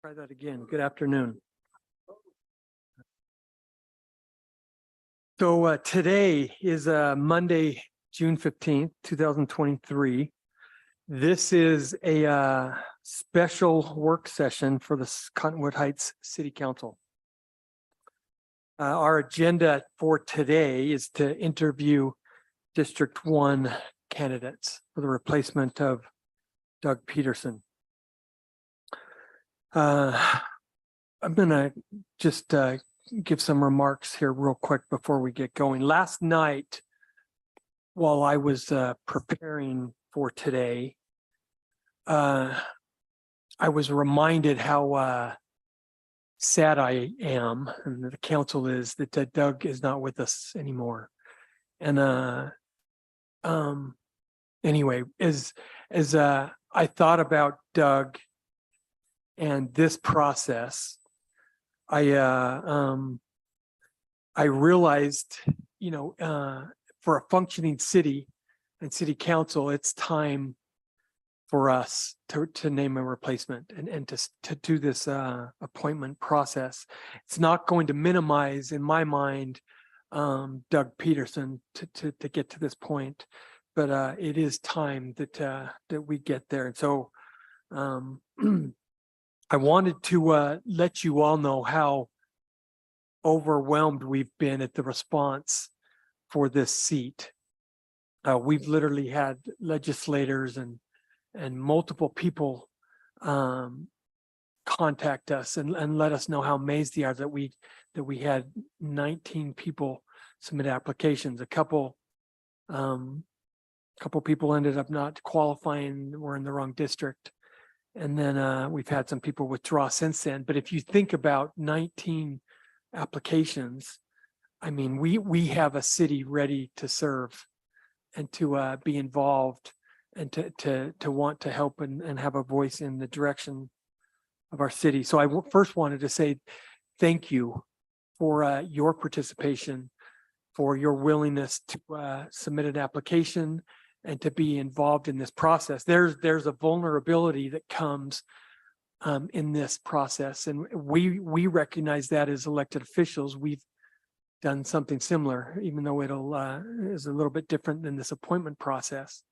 Try that again. Good afternoon. So today is Monday, June 15th, 2023. This is a special work session for the Cottonwood Heights City Council. Our agenda for today is to interview District 1 candidates for the replacement of Doug Peterson. I'm going to just give some remarks here real quick before we get going. Last night, while I was preparing for today, I was reminded how sad I am, and the council is, that Doug is not with us anymore. And anyway, as I thought about Doug and this process, I realized, for a functioning city and city council, it's time for us to name a replacement and to do this appointment process. It's not going to minimize, in my mind, Doug Peterson to get to this point, but it is time that we get there. And so I wanted to let you all know how overwhelmed we've been at the response for this seat. We've literally had legislators and multiple people contact us and let us know how amazed they are that we had 19 people submit applications. A couple people ended up not qualifying, were in the wrong district. And then we've had some people withdraw since then. But if you think about 19 applications, I mean, we have a city ready to serve and to be involved and to want to help and have a voice in the direction of our city. So I first wanted to say thank you for your participation, for your willingness to submit an application and to be involved in this process. There's a vulnerability that comes in this process, and we recognize that as elected officials. We've done something similar, even though it'll is a little bit different than this appointment process.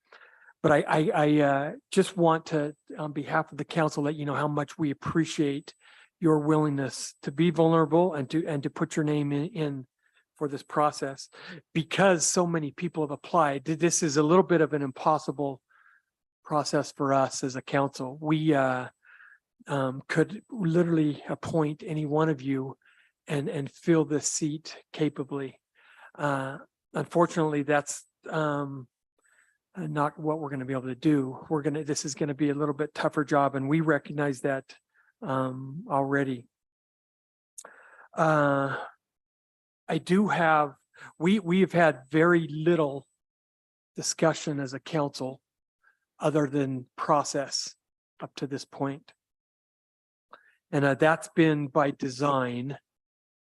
But I just want to, on behalf of the council, let you know how much we appreciate your willingness to be vulnerable and to put your name in for this process. Because so many people have applied, this is a little bit of an impossible process for us as a council. We could literally appoint any one of you and fill this seat capably. Unfortunately, that's not what we're going to be able to do. This is going to be a little bit tougher job, and we recognize that already. We've had very little discussion as a council other than process up to this point. And that's been by design,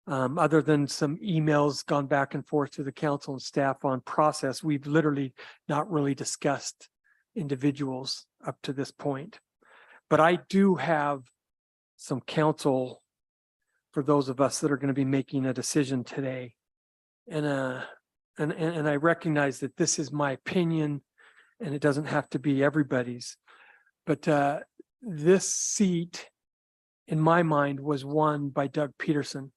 other than some emails gone back and forth to the council and staff on process. We've literally not really discussed individuals up to this point. But I do have some counsel for those of us that are going to be making a decision today. And I recognize that this is my opinion and it doesn't have to be everybody's. But this seat, in my mind, was won by Doug Peterson.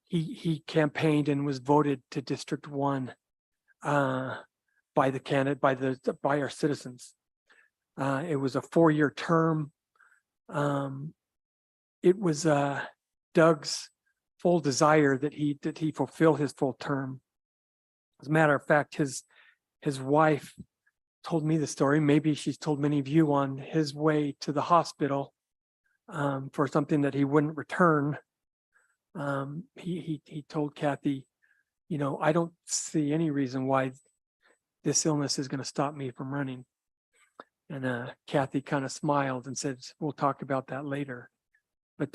He campaigned and was voted to District 1 by the candidate, by our citizens. It was a 4-year term. It was Doug's full desire that he fulfill his full term. As a matter of fact, his wife told me the story. Maybe she's told many of you, on his way to the hospital for something that he wouldn't return. He told Kathy, I don't see any reason why this illness is going to stop me from running. And Kathy kind of smiled and said, we'll talk about that later. But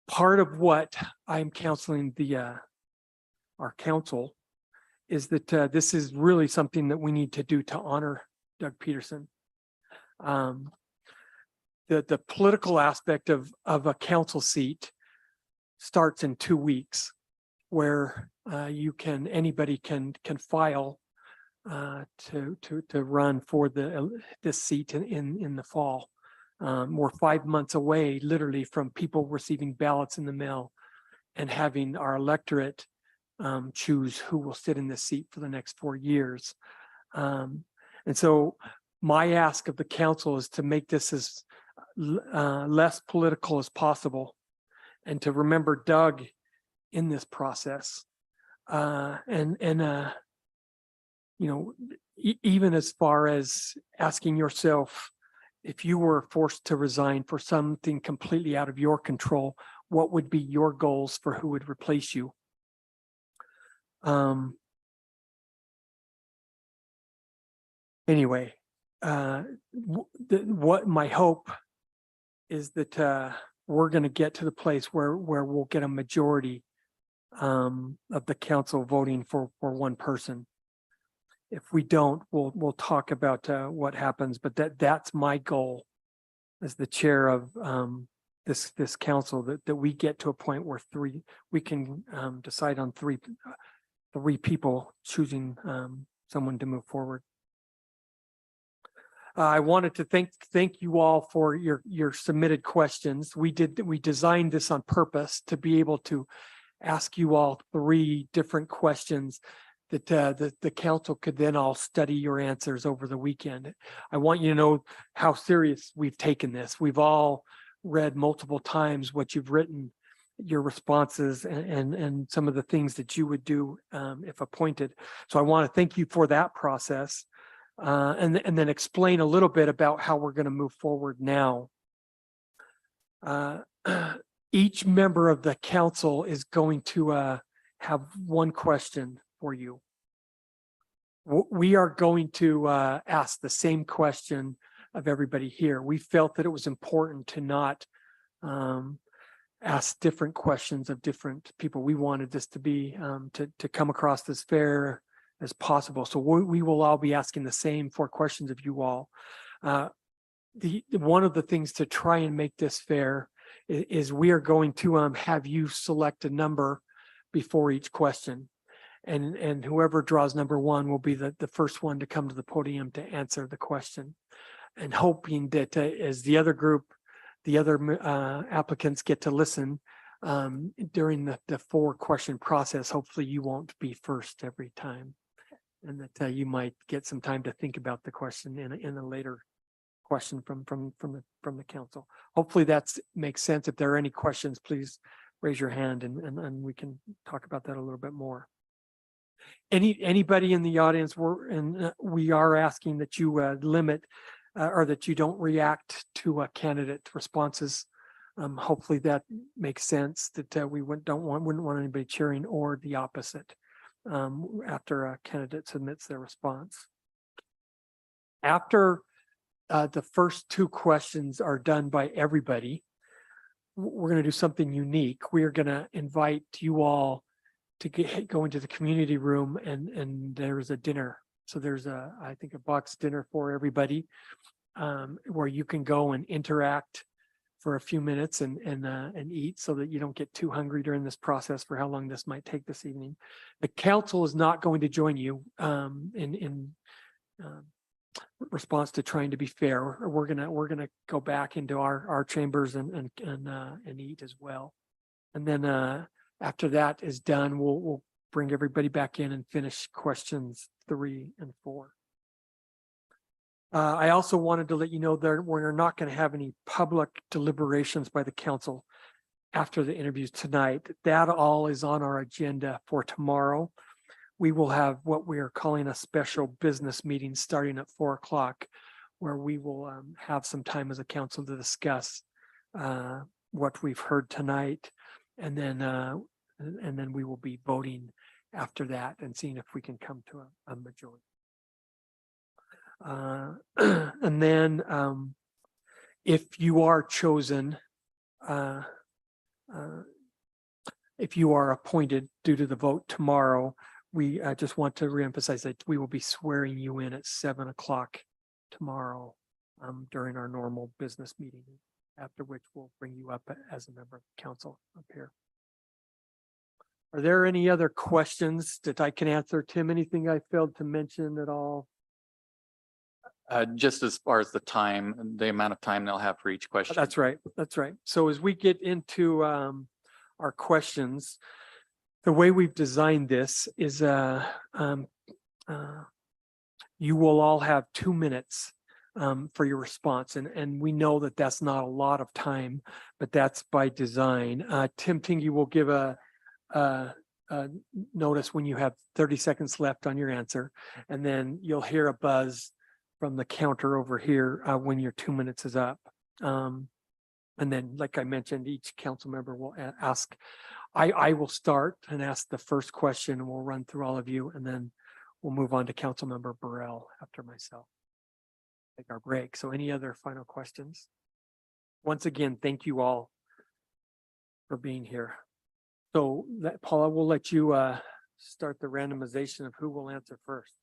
part of what I'm counseling our council is that this is really something that we need to do to honor Doug Peterson. the political aspect of a council seat starts in 2 weeks, where anybody can file to run for this seat in the fall. We're 5 months away, literally, from people receiving ballots in the mail and having our electorate choose who will sit in this seat for the next 4 years. And so my ask of the council is to make this as less political as possible, and to remember Doug in this process. Even as far as asking yourself, if you were forced to resign for something completely out of your control, what would be your goals for who would replace you? Anyway, what my hope is that we're going to get to the place where we'll get a majority of the council voting for one person. If we don't, we'll talk about what happens, but that's my goal as the chair of this council, that we get to a point where we can decide on three people choosing someone to move forward. I wanted to thank you all for your submitted questions. We designed this on purpose to be able to ask you all 3 different questions that the council could then all study your answers over the weekend. I want you to know how serious we've taken this. We've all read multiple times what you've written, your responses, and some of the things that you would do if appointed. So I want to thank you for that process, and then explain a little bit about how we're going to move forward now. Each member of the council is going to have one question for you. We are going to ask the same question of everybody here. We felt that it was important to not ask different questions of different people. We wanted this to be to come across as fair as possible. So we will all be asking the same 4 questions of you all. One of the things to try and make this fair is we are going to have you select a number before each question, and whoever draws number 1 will be the first one to come to the podium to answer the question, and hoping that as the other applicants get to listen during the 4-question process, hopefully you won't be first every time, and that you might get some time to think about the question in a later question from the council. Hopefully that makes sense. If there are any questions, please raise your hand and we can talk about that a little bit more. Anybody in the audience, we are asking that you limit or that you don't react to candidate responses. Hopefully that makes sense, that we wouldn't want anybody cheering or the opposite after a candidate submits their response. After the first 2 questions are done by everybody, we're going to do something unique. We are going to invite you all to go into the community room, and there's a dinner. So there's I think a box dinner for everybody, where you can go and interact for a few minutes and eat, so that you don't get too hungry during this process for how long this might take this evening. The council is not going to join you in response to trying to be fair. We're gonna go back into our chambers and eat as well, and then after that is done, we'll bring everybody back in and finish questions 3 and 4. I also wanted to let you know that we're not going to have any public deliberations by the council after the interviews tonight. That all is on our agenda for tomorrow. We will have what we are calling a special business meeting starting at 4 o'clock, where we will have some time as a council to discuss what we've heard tonight, and then we will be voting after that and seeing if we can come to a majority. And then if you are chosen, if you are appointed due to the vote tomorrow, we just want to reemphasize that we will be swearing you in at 7 o'clock tomorrow during our normal business meeting, after which we'll bring you up as a member of council up here. Are there any other questions that I can answer? Tim, anything I failed to mention at all? Just as far as the time, the amount of time they'll have for each question. That's right. That's right. So as we get into our questions, the way we've designed this is you will all have 2 minutes for your response. And we know that that's not a lot of time, but that's by design. Tim Tingy will give a notice when you have 30 seconds left on your answer, and then you'll hear a buzz from the counter over here when your 2 minutes is up. And then, like I mentioned, each council member will ask. I will start and ask the first question, and we'll run through all of you, and then we'll move on to Council Member Burrell after myself. Take our break. So any other final questions? Once again, thank you all for being here. So Paula, we'll let you start the randomization of who will answer first.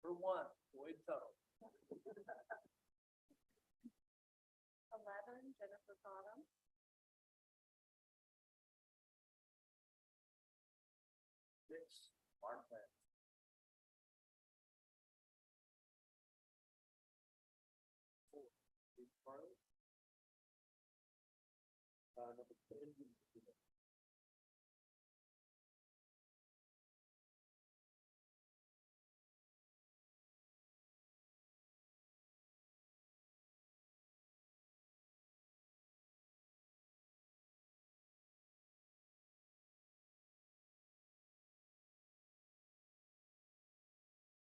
For one, Boyd Tuttle. 11, Jennifer Bottom. 6, Mark Lance. 4, Steve Farley. Number 10,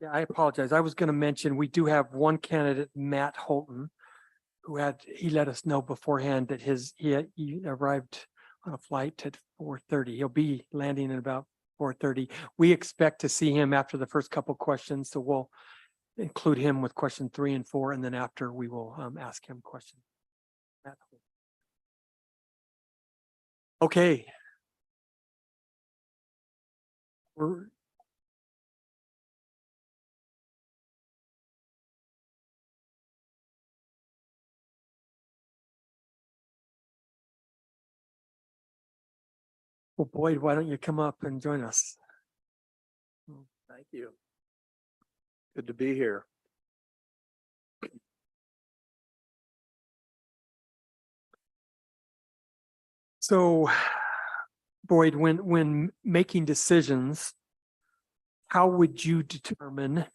Yeah, I apologize. I was going to mention, we do have one candidate, Matt Holton, who he let us know beforehand that he arrived on a flight at 4:30. He'll be landing at about 4:30. We expect to see him after the first couple questions, so we'll include him with question 3 and 4, and then after we will ask him questions. Matt Holton. Okay. Well, Boyd, why don't you come up and join us? Thank you. Good to be here. So, Boyd, when making decisions, how would you determine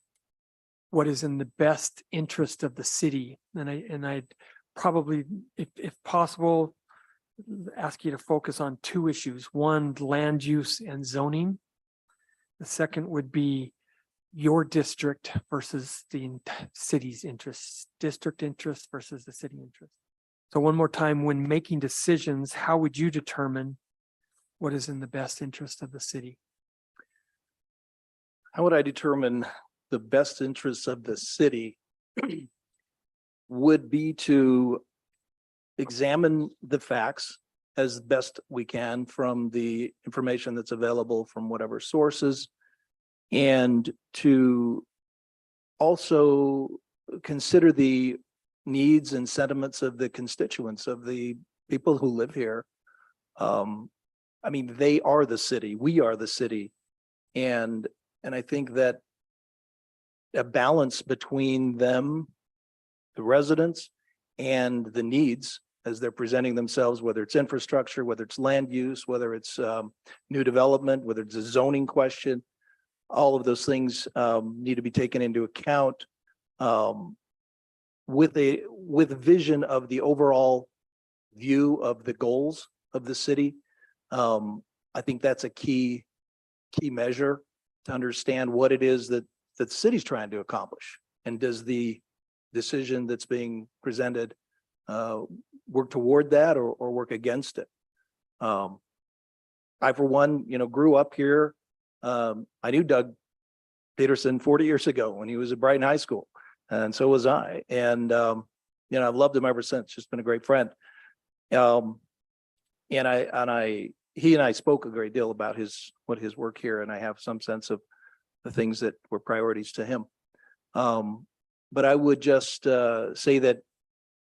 what is in the best interest of the city? And I'd probably, if possible, ask you to focus on 2 issues. One, land use and zoning. The second would be your district versus the city's interests, district interest versus the city interest. So one more time, when making decisions, how would you determine what is in the best interest of the city? How would I determine the best interests of the city? Would be to examine the facts as best we can from the information that's available from whatever sources, and to also consider the needs and sentiments of the constituents, of the people who live here. I mean, they are the city, we are the city. And I think that a balance between them, the residents, and the needs as they're presenting themselves, whether it's infrastructure, whether it's land use, whether it's new development, whether it's a zoning question, all of those things need to be taken into account with a vision of the overall view of the goals of the city. I think that's a key measure to understand what it is that the city's trying to accomplish. And does the decision that's being presented work toward that or work against it? I, for one, grew up here. I knew Doug Peterson 40 years ago when he was at Brighton High School, and so was I. And I've loved him ever since. Just been a great friend. He and I spoke a great deal about his work here, and I have some sense of the things that were priorities to him. But I would just say that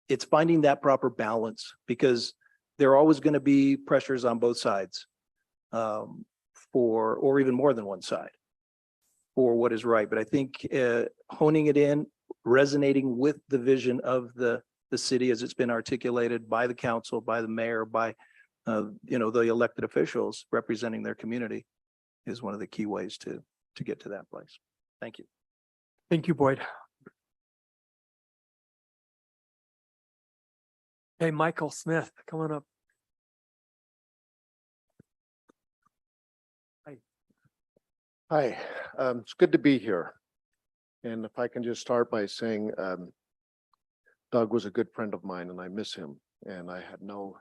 it's finding that proper balance, because there are always going to be pressures on both sides, or even more than one side, for what is right. But I think honing it in, resonating with the vision of the city as it's been articulated by the council, by the mayor, by the elected officials representing their community, is one of the key ways to get to that place. Thank you. Thank you, Boyd. Hey, Michael Smith, come on up. Hi, it's good to be here. And if I can just start by saying, Doug was a good friend of mine and I miss him. And I had no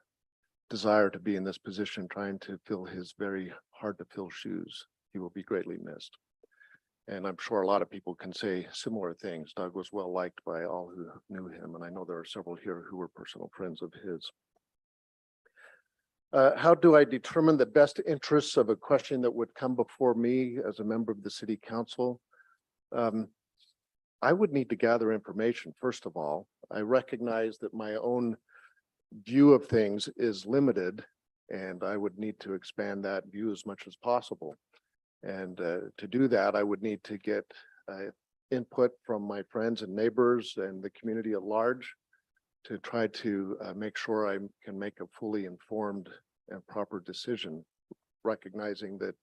desire to be in this position trying to fill his very hard to fill shoes. He will be greatly missed. And I'm sure a lot of people can say similar things. Doug was well liked by all who knew him. And I know there are several here who were personal friends of his. How do I determine the best interests of a question that would come before me as a member of the city council? I would need to gather information, first of all. I recognize that my own view of things is limited, and I would need to expand that view as much as possible. And to do that, I would need to get input from my friends and neighbors and the community at large to try to make sure I can make a fully informed and proper decision, recognizing that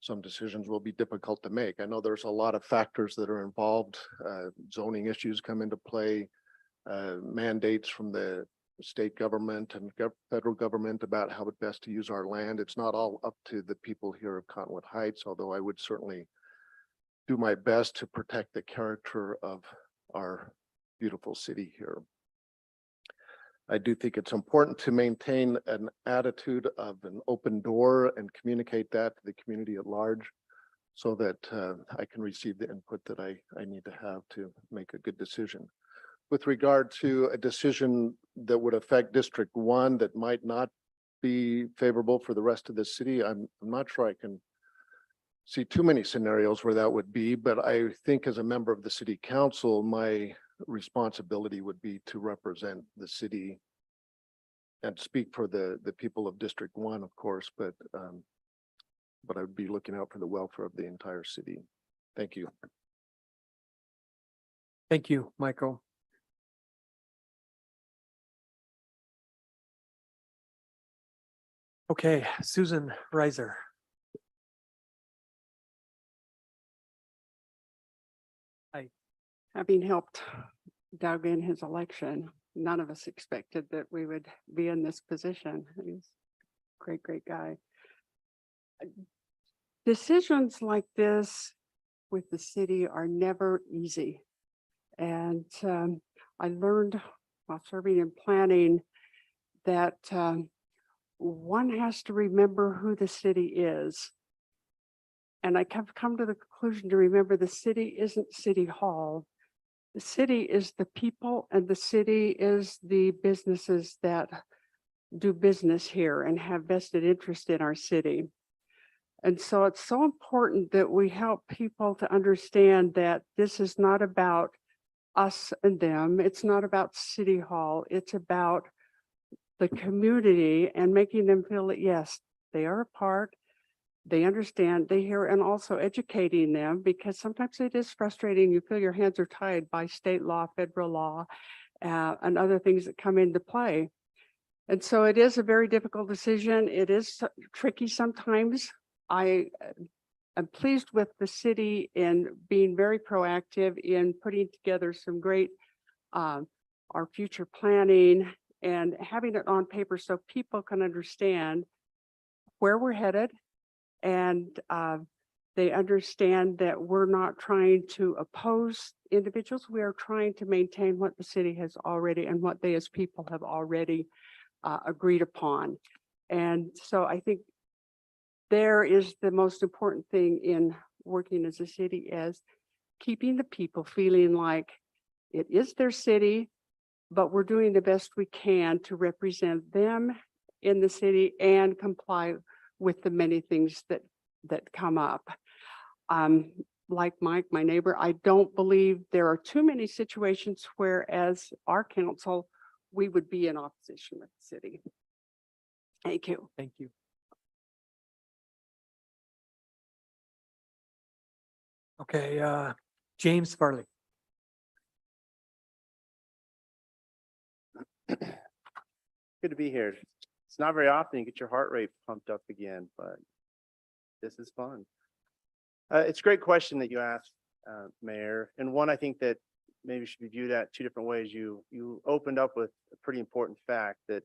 some decisions will be difficult to make. I know there's a lot of factors that are involved. Zoning issues come into play, mandates from the state government and federal government about how best to use our land. It's not all up to the people here of Cottonwood Heights, although I would certainly do my best to protect the character of our beautiful city here. I do think it's important to maintain an attitude of an open door and communicate that to the community at large so that I can receive the input that I need to have to make a good decision. With regard to a decision that would affect District 1 that might not be favorable for the rest of the city, I'm not sure I can see too many scenarios where that would be, but I think as a member of the city council, my responsibility would be to represent the city and speak for the people of District 1, of course, but I would be looking out for the welfare of the entire city. Thank you. Thank you, Michael. Okay, Susan Reiser. Hi. Having helped Doug in his election, none of us expected that we would be in this position. He's a great, great guy. Decisions like this with the city are never easy. And I learned while serving in planning that one has to remember who the city is. And I have come to the conclusion to remember the city isn't City Hall. The city is the people, and the city is the businesses that do business here and have vested interest in our city. And so it's so important that we help people to understand that this is not about us and them. It's not about City Hall. It's about the community and making them feel that, yes, they are a part, they understand, they hear, and also educating them, because sometimes it is frustrating. You feel your hands are tied by state law, federal law, and other things that come into play. And so it is a very difficult decision. It is tricky sometimes. I am pleased with the city in being very proactive in putting together some great, our future planning and having it on paper so people can understand where we're headed. And they understand that we're not trying to oppose individuals. We are trying to maintain what the city has already and what they as people have already agreed upon. And so I think there is the most important thing in working as a city, is keeping the people feeling like it is their city, but we're doing the best we can to represent them in the city and comply with the many things that come up. Like Mike, my neighbor, I don't believe there are too many situations where, as our council, we would be in opposition with the city. Thank you. Thank you. Okay, James Farley. Good to be here. It's not very often you get your heart rate pumped up again, but this is fun. It's a great question that you asked, Mayor, and one I think that maybe should be viewed at two different ways. You opened up with a pretty important fact that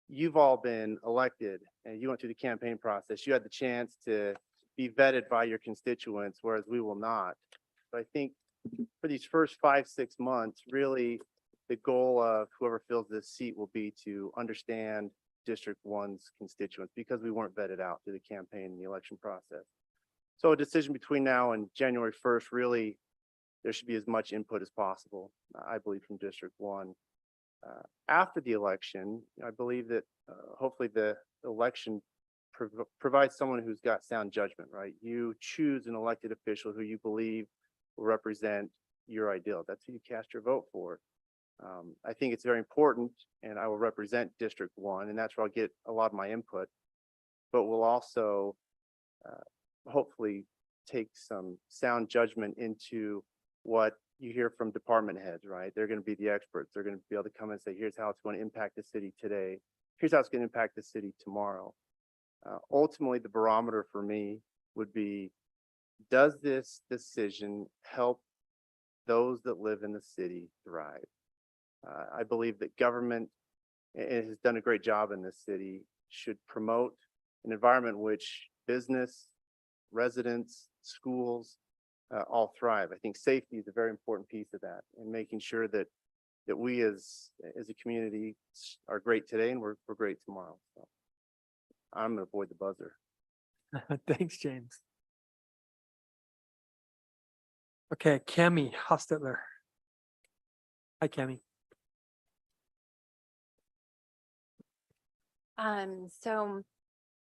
you've all been elected and you went through the campaign process. You had the chance to be vetted by your constituents, whereas we will not. So I think for these first 5-6 months, really the goal of whoever fills this seat will be to understand District 1's constituents, because we weren't vetted out through the campaign and the election process. So a decision between now and January 1st, really, there should be as much input as possible, I believe, from District 1. After the election, I believe that hopefully the election provides someone who's got sound judgment, right? You choose an elected official who you believe will represent your ideal. That's who you cast your vote for. I think it's very important, and I will represent District 1, and that's where I'll get a lot of my input, but we'll also hopefully take some sound judgment into what you hear from department heads, right? They're going to be the experts. They're going to be able to come and say, here's how it's going to impact the city today. Here's how it's going to impact the city tomorrow. Ultimately, the barometer for me would be, does this decision help those that live in the city thrive? I believe that government, it has done a great job in this city, should promote an environment in which business, residents, schools, all thrive. I think safety is a very important piece of that, and making sure that we as a community are great today and we're great tomorrow. So I'm gonna avoid the buzzer. Thanks, James. Okay, Cami Hostetler. Hi, Cami. So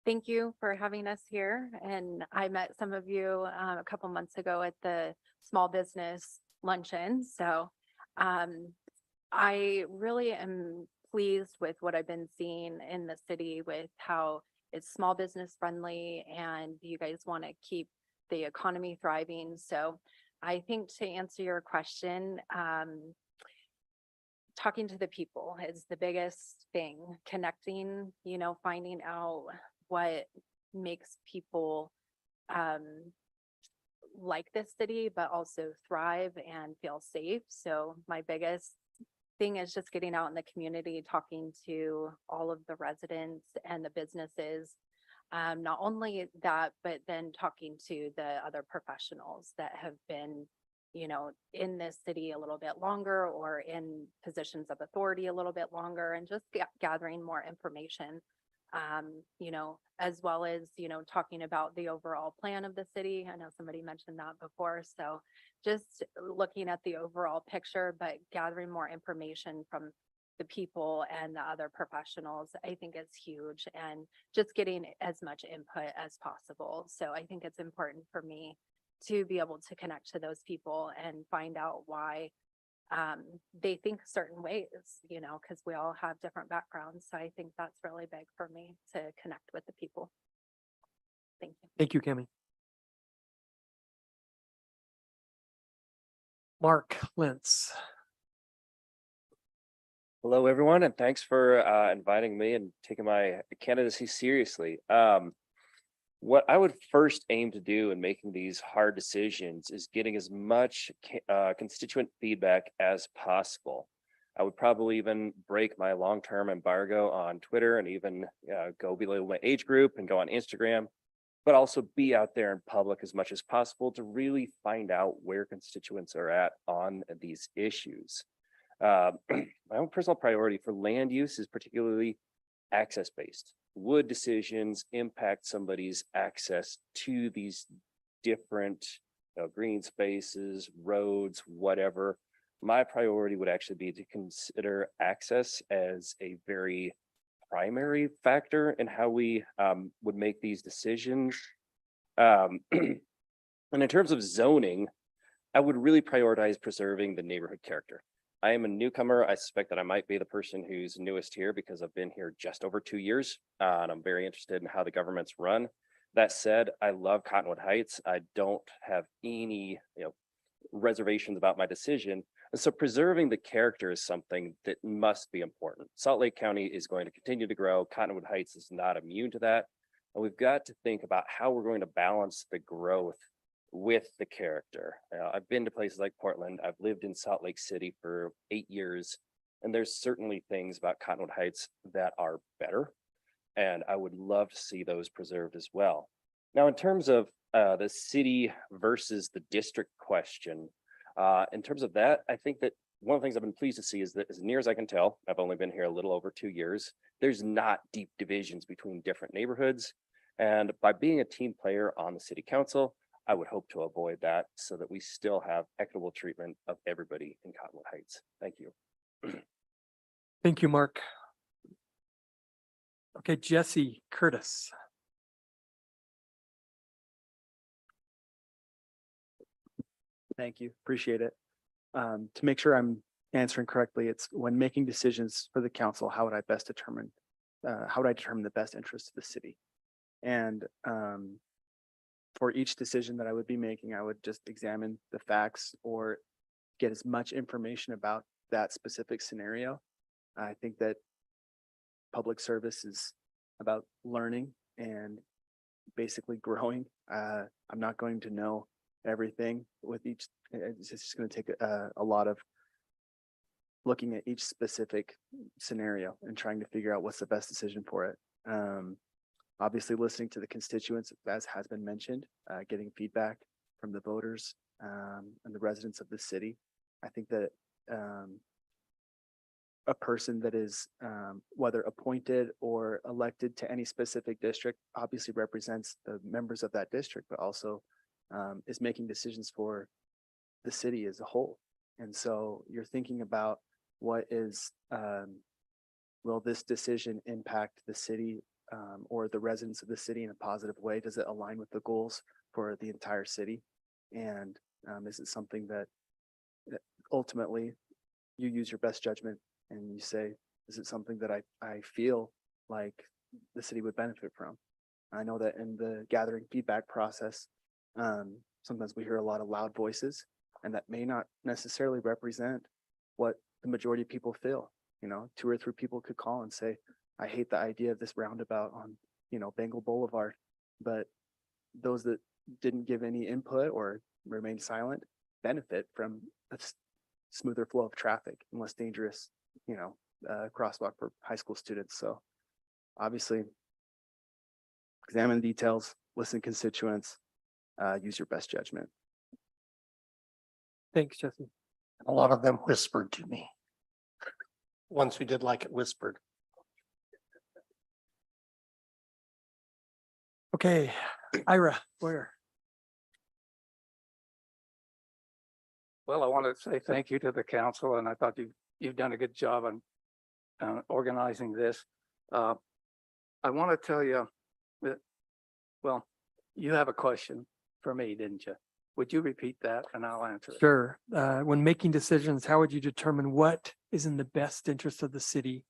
thank you for having us here. And I met some of you a couple months ago at the small business luncheon. So I really am pleased with what I've been seeing in the city, with how it's small business friendly and you guys want to keep the economy thriving. So I think, to answer your question, talking to the people is the biggest thing. Connecting, finding out what makes people like this city, but also thrive and feel safe. So my biggest thing is just getting out in the community, talking to all of the residents and the businesses. Not only that, but then talking to the other professionals that have been in this city a little bit longer or in positions of authority a little bit longer, and just gathering more information, as well as, talking about the overall plan of the city. I know somebody mentioned that before. So just looking at the overall picture, but gathering more information from the people and the other professionals, I think is huge, and just getting as much input as possible. So I think it's important for me to be able to connect to those people and find out why they think certain ways, you know, because we all have different backgrounds. So I think that's really big for me to connect with the people. Thank you. Thank you, Kemi. Mark Lentz. Hello, everyone, and thanks for inviting me and taking my candidacy seriously. What I would first aim to do in making these hard decisions is getting as much constituent feedback as possible. I would probably even break my long-term embargo on Twitter and even go below my age group and go on Instagram, but also be out there in public as much as possible to really find out where constituents are at on these issues. My own personal priority for land use is particularly access-based. Would decisions impact somebody's access to these different green spaces, roads, whatever? My priority would actually be to consider access as a very primary factor in how we would make these decisions. And in terms of zoning, I would really prioritize preserving the neighborhood character. I am a newcomer. I suspect that I might be the person who's newest here because I've been here just over 2 years, and I'm very interested in how the government's run. That said, I love Cottonwood Heights. I don't have any, reservations about my decision. And so preserving the character is something that must be important. Salt Lake County is going to continue to grow. Cottonwood Heights is not immune to that. And we've got to think about how we're going to balance the growth with the character. I've been to places like Portland. I've lived in Salt Lake City for 8 years, and there's certainly things about Cottonwood Heights that are better, and I would love to see those preserved as well. Now, in terms of the city versus the district question, in terms of that, I think that one of the things I've been pleased to see is that, as near as I can tell, I've only been here a little over 2 years, there's not deep divisions between different neighborhoods. And by being a team player on the city council, I would hope to avoid that so that we still have equitable treatment of everybody in Cottonwood Heights. Thank you. Thank you, Mark. Okay, Jesse Curtis. Thank you. Appreciate it. To make sure I'm answering correctly, it's when making decisions for the council, how would I determine the best interest of the city? And for each decision that I would be making, I would just examine the facts or get as much information about that specific scenario. I think that public service is about learning and basically growing. I'm not going to know everything with each. It's just going to take a lot of looking at each specific scenario and trying to figure out what's the best decision for it. Obviously listening to the constituents, as has been mentioned, getting feedback from the voters and the residents of the city. I think that a person that is whether appointed or elected to any specific district obviously represents the members of that district, but also is making decisions for the city as a whole. And so you're thinking about what is, will this decision impact the city or the residents of the city in a positive way? Does it align with the goals for the entire city? And is it something that ultimately you use your best judgment and you say, is it something that I feel like the city would benefit from? I know that in the gathering feedback process, sometimes we hear a lot of loud voices, and that may not necessarily represent what the majority of people feel. 2 or 3 people could call and say, I hate the idea of this roundabout on, Bengal Boulevard, but those that didn't give any input or remain silent benefit from a smoother flow of traffic and less dangerous, crosswalk for high school students. So obviously examine the details, listen to constituents, use your best judgment. Thanks, Jesse. A lot of them whispered to me. Ones who did like it whispered. Okay, Ira Boyer. Well, I want to say thank you to the council, and I thought you've done a good job on organizing this. I want to tell you that, well, you have a question for me, didn't you? Would you repeat that and I'll answer it? Sure. When making decisions, how would you determine what is in the best interest of the city?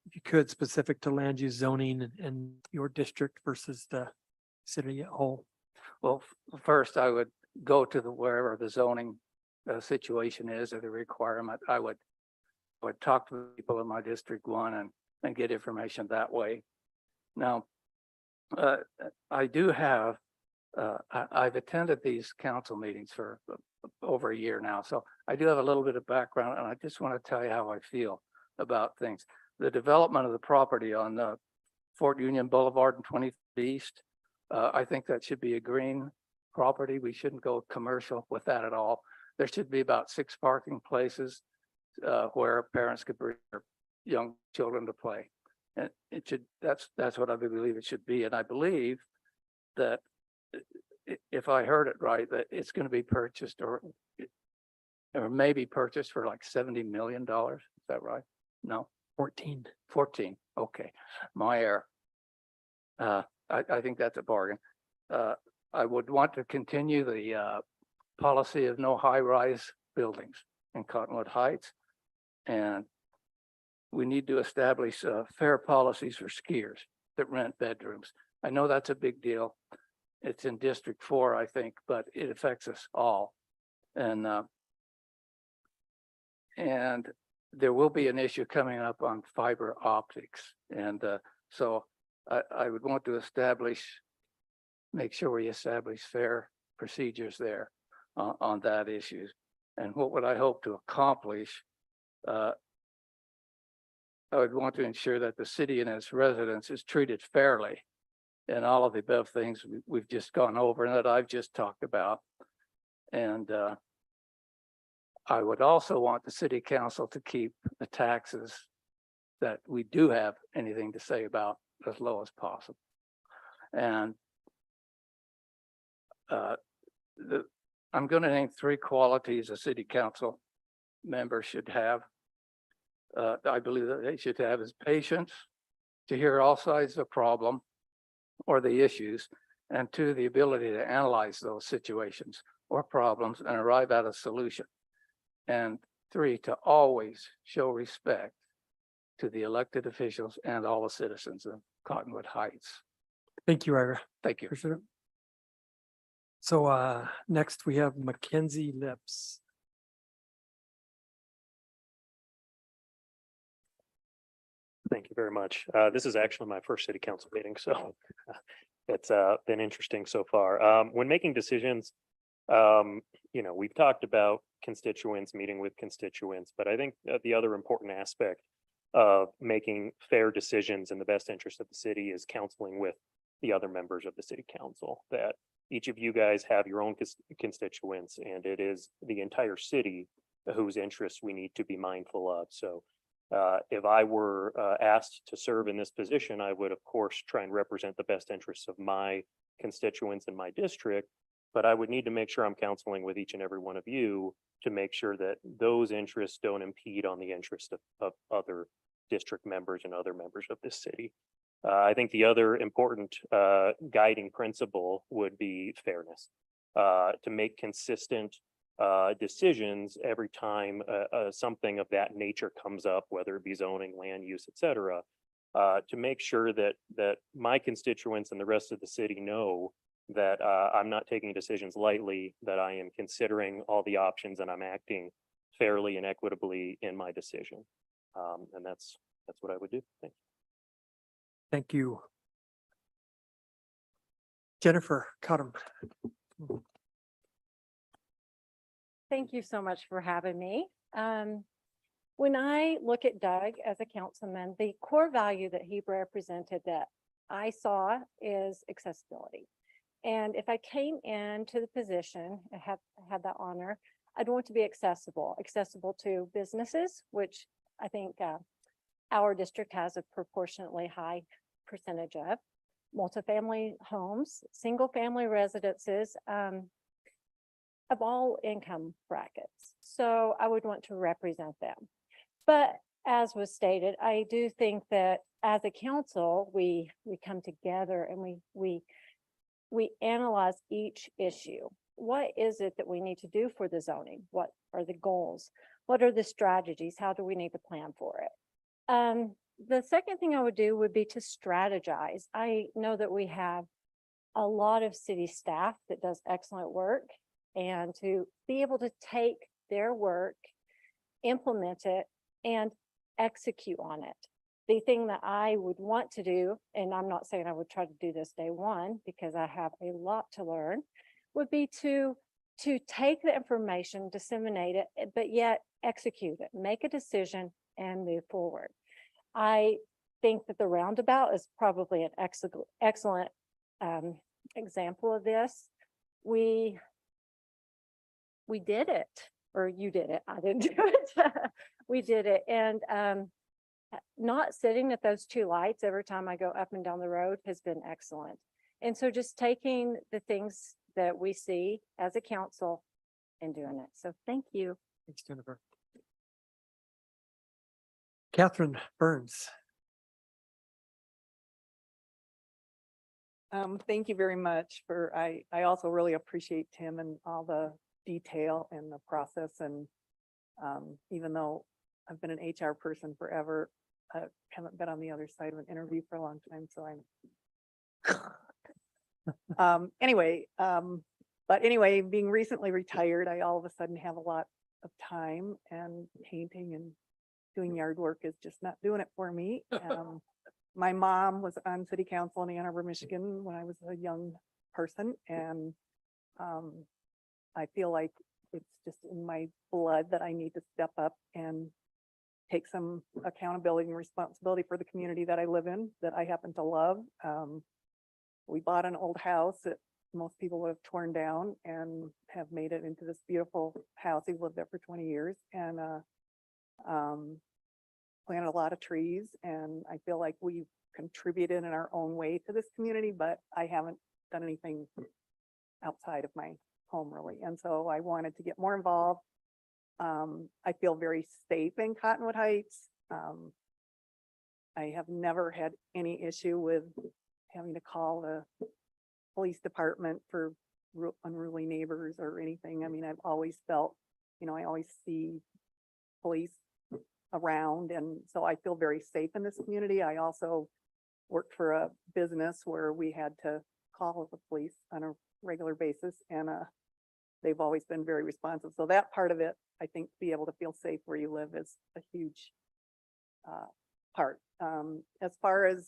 If you could, specific to land use zoning and your district versus the city at whole. Well, first I would go to wherever the zoning situation is or the requirement. I would talk to the people in my District 1 and get information that way. Now, I do have, I've attended these council meetings for over a year now, so I do have a little bit of background, and I just want to tell you how I feel about things. The development of the property on Fort Union Boulevard and 20th East, I think that should be a green property. We shouldn't go commercial with that at all. There should be about 6 parking places where parents could bring their young children to play. And it should, that's what I believe it should be. And I believe that if I heard it right, that it's going to be purchased or maybe purchased for like $70 million. Is that right? No, 14. 14. Okay, my error. I think that's a bargain. I would want to continue the policy of no high-rise buildings in Cottonwood Heights. And we need to establish fair policies for skiers that rent bedrooms. I know that's a big deal. It's in District 4, I think, but it affects us all. And there will be an issue coming up on fiber optics. And so I would want to make sure we establish fair procedures there on that issue. And what would I hope to accomplish? I would want to ensure that the city and its residents is treated fairly in all of the above things we've just gone over and that I've just talked about. And I would also want the city council to keep the taxes that we do have anything to say about as low as possible. And I'm going to name 3 qualities a city council member should have. I believe that they should have is patience to hear all sides of the problem or the issues, and 2, the ability to analyze those situations or problems and arrive at a solution. And 3, to always show respect to the elected officials and all the citizens of Cottonwood Heights. Thank you, Ira. Thank you. Appreciate it. So next we have Mackenzie Lips. Thank you very much. This is actually my first city council meeting, so it's been interesting so far. When making decisions, we've talked about constituents, meeting with constituents, but I think the other important aspect of making fair decisions in the best interest of the city is counseling with the other members of the city council, that each of you guys have your own constituents, and it is the entire city whose interests we need to be mindful of. So if I were asked to serve in this position, I would, of course, try and represent the best interests of my constituents in my district, but I would need to make sure I'm counseling with each and every one of you to make sure that those interests don't impede on the interest of other district members and other members of this city. I think the other important guiding principle would be fairness, to make consistent decisions every time something of that nature comes up, whether it be zoning, land use, et cetera, to make sure that my constituents and the rest of the city know that I'm not taking decisions lightly, that I am considering all the options and I'm acting fairly and equitably in my decision. And that's what I would do. Thank you. Thank you. Jennifer Cottom. Thank you so much for having me. When I look at Doug as a councilman, the core value that he represented that I saw is accessibility. And if I came into the position, I had that honor, I'd want to be accessible to businesses, which I think our district has a proportionately high percentage of, multifamily homes, single family residences, of all income brackets. So I would want to represent them. But as was stated, I do think that as a council, we come together and we analyze each issue. what is it that we need to do for the zoning? What are the goals? What are the strategies? How do we need to plan for it? The second thing I would do would be to strategize. I know that we have a lot of city staff that does excellent work, and to be able to take their work, implement it, and execute on it. The thing that I would want to do, and I'm not saying I would try to do this day one because I have a lot to learn, would be to take the information, disseminate it, but yet execute it, make a decision and move forward. I think that the roundabout is probably an excellent example of this. We did it, or you did it. I didn't do it. We did it. And not sitting at those two lights every time I go up and down the road has been excellent. And so just taking the things that we see as a council and doing it. So thank you. Thanks, Jennifer. Catherine Burns. Thank you very much I also really appreciate Tim and all the detail and the process, and even though I've been an HR person forever, I haven't been on the other side of an interview for a long time, so I'm but anyway, being recently retired, I all of a sudden have a lot of time, and painting and doing yard work is just not doing it for me. My mom was on city council in Ann Arbor, Michigan when I was a young person, and I feel like it's just in my blood that I need to step up and take some accountability and responsibility for the community that I live in, that I happen to love. We bought an old house that most people would have torn down and have made it into this beautiful house. We've lived there for 20 years, and planted a lot of trees, and I feel like we've contributed in our own way to this community, but I haven't done anything outside of my home really. And so I wanted to get more involved. I feel very safe in Cottonwood Heights. I have never had any issue with having to call the police department for unruly neighbors or anything. I mean, I've always felt, I always see police around, and so I feel very safe in this community. I also worked for a business where we had to call the police on a regular basis, and they've always been very responsive. So that part of it, I think, to be able to feel safe where you live is a huge part. As far as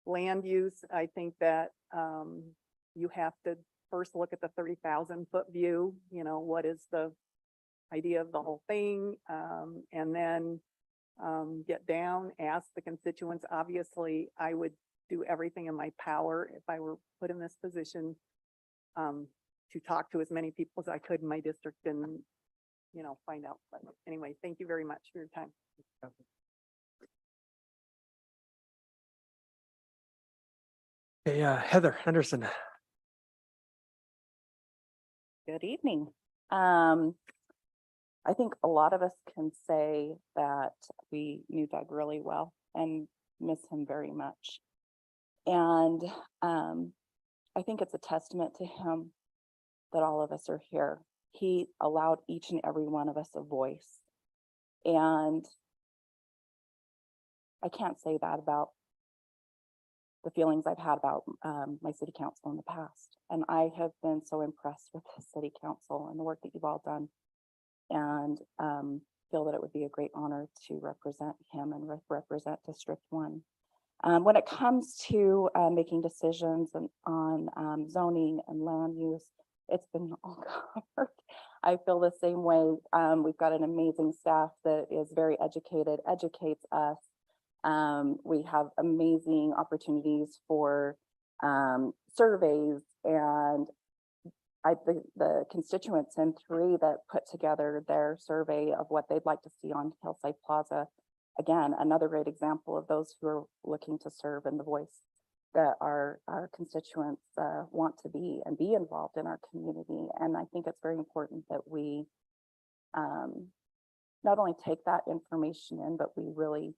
land use, I think that you have to first look at the 30,000 foot view. What is the idea of the whole thing? And then get down, ask the constituents. Obviously, I would do everything in my power if I were put in this position to talk to as many people as I could in my district and, find out. But anyway, thank you very much for your time. Okay, Heather Henderson. Good evening. I think a lot of us can say that we knew Doug really well and miss him very much. And I think it's a testament to him that all of us are here. He allowed each and every one of us a voice. And I can't say that about the feelings I've had about my city council in the past. And I have been so impressed with the city council and the work that you've all done, and feel that it would be a great honor to represent him and represent District 1. When it comes to making decisions on zoning and land use, it's been all covered. I feel the same way. We've got an amazing staff that is very educated, educates us. We have amazing opportunities for surveys, and the constituents in 3 that put together their survey of what they'd like to see on Hillside Plaza. Again, another great example of those who are looking to serve in the voice that our constituents want to be involved in our community. And I think it's very important that we not only take that information in, but we really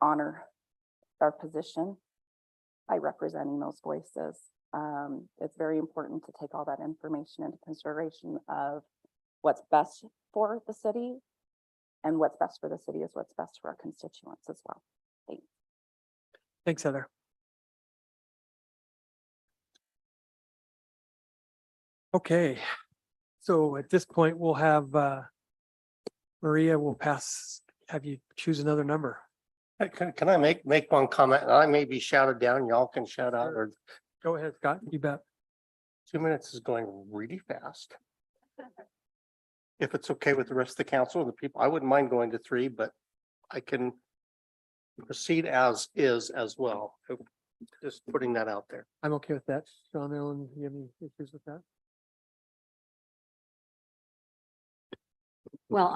honor our position by representing those voices. It's very important to take all that information into consideration of what's best for the city, and what's best for the city is what's best for our constituents as well. Thanks. Thanks, Heather. Okay, so at this point, we'll have Maria will have you choose another number. Can I make one comment? I may be shouted down, y'all can shout out, or Go ahead, Scott, you bet. 2 minutes is going really fast. If it's okay with the rest of the council, the people, I wouldn't mind going to 3, but I can proceed as is as well. Just putting that out there. I'm okay with that. Sean, Ellen, you have any issues with that? Well,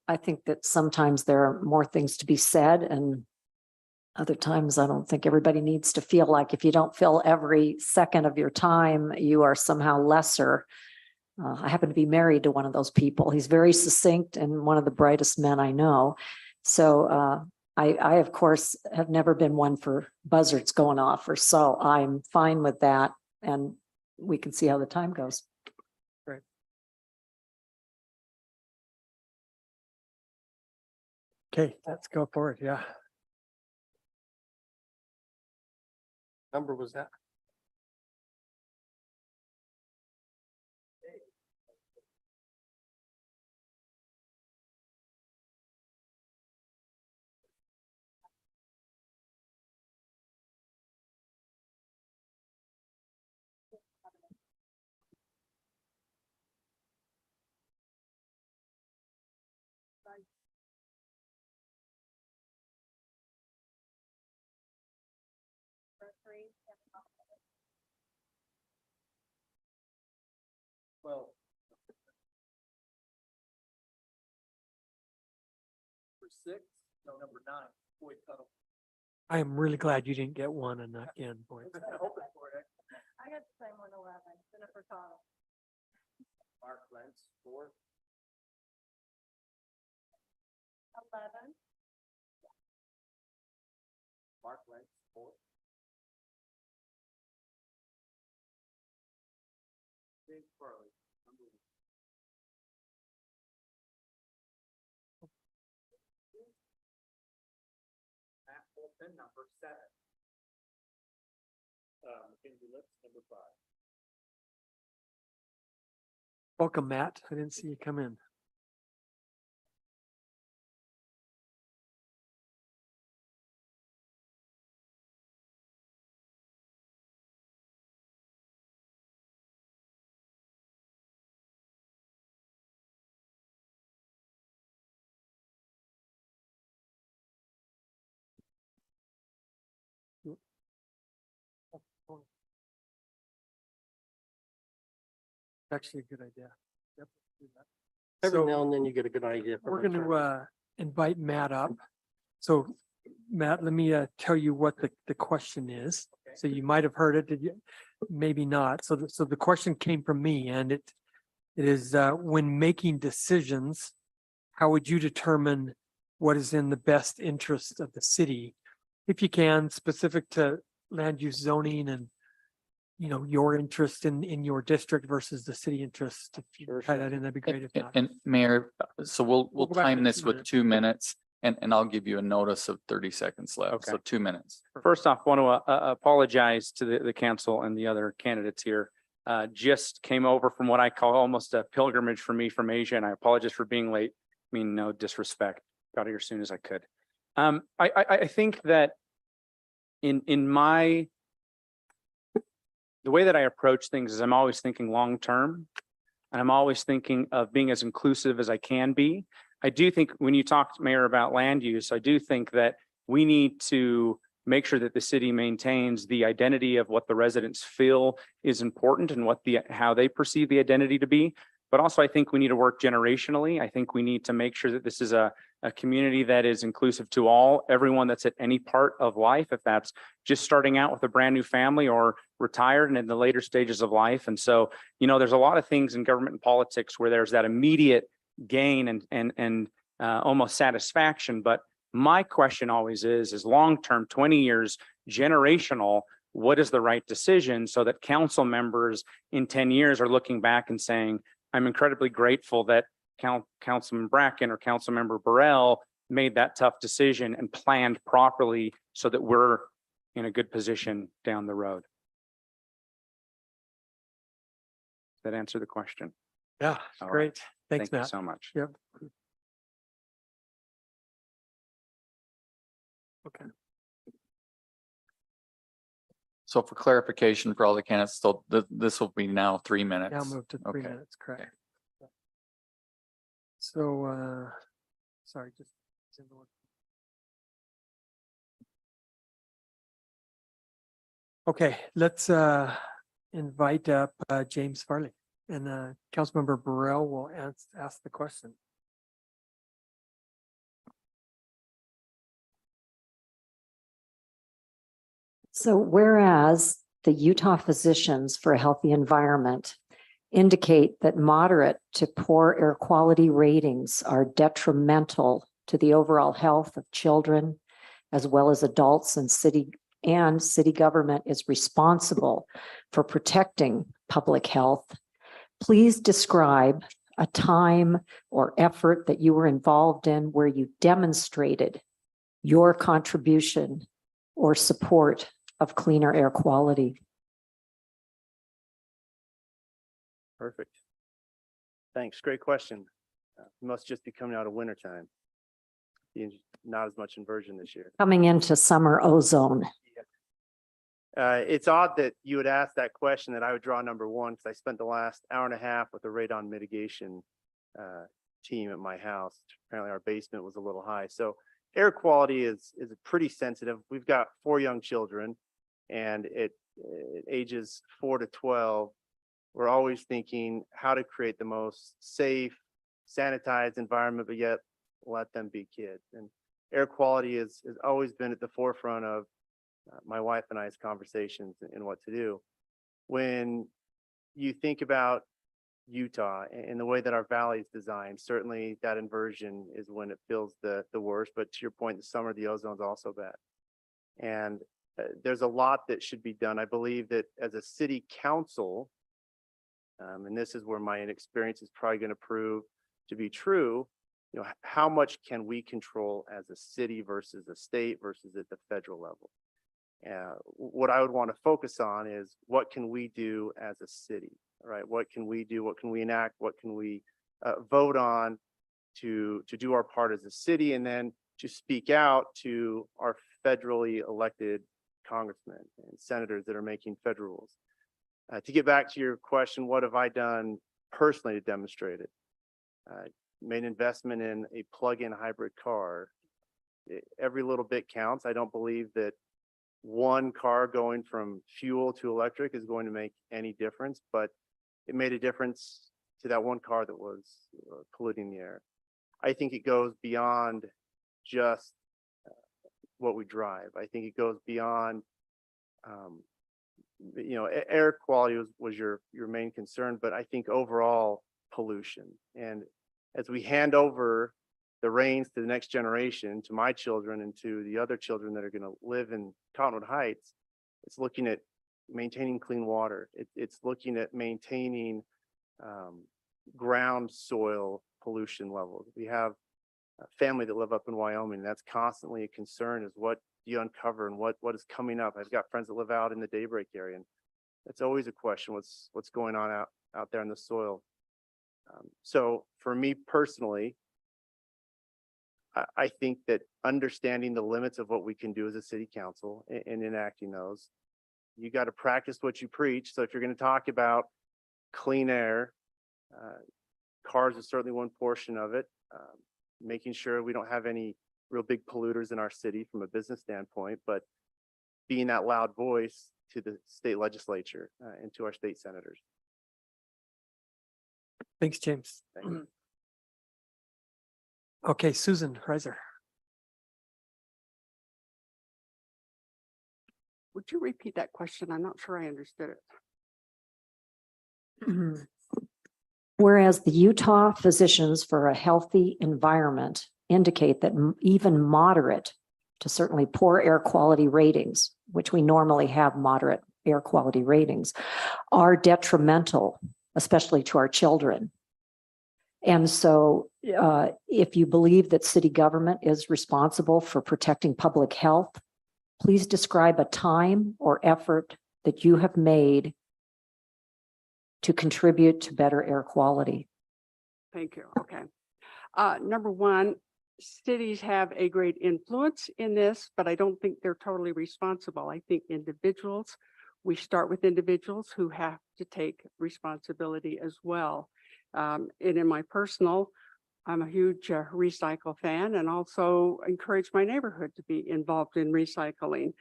I think that sometimes there are more things to be said, and other times I don't think everybody needs to feel like if you don't fill every second of your time, you are somehow lesser. I happen to be married to one of those people. He's very succinct and one of the brightest men I know. So I of course have never been one for buzzards going off, or so I'm fine with that, and we can see how the time goes. Great. Okay, let's go for it. Yeah. Number was that? Well. Number 6, no, number 9, Boyd Tuttle. I am really glad you didn't get 1 and not again, boy. I got the same 111, Jennifer Tuttle. Mark Lentz, 4. 11. Mark Lentz, 4. James Farley, number 1. Matt Bolton, number 7. Mackenzie Lips, number 5. Welcome, Matt. I didn't see you come in. Actually, a good idea. Yep. Do that. Every So now and then you get a good idea. from we're a going attorney. to invite Matt up. So Matt, let me tell you what the question is. So you might have heard it, did you? Maybe not. So the question came from me, and it is when making decisions, how would you determine what is in the best interest of the city? If you can, specific to land use zoning and your interest in your district versus the city interest. If you tie that in, that'd be great. If not, And Mayor, so we'll We'll go back time to this 2 with minutes. 2 minutes and I'll give you a notice of 30 seconds left. Okay. So 2 minutes. First off, want to apologize to the council and the other candidates here. Just came over from what I call almost a pilgrimage for me from Asia, and I apologize for being late. I mean, no disrespect. Got here as soon as I could. I think that in my the way that I approach things is I'm always thinking long term, and I'm always thinking of being as inclusive as I can be. I do think when you talked, Mayor, about land use, I do think that we need to make sure that the city maintains the identity of what the residents feel is important and how they perceive the identity to be. But also, I think we need to work generationally. I think we need to make sure that this is a community that is inclusive to everyone that's at any part of life, if that's just starting out with a brand new family or retired and in the later stages of life. And so, there's a lot of things in government and politics where there's that immediate gain and almost satisfaction. But my question always is long-term, 20 years, generational, what is the right decision so that council members in 10 years are looking back and saying, I'm incredibly grateful that Councilman Bracken or Councilmember Burrell made that tough decision and planned properly so that we're in a good position down the road. That answer the question? Yeah, All right. great. Thanks, Thank you Matt. so much. Yep. Okay. So for clarification for all the candidates, so this will be now 3 minutes. Now move to 3 Okay. minutes, correct. So, sorry, just. Okay, let's invite up James Farley, and Councilmember Burrell will ask the question. So whereas the Utah Physicians for a Healthy Environment indicate that moderate to poor air quality ratings are detrimental to the overall health of children as well as adults, and city government is responsible for protecting public health, please describe a time or effort that you were involved in where you demonstrated your contribution or support of cleaner air quality. Perfect. Thanks. Great question. Must just be coming out of winter time. Not as much inversion this year. Coming into summer ozone. It's odd that you would ask that question, that I would draw number one, because I spent the last hour and a half with the radon mitigation team at my house. Apparently our basement was a little high. So air quality is pretty sensitive. We've got 4 young children, and at ages 4 to 12, we're always thinking how to create the most safe, sanitized environment, but yet let them be kids. And air quality has always been at the forefront of my wife and I's conversations and what to do. When you think about Utah and the way that our valley is designed, certainly that inversion is when it feels the worst. But to your point, in the summer, the ozone's also bad. And there's a lot that should be done. I believe that as a city council, and this is where my inexperience is probably going to prove to be true, you know, how much can we control as a city versus a state versus at the federal level? What I would want to focus on is what can we do as a city, right? What can we do? What can we enact? What can we vote on to do our part as a city, and then to speak out to our federally elected congressmen and senators that are making federal rules. To get back to your question, what have I done personally to demonstrate it? Made investment in a plug-in hybrid car. Every little bit counts. I don't believe that one car going from fuel to electric is going to make any difference, but it made a difference to that one car that was polluting the air. I think it goes beyond just what we drive. I think it goes beyond, you know, air quality was your main concern, but I think overall pollution. And as we hand over the reins to the next generation, to my children and to the other children that are going to live in Cottonwood Heights, it's looking at maintaining clean water. It's looking at maintaining ground soil pollution levels. We have a family that live up in Wyoming. That's constantly a concern, is what do you uncover and what is coming up. I've got friends that live out in the Daybreak area, and it's always a question, what's going on out there in the soil. So for me personally, I think that understanding the limits of what we can do as a city council and enacting those, you got to practice what you preach. So if you're going to talk about clean air, cars is certainly one portion of it. Making sure we don't have any real big polluters in our city from a business standpoint, but being that loud voice to the state legislature and to our state senators. Thanks, James. Thanks. Okay, Susan Reiser. Would you repeat that question? I'm not sure I understood it. Whereas the Utah Physicians for a Healthy Environment indicate that even moderate to certainly poor air quality ratings, which we normally have moderate air quality ratings, are detrimental, especially to our children. And so if you believe that city government is responsible for protecting public health, please describe a time or effort that you have made to contribute to better air quality. Thank you. Okay. Number one, cities have a great influence in this, but I don't think they're totally responsible. I think individuals, we start with individuals who have to take responsibility as well. And in my personal, I'm a huge recycle fan and also encourage my neighborhood to be involved in recycling.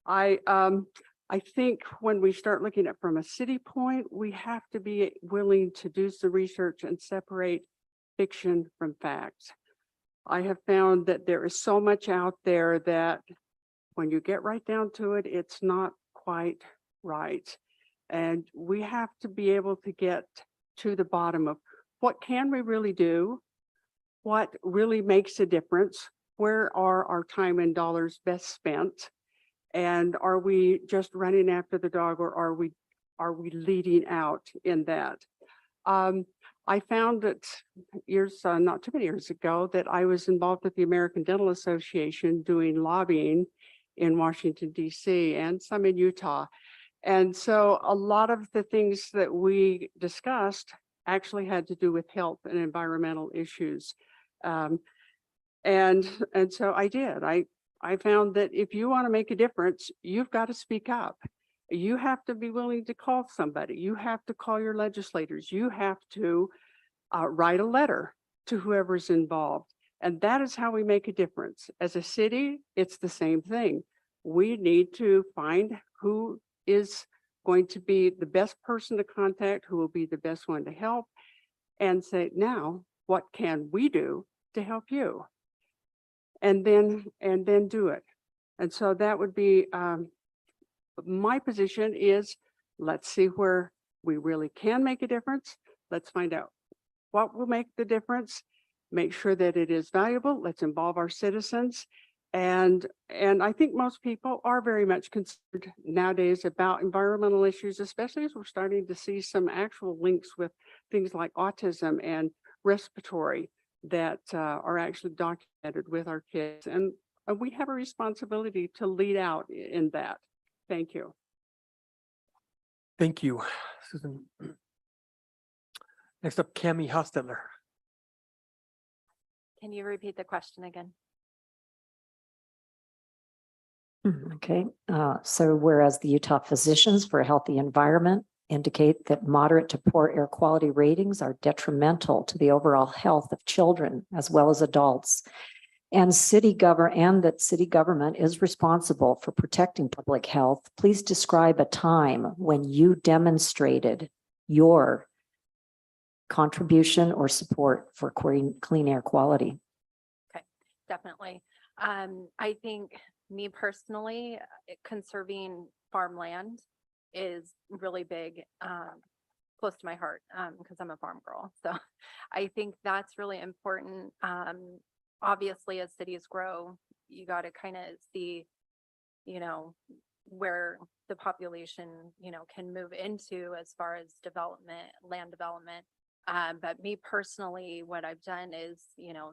I think when we start looking at from a city point, we have to be willing to do some research and separate fiction from facts. I have found that there is so much out there that when you get right down to it, it's not quite right. And we have to be able to get to the bottom of what can we really do? What really makes a difference? Where are our time and dollars best spent? And are we just running after the dog, or are we leading out in that? I found that not too many years ago, that I was involved with the American Dental Association doing lobbying in Washington, D.C. and some in Utah. And so a lot of the things that we discussed actually had to do with health and environmental issues. And so I did. I found that if you want to make a difference, you've got to speak up. You have to be willing to call somebody. You have to call your legislators. You have to write a letter to whoever's involved. And that is how we make a difference. As a city, it's the same thing. We need to find who is going to be the best person to contact, who will be the best one to help, and say, now, what can we do to help you? And then do it. And so that would be my position is, let's see where we really can make a difference. Let's find out what will make the difference, make sure that it is valuable. Let's involve our citizens. And I think most people are very much concerned nowadays about environmental issues, especially as we're starting to see some actual links with things like autism and respiratory that are actually documented with our kids. And we have a responsibility to lead out in that. Thank you. Thank you, Susan. Next up, Cami Hostetler. Can you repeat the question again? Okay, so whereas the Utah Physicians for a Healthy Environment indicate that moderate to poor air quality ratings are detrimental to the overall health of children as well as adults, and that city government is responsible for protecting public health, please describe a time when you demonstrated your contribution or support for clean air quality. Okay, definitely. I think me personally, conserving farmland is really big, close to my heart, because I'm a farm girl. So I think that's really important. Obviously, as cities grow, you got to kind of see, where the population, can move into as far as development, land development. But me personally, what I've done is,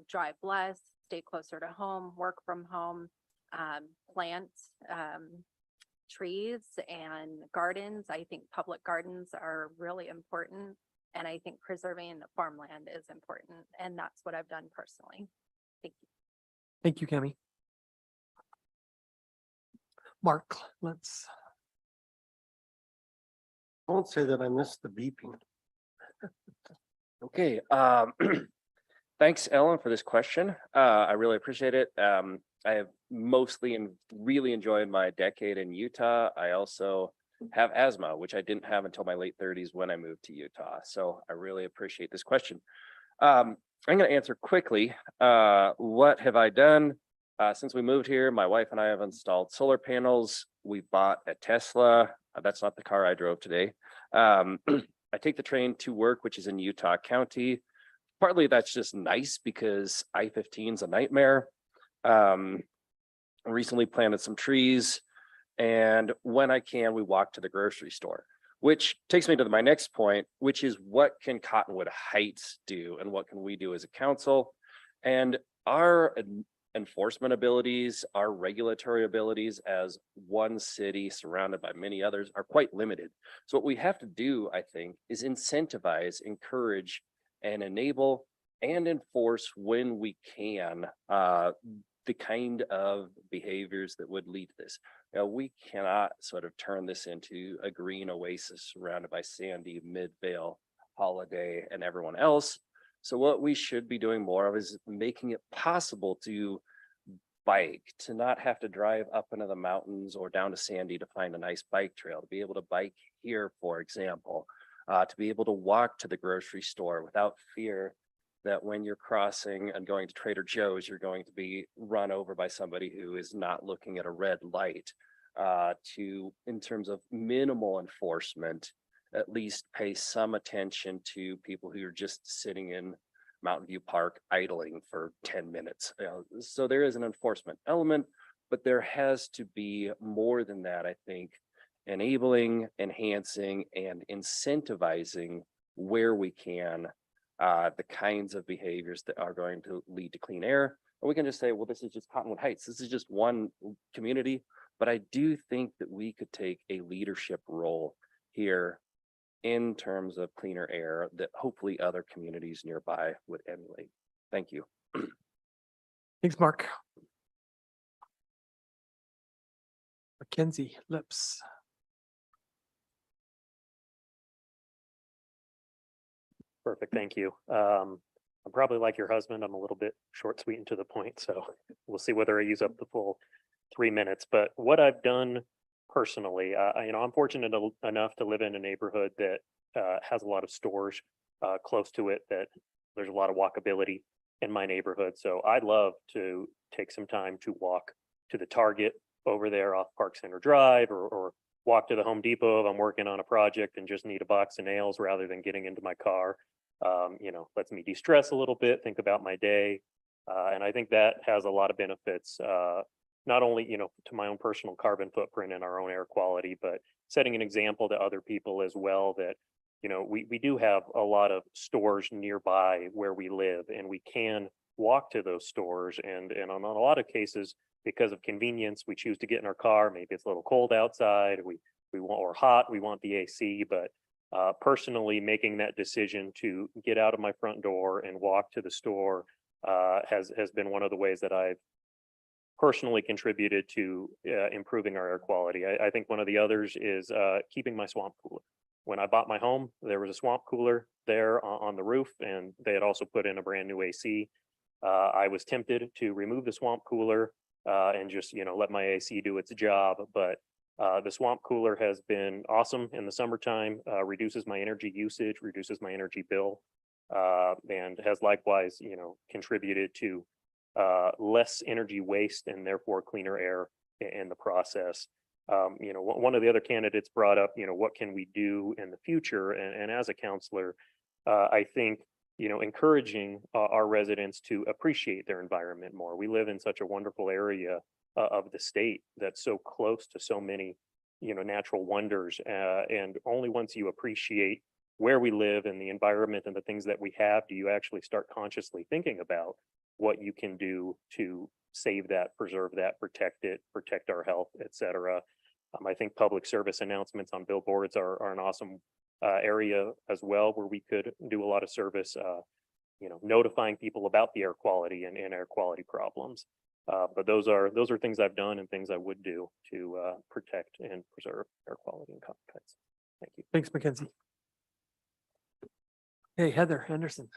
drive less, stay closer to home, work from home, plant trees and gardens. I think public gardens are really important. And I think preserving farmland is important. And that's what I've done personally. Thank you. Thank you, Cami. Mark, let's. I won't say that I missed the beeping. Okay, thanks, Ellen, for this question. I really appreciate it. I have mostly and really enjoyed my decade in Utah. I also have asthma, which I didn't have until my late 30s when I moved to Utah. So I really appreciate this question. I'm going to answer quickly. What have I done? Since we moved here, my wife and I have installed solar panels. We bought a Tesla. That's not the car I drove today. I take the train to work, which is in Utah County. Partly that's just nice because I-15 is a nightmare. recently planted some trees. And when I can, we walk to the grocery store, which takes me to my next point, which is what can Cottonwood Heights do and what can we do as a council? And our enforcement abilities, our regulatory abilities as one city surrounded by many others are quite limited. So what we have to do, I think, is incentivize, encourage, and enable and enforce when we can the kind of behaviors that would lead to this. Now, we cannot sort of turn this into a green oasis surrounded by Sandy, Midvale, Holiday, and everyone else. So what we should be doing more of is making it possible to bike, to not have to drive up into the mountains or down to Sandy to find a nice bike trail, to be able to bike here, for example, to be able to walk to the grocery store without fear that when you're crossing and going to Trader Joe's, you're going to be run over by somebody who is not looking at a red light. To, in terms of minimal enforcement, at least pay some attention to people who are just sitting in Mountain View Park idling for 10 minutes. So there is an enforcement element, but there has to be more than that, I think, enabling, enhancing, and incentivizing where we can the kinds of behaviors that are going to lead to clean air. And we can just say, well, this is just Cottonwood Heights. This is just one community, but I do think that we could take a leadership role here in terms of cleaner air that hopefully other communities nearby would emulate. Thank you. Thanks, Mark. Mackenzie Lips. Perfect, thank you. I'm probably like your husband, I'm a little bit short, sweet, and to the point, so we'll see whether I use up the full 3 minutes. But what I've done personally, I'm fortunate enough to live in a neighborhood that has a lot of stores close to it, that there's a lot of walkability in my neighborhood. So I'd love to take some time to walk to the Target over there off Park Center Drive, or walk to the Home Depot if I'm working on a project and just need a box of nails rather than getting into my car. Lets me de-stress a little bit, think about my day. And I think that has a lot of benefits, not only, to my own personal carbon footprint and our own air quality, but setting an example to other people as well that, we do have a lot of stores nearby where we live, and we can walk to those stores. And on a lot of cases, because of convenience, we choose to get in our car. Maybe it's a little cold outside, we want, or hot, we want the AC, but personally making that decision to get out of my front door and walk to the store has been one of the ways that I've personally contributed to improving our air quality. I think one of the others is keeping my swamp cooler. When I bought my home, there was a swamp cooler there on the roof, and they had also put in a brand new AC. I was tempted to remove the swamp cooler and just, let my AC do its job, but the swamp cooler has been awesome in the summertime, reduces my energy usage, reduces my energy bill, and has likewise, contributed to less energy waste and therefore cleaner air in the process. One of the other candidates brought up, what can we do in the future? And as a counselor, I think, encouraging our residents to appreciate their environment more. We live in such a wonderful area of the state that's so close to so many, natural wonders. And only once you appreciate where we live and the environment and the things that we have, do you actually start consciously thinking about what you can do to save that, preserve that, protect it, protect our health, et cetera. I think public service announcements on billboards are an awesome area as well, where we could do a lot of service, notifying people about the air quality and air quality problems. But those are things I've done and things I would do to protect and preserve air quality in Cottonwood Heights. Thank you. Thanks, Mackenzie. Hey, Heather Henderson.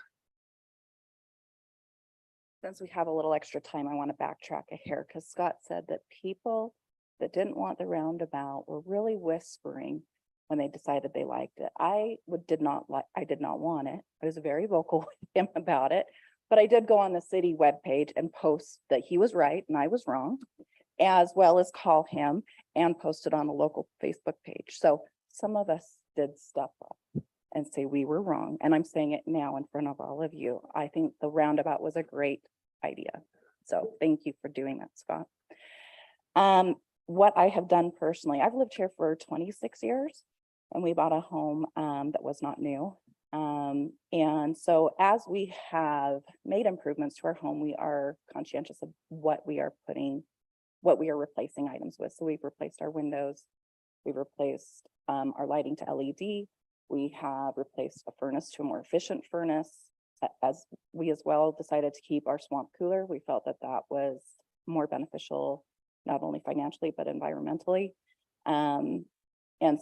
Since we have a little extra time, I want to backtrack a hair because Scott said that people that didn't want the roundabout were really whispering when they decided they liked it. I did not want it. I was very vocal with him about it, but I did go on the city webpage and post that he was right and I was wrong, as well as call him and post it on a local Facebook page. So some of us did step up and say we were wrong. And I'm saying it now in front of all of you. I think the roundabout was a great idea. So thank you for doing that, Scott. What I have done personally, I've lived here for 26 years and we bought a home that was not new. And so as we have made improvements to our home, we are conscientious of what we are replacing items with. So we've replaced our windows, we've replaced our lighting to LED. We have replaced a furnace to a more efficient furnace. As we as well decided to keep our swamp cooler, we felt that that was more beneficial, not only financially, but environmentally. And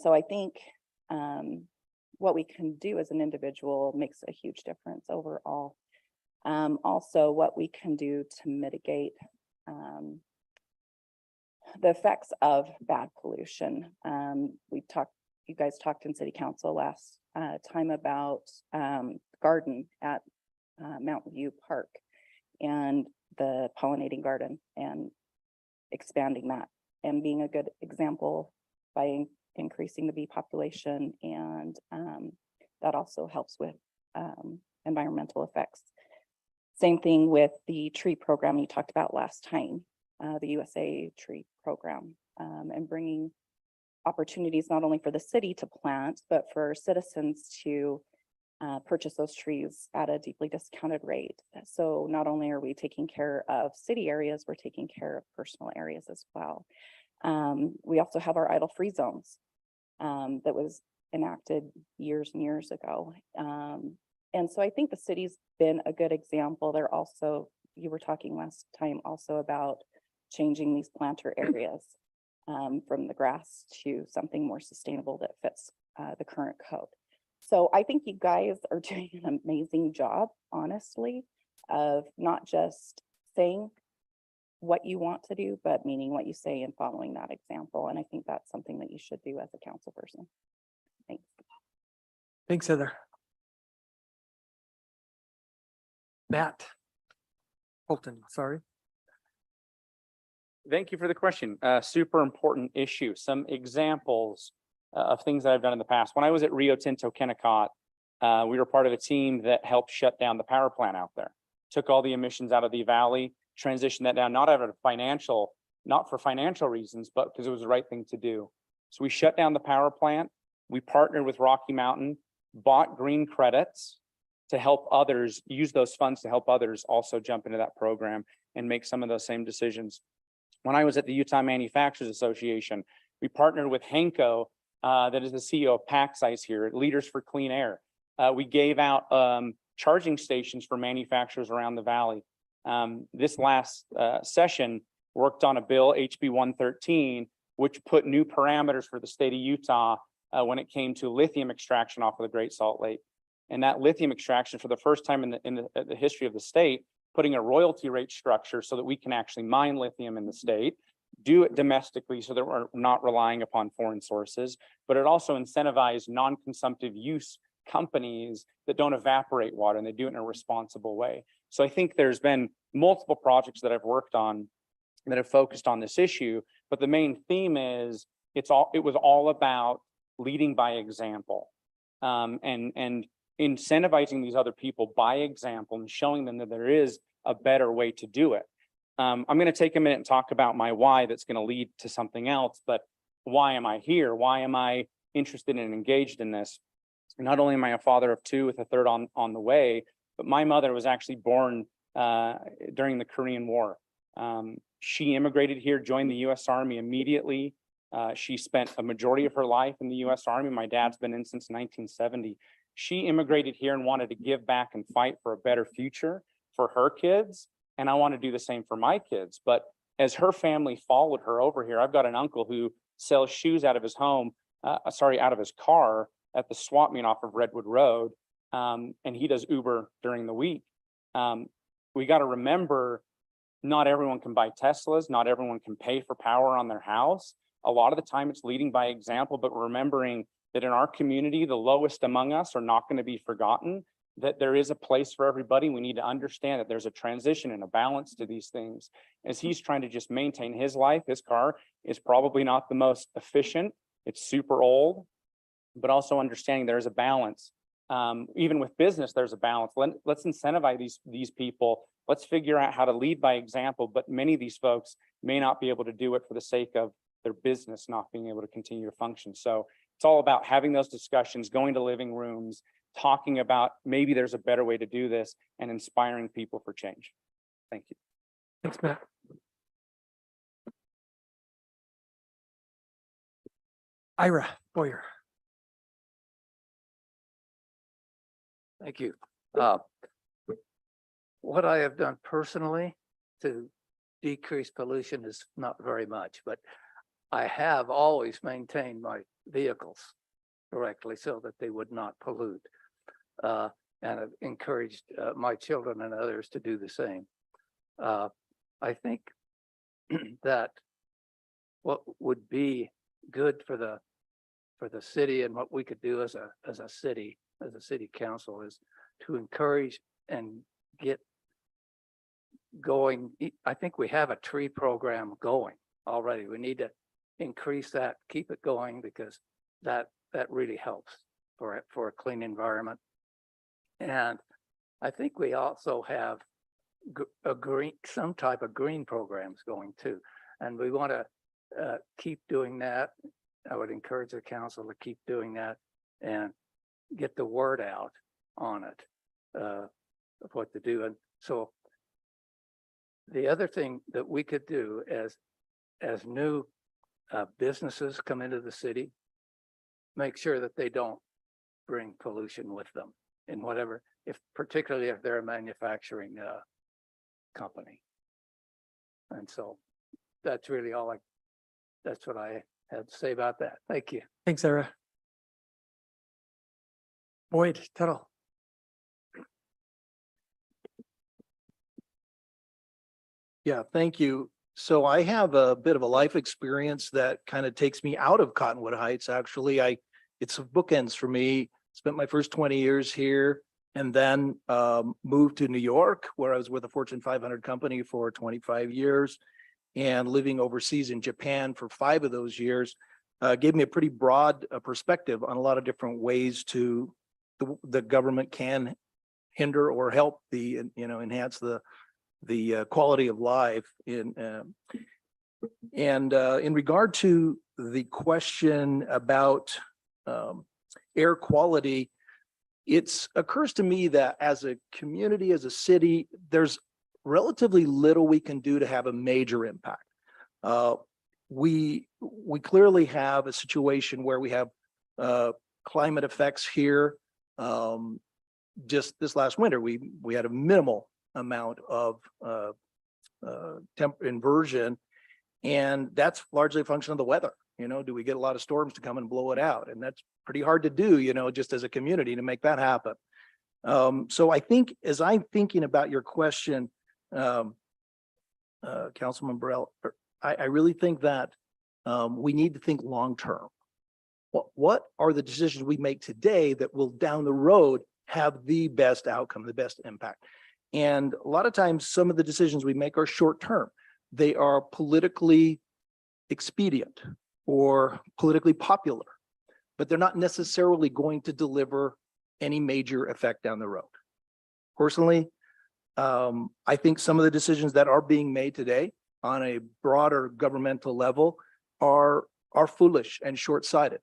so I think what we can do as an individual makes a huge difference overall. Also, what we can do to mitigate the effects of bad pollution. You guys talked in City Council last time about garden at Mountain View Park and the pollinating garden and expanding that and being a good example by increasing the bee population, and that also helps with environmental effects. Same thing with the tree program you talked about last time, the USA tree program, and bringing opportunities not only for the city to plant, but for citizens to purchase those trees at a deeply discounted rate. So not only are we taking care of city areas, we're taking care of personal areas as well. We also have our idle free zones that was enacted years and years ago. And so I think the city's been a good example. They're also, you were talking last time also about changing these planter areas from the grass to something more sustainable that fits the current code. So I think you guys are doing an amazing job, honestly, of not just saying what you want to do, but meaning what you say and following that example. And I think that's something that you should do as a council person. Thanks. Thanks, Heather. Matt Holton, sorry. Thank you for the question. Super important issue. Some examples of things that I've done in the past. When I was at Rio Tinto Kennecott, we were part of a team that helped shut down the power plant out there. Took all the emissions out of the valley, transitioned that down, not for financial reasons, but because it was the right thing to do. So we shut down the power plant. We partnered with Rocky Mountain, bought green credits to help others, use those funds to help others also jump into that program and make some of those same decisions. When I was at the Utah Manufacturers Association, we partnered with Henco, that is the CEO of PacSize here, Leaders for Clean Air. We gave out charging stations for manufacturers around the valley. This last session worked on a bill, HB 113, which put new parameters for the state of Utah when it came to lithium extraction off of the Great Salt Lake. And that lithium extraction, for the first time in the history of the state, putting a royalty rate structure so that we can actually mine lithium in the state, do it domestically so that we're not relying upon foreign sources, but it also incentivized non-consumptive use companies that don't evaporate water, and they do it in a responsible way. So I think there's been multiple projects that I've worked on that have focused on this issue, but the main theme is it was all about leading by example, and incentivizing these other people by example and showing them that there is a better way to do it. I'm going to take a minute and talk about my why that's going to lead to something else, but why am I here? Why am I interested and engaged in this? Not only am I a father of two with a third on the way, but my mother was actually born during the Korean War. She immigrated here, joined the U.S. Army immediately. She spent a majority of her life in the U.S. Army. My dad's been in since 1970. She immigrated here and wanted to give back and fight for a better future for her kids. And I want to do the same for my kids. But as her family followed her over here, I've got an uncle who sells shoes out of his home, out of his car at the swap meet off of Redwood Road. And he does Uber during the week. We got to remember, not everyone can buy Teslas. Not everyone can pay for power on their house. A lot of the time it's leading by example, but remembering that in our community, the lowest among us are not going to be forgotten, that there is a place for everybody. We need to understand that there's a transition and a balance to these things. As he's trying to just maintain his life, his car is probably not the most efficient. It's super old, but also understanding there's a balance. Even with business, there's a balance. Let's incentivize these people Let's figure out how to lead by example, but many of these folks may not be able to do it for the sake of their business not being able to continue to function. So it's all about having those discussions, going to living rooms, talking about maybe there's a better way to do this, and inspiring people for change. Thank you. Thanks, Matt. Ira Boyer. Thank you. What I have done personally to decrease pollution is not very much, but I have always maintained my vehicles correctly so that they would not pollute. And I've encouraged my children and others to do the same. I think that what would be good for the city and what we could do as a city council is to encourage and get going. I think we have a tree program going already. We need to increase that, keep it going, because that really helps for a clean environment. And I think we also have some type of green programs going too. And we want to keep doing that. I would encourage the council to keep doing that and get the word out on it, of what to do. And so the other thing that we could do as new businesses come into the city, make sure that they don't bring pollution with them in whatever, particularly if they're a manufacturing company. And so that's really that's what I had to say about that. Thank you. Thanks, Ira. Boyd Tuttle. Yeah, thank you. So I have a bit of a life experience that kind of takes me out of Cottonwood Heights. Actually, it's bookends for me. Spent my first 20 years here and then moved to New York, where I was with a Fortune 500 company for 25 years and living overseas in Japan for 5 of those years. Gave me a pretty broad perspective on a lot of different ways to the government can hinder or help enhance the quality of life in regard to the question about air quality, it occurs to me that as a community, as a city, there's relatively little we can do to have a major impact. We clearly have a situation where we have climate effects here. Just this last winter, we had a minimal amount of temp inversion, and that's largely a function of the weather. Do we get a lot of storms to come and blow it out? And that's pretty hard to do, just as a community to make that happen. So I think as I'm thinking about your question, Councilman Burrell, I really think that we need to think long-term. What are the decisions we make today that will down the road have the best outcome, the best impact? And a lot of times, some of the decisions we make are short-term. They are politically expedient or politically popular, but they're not necessarily going to deliver any major effect down the road. Personally, I think some of the decisions that are being made today on a broader governmental level are foolish and short-sighted.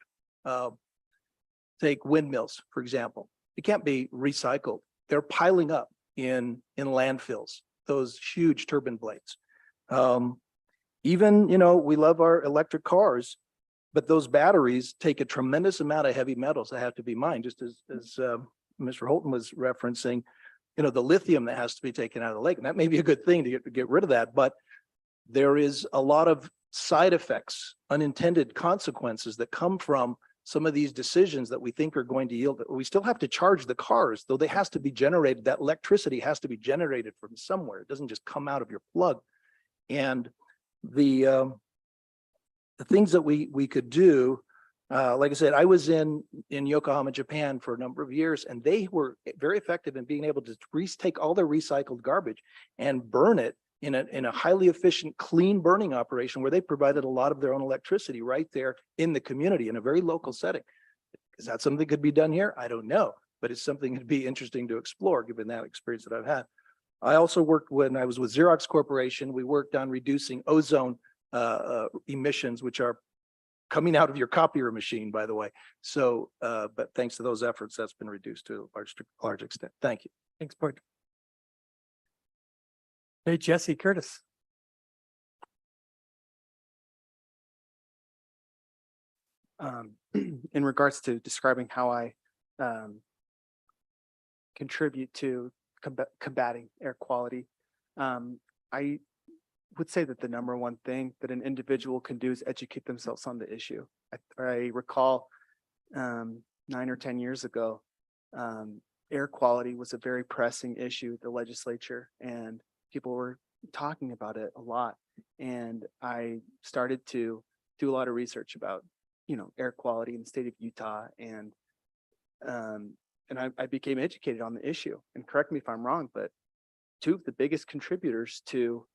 Take windmills, for example. It can't be recycled. They're piling up in landfills, those huge turbine blades. Even, we love our electric cars, but those batteries take a tremendous amount of heavy metals that have to be mined, just as Mr. Holton was referencing, the lithium that has to be taken out of the lake. And that may be a good thing to get rid of that, but there is a lot of side effects, unintended consequences that come from some of these decisions that we think are going to yield. We still have to charge the cars, though they has to be generated. That electricity has to be generated from somewhere. It doesn't just come out of your plug. And the things that we could do, like I said, I was in Yokohama, Japan for a number of years, and they were very effective in being able to take all their recycled garbage and burn it in a highly efficient, clean burning operation where they provided a lot of their own electricity right there in the community in a very local setting. Is that something that could be done here? I don't know, but it's something that'd be interesting to explore given that experience that I've had. I also worked when I was with Xerox Corporation. We worked on reducing ozone emissions, which are coming out of your copier machine, by the way. So, but thanks to those efforts, that's been reduced to a large extent. Thank you. Thanks, Bart. Hey, Jesse Curtis. In regards to describing how I contribute to combating air quality, I would say that the number one thing that an individual can do is educate themselves on the issue. I recall 9 or 10 years ago, air quality was a very pressing issue at the legislature, and people were talking about it a lot. And I started to do a lot of research about, air quality in the state of Utah, and I became educated on the issue. And correct me if I'm wrong, but two of the biggest contributors to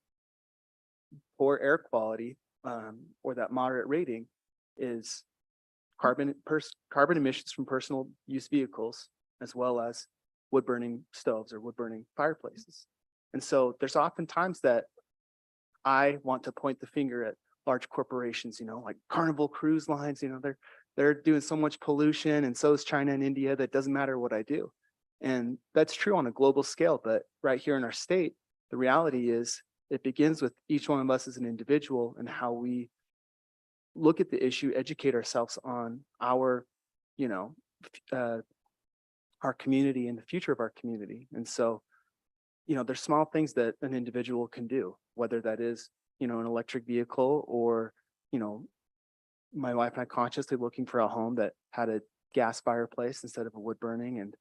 poor air quality, or that moderate rating, is carbon emissions from personal use vehicles, as well as wood burning stoves or wood burning fireplaces. And so there's often times that I want to point the finger at large corporations, like Carnival Cruise Lines, they're doing so much pollution, and so is China and India, that doesn't matter what I do. And that's true on a global scale, but right here in our state, the reality is it begins with each one of us as an individual and how we look at the issue, educate ourselves on our community and the future of our community. And so, there's small things that an individual can do, whether that is, an electric vehicle, or, my wife and I consciously looking for a home that had a gas fireplace instead of a wood burning,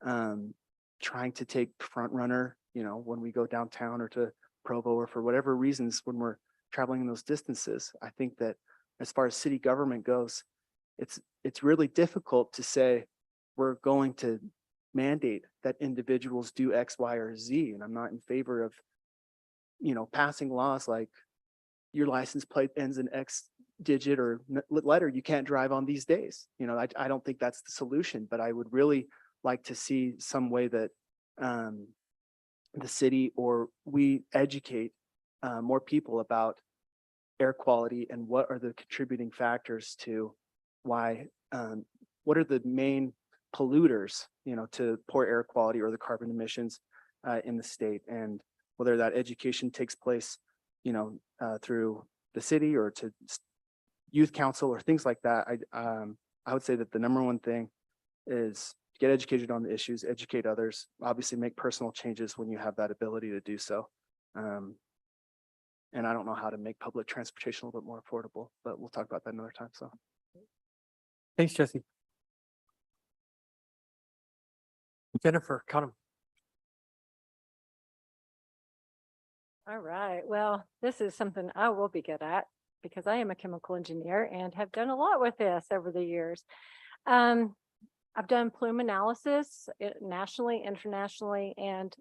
and trying to take front runner, when we go downtown or to Provo, or for whatever reasons, when we're traveling those distances. I think that as far as city government goes, it's really difficult to say we're going to mandate that individuals do X, Y, or Z. And I'm not in favor of, passing laws like your license plate ends in X digit or letter, you can't drive on these days. I don't think that's the solution, but I would really like to see some way that the city or we educate more people about air quality and what are the contributing factors to why, what are the main polluters, to poor air quality or the carbon emissions in the state, and whether that education takes place, through the city or to youth council or things like that. I would say that the number one thing is get educated on the issues, educate others, obviously make personal changes when you have that ability to do so. And I don't know how to make public transportation a little bit more affordable, but we'll talk about that another time. So Thanks, Jesse. Jennifer Cottom. All right. Well, this is something I will be good at because I am a chemical engineer and have done a lot with this over the years. I've done plume analysis nationally, internationally, and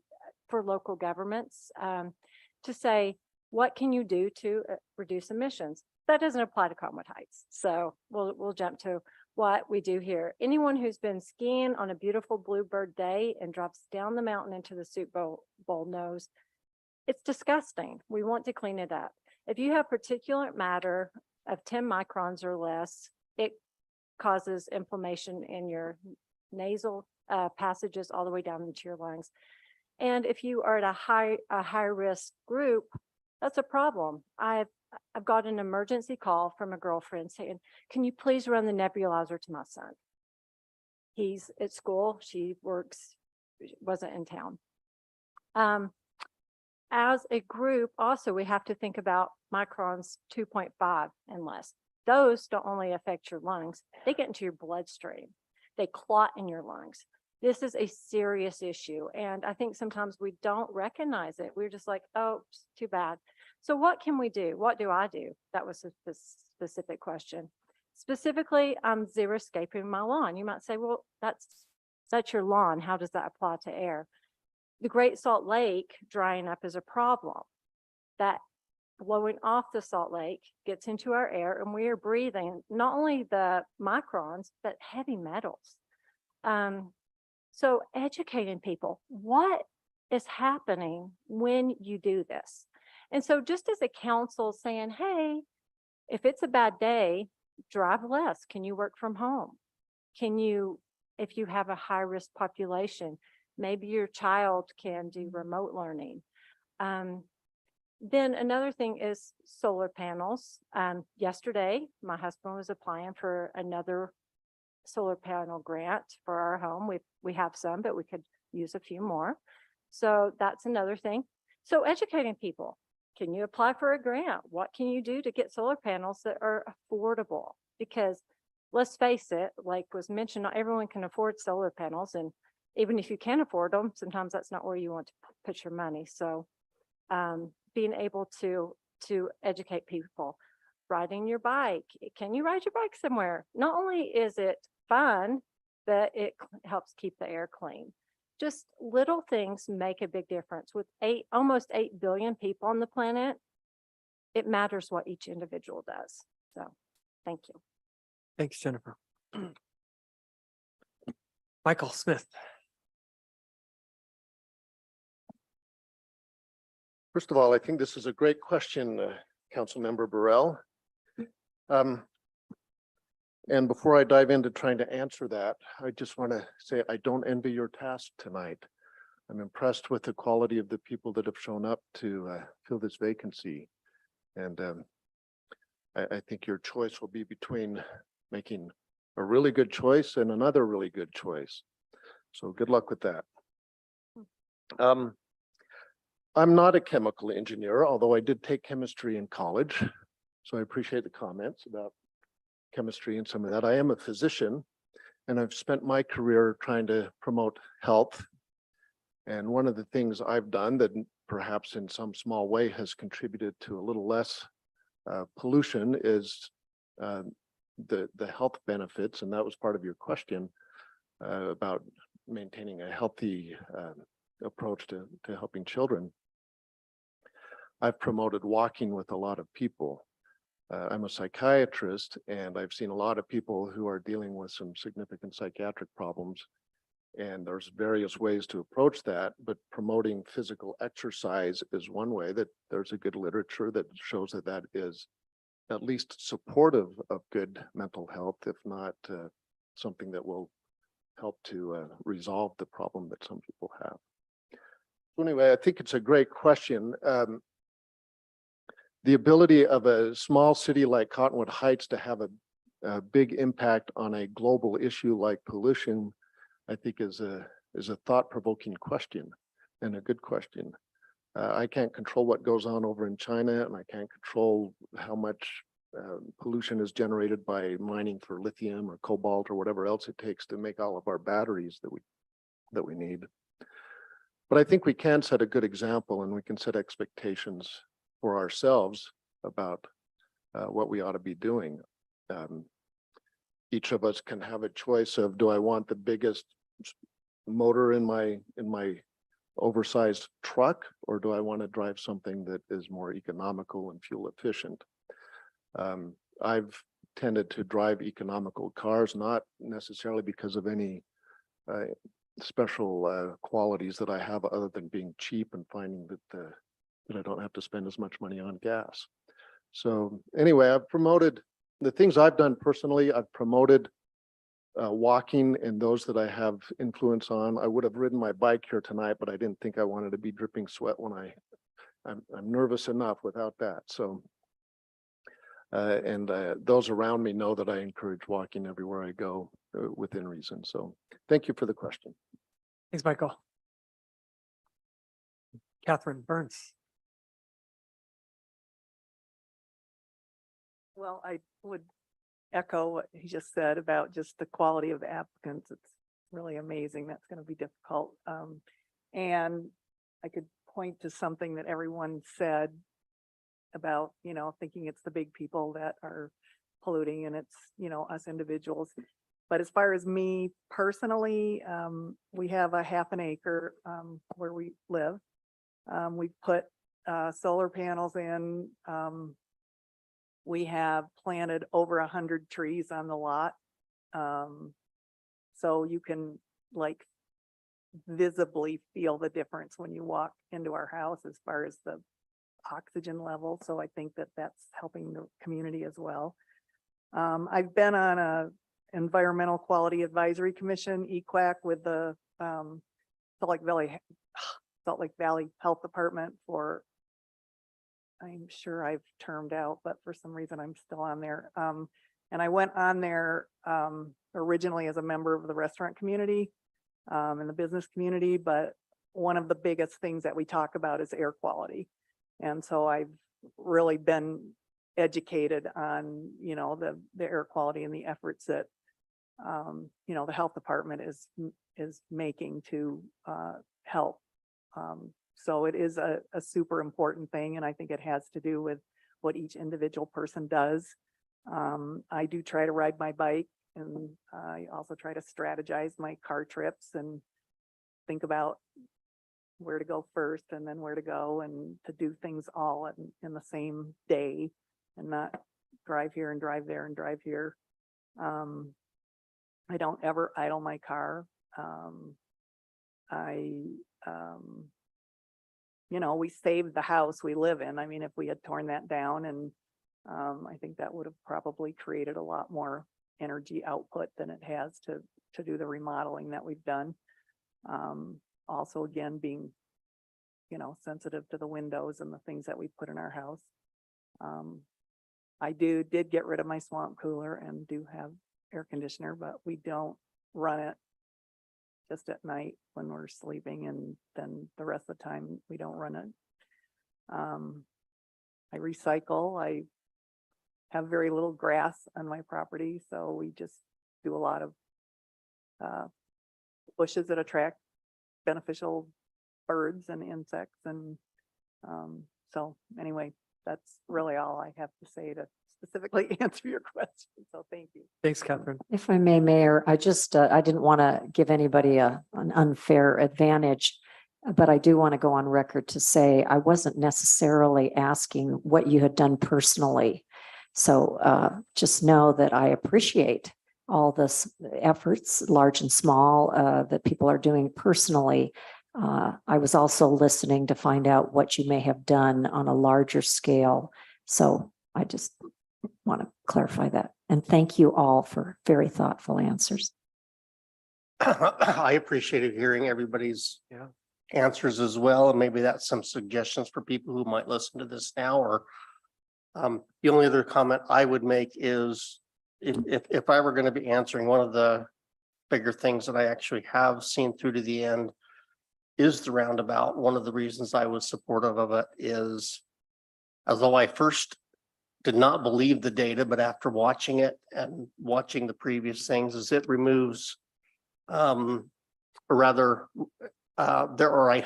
for local governments to say, what can you do to reduce emissions? That doesn't apply to Cottonwood Heights. So we'll jump to what we do here. Anyone who's been skiing on a beautiful bluebird day and drops down the mountain into the soup bowl knows it's disgusting. We want to clean it up. If you have particulate matter of 10 microns or less, it causes inflammation in your nasal passages all the way down into your lungs. And if you are at a high risk group, that's a problem. I've got an emergency call from a girlfriend saying, can you please run the nebulizer to my son? He's at school, she wasn't in town. As a group, also, we have to think about microns 2.5 and less. Those don't only affect your lungs, they get into your bloodstream. They clot in your lungs. This is a serious issue. And I think sometimes we don't recognize it. We're just like, oh, too bad. So what can we do? What do I do? That was a specific question. Specifically, I'm xeriscaping my lawn. You might say, well, that's your lawn. How does that apply to air? The Great Salt Lake drying up is a problem. That blowing off the Salt Lake gets into our air, and we are breathing not only the microns, but heavy metals. So educating people, what is happening when you do this. And so just as a council saying, hey, if it's a bad day, drive less. Can you work from home? Can you, if you have a high risk population, maybe your child can do remote learning. Then another thing is solar panels. Yesterday, my husband was applying for another solar panel grant for our home. We have some, but we could use a few more. So that's another thing. So educating people. Can you apply for a grant? What can you do to get solar panels that are affordable? Because let's face it, like was mentioned, not everyone can afford solar panels. And even if you can afford them, sometimes that's not where you want to put your money. So being able to educate people, riding your bike. Can you ride your bike somewhere? Not only is it fun, but it helps keep the air clean. Just little things make a big difference. With almost 8 billion people on the planet, it matters what each individual does. So thank you. Thanks, Jennifer. Michael Smith. First of all, I think this is a great question, Councilmember Burrell. And before I dive into trying to answer that, I just want to say I don't envy your task tonight. I'm impressed with the quality of the people that have shown up to fill this vacancy. And I think your choice will be between making a really good choice and another really good choice. So good luck with that. I'm not a chemical engineer, although I did take chemistry in college. So I appreciate the comments about chemistry and some of that. I am a physician, and I've spent my career trying to promote health. And one of the things I've done that perhaps in some small way has contributed to a little less pollution is the health benefits. And that was part of your question about maintaining a healthy approach to helping children. I've promoted walking with a lot of people. I'm a psychiatrist, and I've seen a lot of people who are dealing with some significant psychiatric problems. And there's various ways to approach that, but promoting physical exercise is one way. That there's a good literature that shows that that is at least supportive of good mental health, if not something that will help to resolve the problem that some people have. So anyway, I think it's a great question. The ability of a small city like Cottonwood Heights to have a big impact on a global issue like pollution, I think is a thought-provoking question and a good question. I can't control what goes on over in China, and I can't control how much pollution is generated by mining for lithium or cobalt or whatever else it takes to make all of our batteries that we need. But I think we can set a good example, and we can set expectations for ourselves about what we ought to be doing. Each of us can have a choice of, do I want the biggest motor in my oversized truck, or do I want to drive something that is more economical and fuel efficient? I've tended to drive economical cars, not necessarily because of any special qualities that I have other than being cheap and finding that I don't have to spend as much money on gas. So anyway, I've promoted the things I've done personally. I've promoted walking and those that I have influence on. I would have ridden my bike here tonight, but I didn't think I wanted to be dripping sweat when I'm nervous enough without that. So those around me know that I encourage walking everywhere I go within reason. So thank you for the question. Thanks, Michael. Catherine Burns. Well, I would echo what he just said about just the quality of the applicants. It's really amazing. That's going to be difficult. And I could point to something that everyone said about, thinking it's the big people that are polluting and it's, us individuals. But as far as me personally, we have a half an acre where we live. We put solar panels in. We have planted over 100 trees on the lot. So you can visibly feel the difference when you walk into our house as far as the oxygen level. So I think that that's helping the community as well. I've been on a Environmental Quality Advisory Commission, EQAC, with the Salt Lake Valley Health Department for, I'm sure I've termed out, but for some reason I'm still on there. And I went on there originally as a member of the restaurant community and the business community, but one of the biggest things that we talk about is air quality. And so I've really been educated on, you know, the air quality and the efforts that, you know, the health department is making to help. So it is a super important thing, and I think it has to do with what each individual person does. I do try to ride my bike, and I also try to strategize my car trips and think about where to go first and then where to go, and to do things all in the same day and not drive here and drive there and drive here. I don't ever idle my car. You know, we saved the house we live in. I mean, if we had torn that down, and I think that would have probably created a lot more energy output than it has to do the remodeling that we've done. Also, again, being, you know, sensitive to the windows and the things that we put in our house. I did get rid of my swamp cooler and do have air conditioner, but we don't run it just at night when we're sleeping, and then the rest of the time we don't run it. I recycle. I have very little grass on my property, so we just do a lot of bushes that attract beneficial birds and insects. And so anyway, that's really all I have to say to specifically answer your question. So thank you. Thanks, Catherine. If I may, Mayor, I just, I didn't want to give anybody an unfair advantage, but I do want to go on record to say I wasn't necessarily asking what you had done personally. So just know that I appreciate all this efforts, large and small, that people are doing personally. I was also listening to find out what you may have done on a larger scale. So I just want to clarify that. And thank you all for very thoughtful answers. I appreciated hearing everybody's answers as well, and maybe that's some suggestions for people who might listen to this now. Or the only other comment I would make is if I were going to be answering, one of the bigger things that I actually have seen through to the end is the roundabout. One of the reasons I was supportive of it is, although I first did not believe the data, but after watching it and watching the previous things, is it removes, or rather, there are a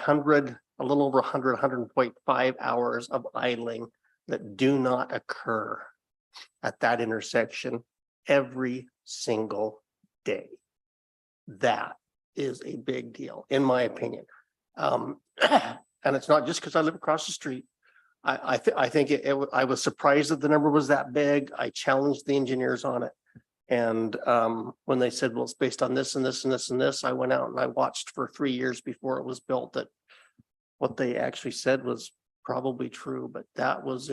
little over 100.5 hours of idling that do not occur at that intersection every single day. That is a big deal, in my opinion. And it's not just because I live across the street. I think I was surprised that the number was that big. I challenged the engineers on it. And when they said, well, it's based on this and this and this and this, I went out and I watched for 3 years before it was built that what they actually said was probably true. But that was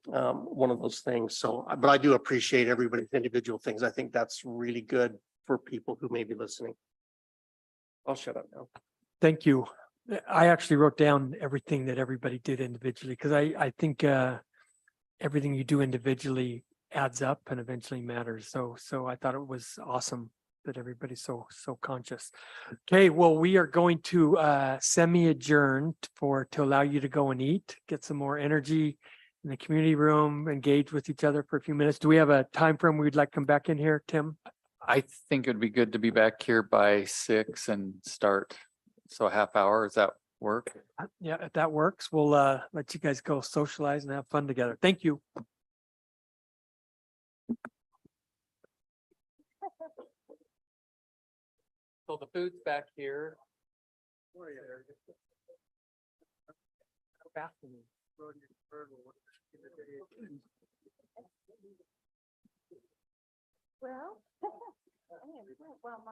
one of those things. So, but I do appreciate everybody's individual things. I think that's really good for people who may be listening. I'll shut up now. Thank you. I actually wrote down everything that everybody did individually, because I think everything you do individually adds up and eventually matters. So I thought it was awesome that everybody's so conscious. Okay, well, we are going to semi-adjourn to allow you to go and eat, get some more energy in the community room, engage with each other for a few minutes. Do we have a time frame we'd like to come back in here, Tim? I think it'd be good to be back here by 6 and start. So a half hour, does that work? Yeah, if that works, we'll let you guys go socialize and have fun together. Thank you. So the food's back here. Well, well,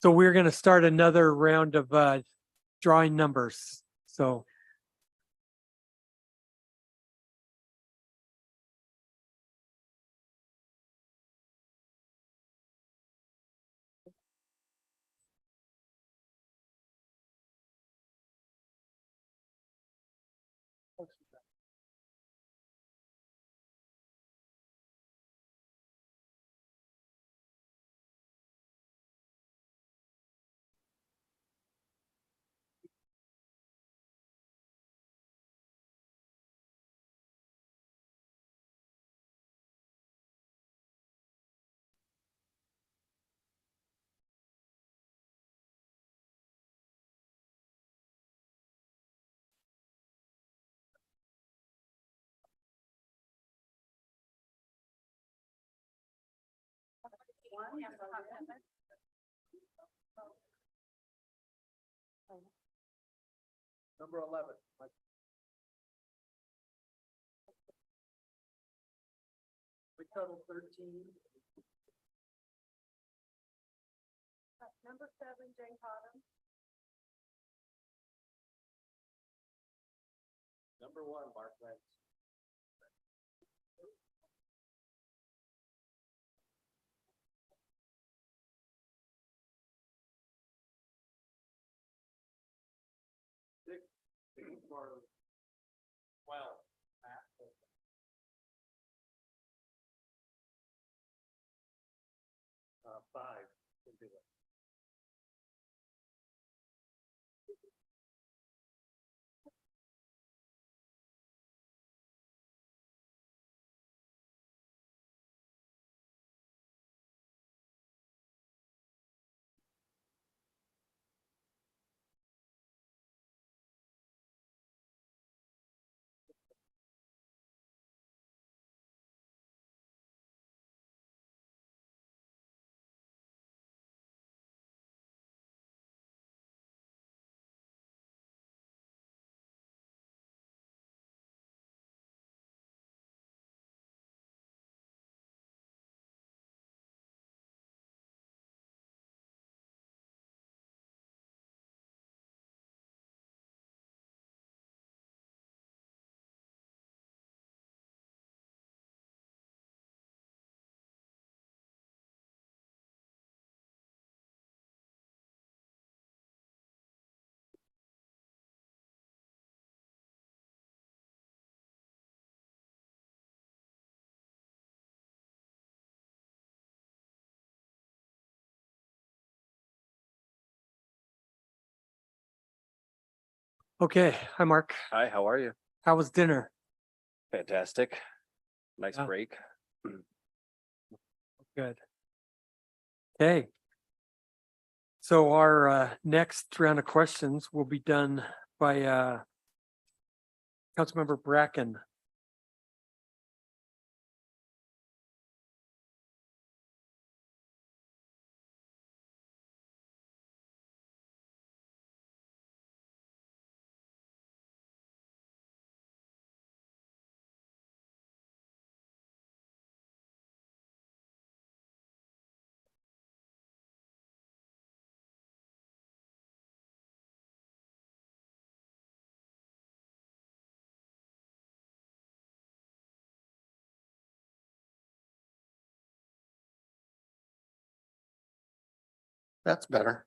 So we're going to start another round of drawing numbers. So Number 11. We total 13. Number 7, Jane Cotton. Number 1, Mark Lentz. For 12. 5. okay, hi Mark. Hi, how are you? How was dinner? Fantastic. Nice Yeah. break. Good. Okay. So our next round of questions will be done by Councilmember Bracken. That's better.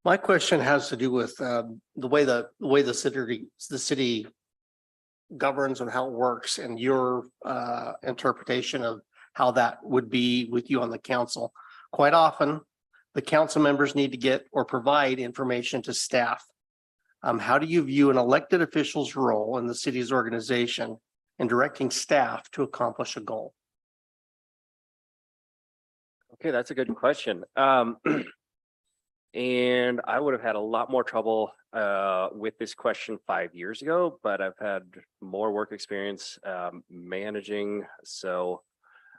My question has to do with the way the city governs and how it works and your interpretation of how that would be with you on the council. Quite often, the council members need to get or provide information to staff. How do you view an elected official's role in the city's organization in directing staff to accomplish a goal? Okay, that's a good question. And I would have had a lot more trouble with this question 5 years ago, but I've had more work experience managing. So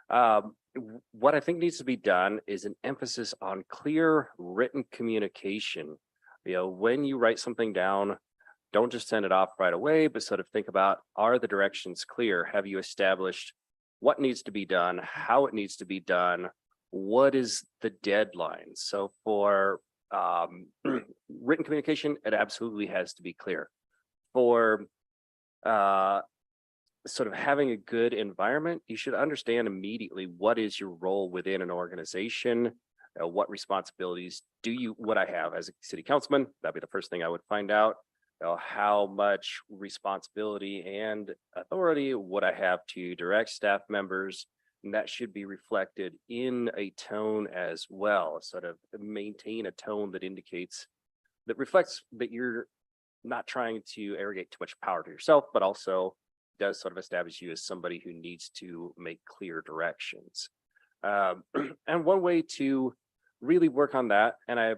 what I think needs to be done is an emphasis on clear written communication. You know, when you write something down, don't just send it off right away, but sort of think about, are the directions clear? Have you established what needs to be done, how it needs to be done? what is the deadline? So for written communication, it absolutely has to be clear. For sort of having a good environment, you should understand immediately what is your role within an organization. What responsibilities would I have as a city councilman? That'd be the first thing I would find out. How much responsibility and authority would I have to direct staff members? And that should be reflected in a tone as well, sort of maintain a tone that reflects that you're not trying to arrogate too much power to yourself, but also does sort of establish you as somebody who needs to make clear directions. And one way to really work on that, and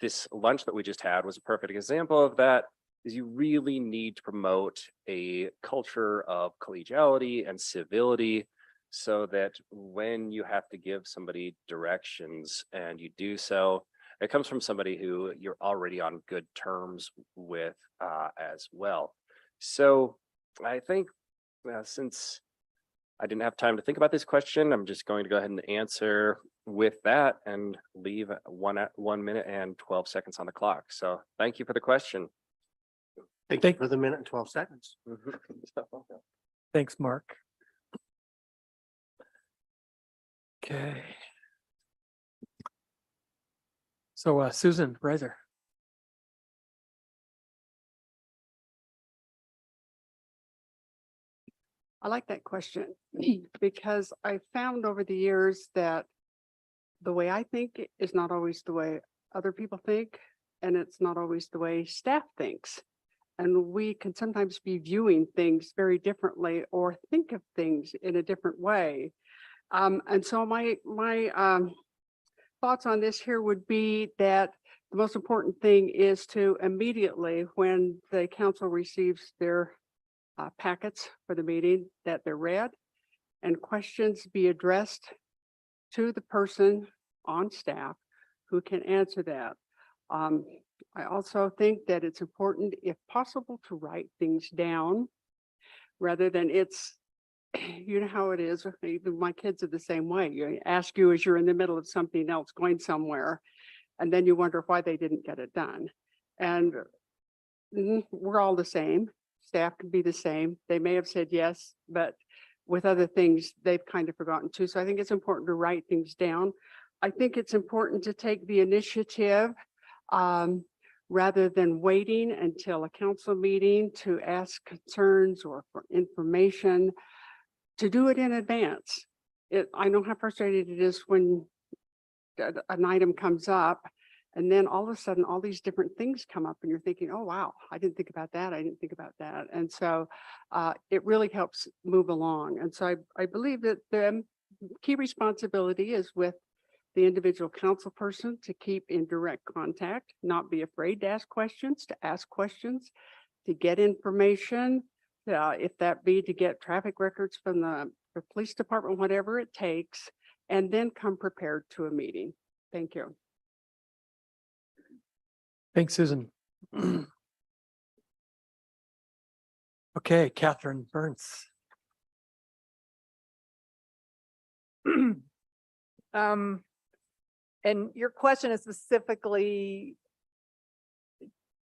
this lunch that we just had was a perfect example of that, is you really need to promote a culture of collegiality and civility so that when you have to give somebody directions and you do so, it comes from somebody who you're already on good terms with as well. So I think since I didn't have time to think about this question, I'm just going to go ahead and answer with that and leave 1 minute and 12 seconds on the clock. So thank you for the question. Thank you for the minute and 12 seconds. Thanks, Mark. Okay. So Susan Reiser. I like that question because I found over the years that the way I think is not always the way other people think, and it's not always the way staff thinks. And we can sometimes be viewing things very differently or think of things in a different way. And so my thoughts on this here would be that the most important thing is to immediately, when the council receives their packets for the meeting, that they're read and questions be addressed to the person on staff who can answer that. I also think that it's important, if possible, to write things down rather than you know how it is. Even my kids are the same way. You ask you as you're in the middle of something else going somewhere, and then you wonder why they didn't get it done. And we're all the same. Staff can be the same. They may have said yes, but with other things, they've kind of forgotten too. So I think it's important to write things down. I think it's important to take the initiative rather than waiting until a council meeting to ask concerns or for information, to do it in advance. I know how frustrating it is when an item comes up and then all of a sudden all these different things come up and you're thinking, oh, wow, I didn't think about that. I didn't think about that. And so it really helps move along. And so I believe that the key responsibility is with the individual council person to keep in direct contact, not be afraid to ask questions, to get information, if that be to get traffic records from the police department, whatever it takes, and then come prepared to a meeting. Thank you. Thanks, Susan. Okay, Catherine Burns. And your question is specifically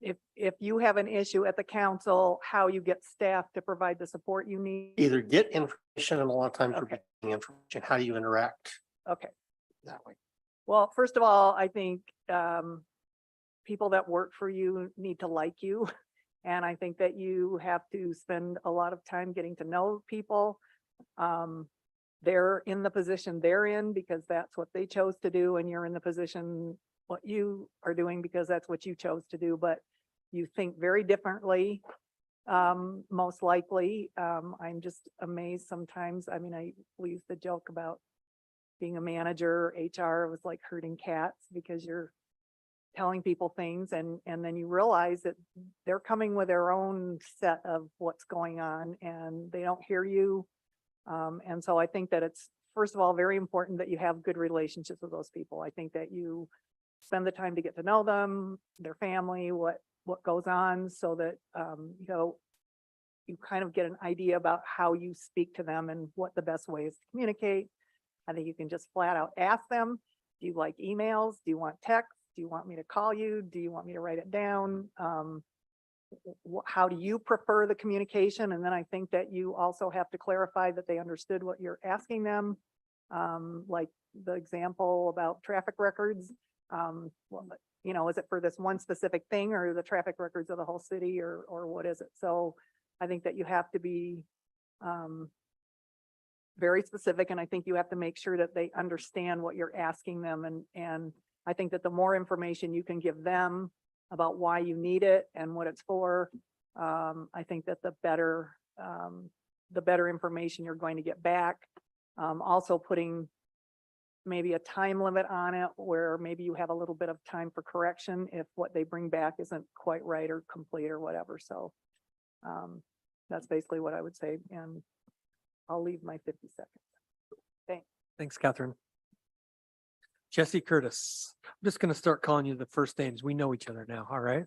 if you have an issue at the council, how you get staff to provide the support you need. Either get information, and a lot of times we're Okay. getting information. How do you interact Okay. that way? Well, first of all, I think people that work for you need to like you. And I think that you have to spend a lot of time getting to know people. They're in the position they're in because that's what they chose to do. And you're in the position what you are doing because that's what you chose to do. But you think very differently, most likely. I'm just amazed sometimes. I mean, we used to joke about being a manager, HR was like herding cats because you're telling people things and then you realize that they're coming with their own set of what's going on and they don't hear you. And so I think that it's, first of all, very important that you have good relationships with those people. I think that you spend the time to get to know them, their family, what goes on so that, you kind of get an idea about how you speak to them and what the best way is to communicate. I think you can just flat out ask them, do you like emails? Do you want text? Do you want me to call you? Do you want me to write it down? How do you prefer the communication? And then I think that you also have to clarify that they understood what you're asking them. Like the example about traffic records. Well, you know, is it for this one specific thing or the traffic records of the whole city or what is it? So I think that you have to be very specific, and I think you have to make sure that they understand what you're asking them. And I think that the more information you can give them about why you need it and what it's for, I think that the better information you're going to get back. Also putting maybe a time limit on it where maybe you have a little bit of time for correction if what they bring back isn't quite right or complete or whatever. So that's basically what I would say. And I'll leave my 50 seconds. Thanks, Catherine. Jesse Curtis. I'm just going to start calling you the first names. We know each other now. All right.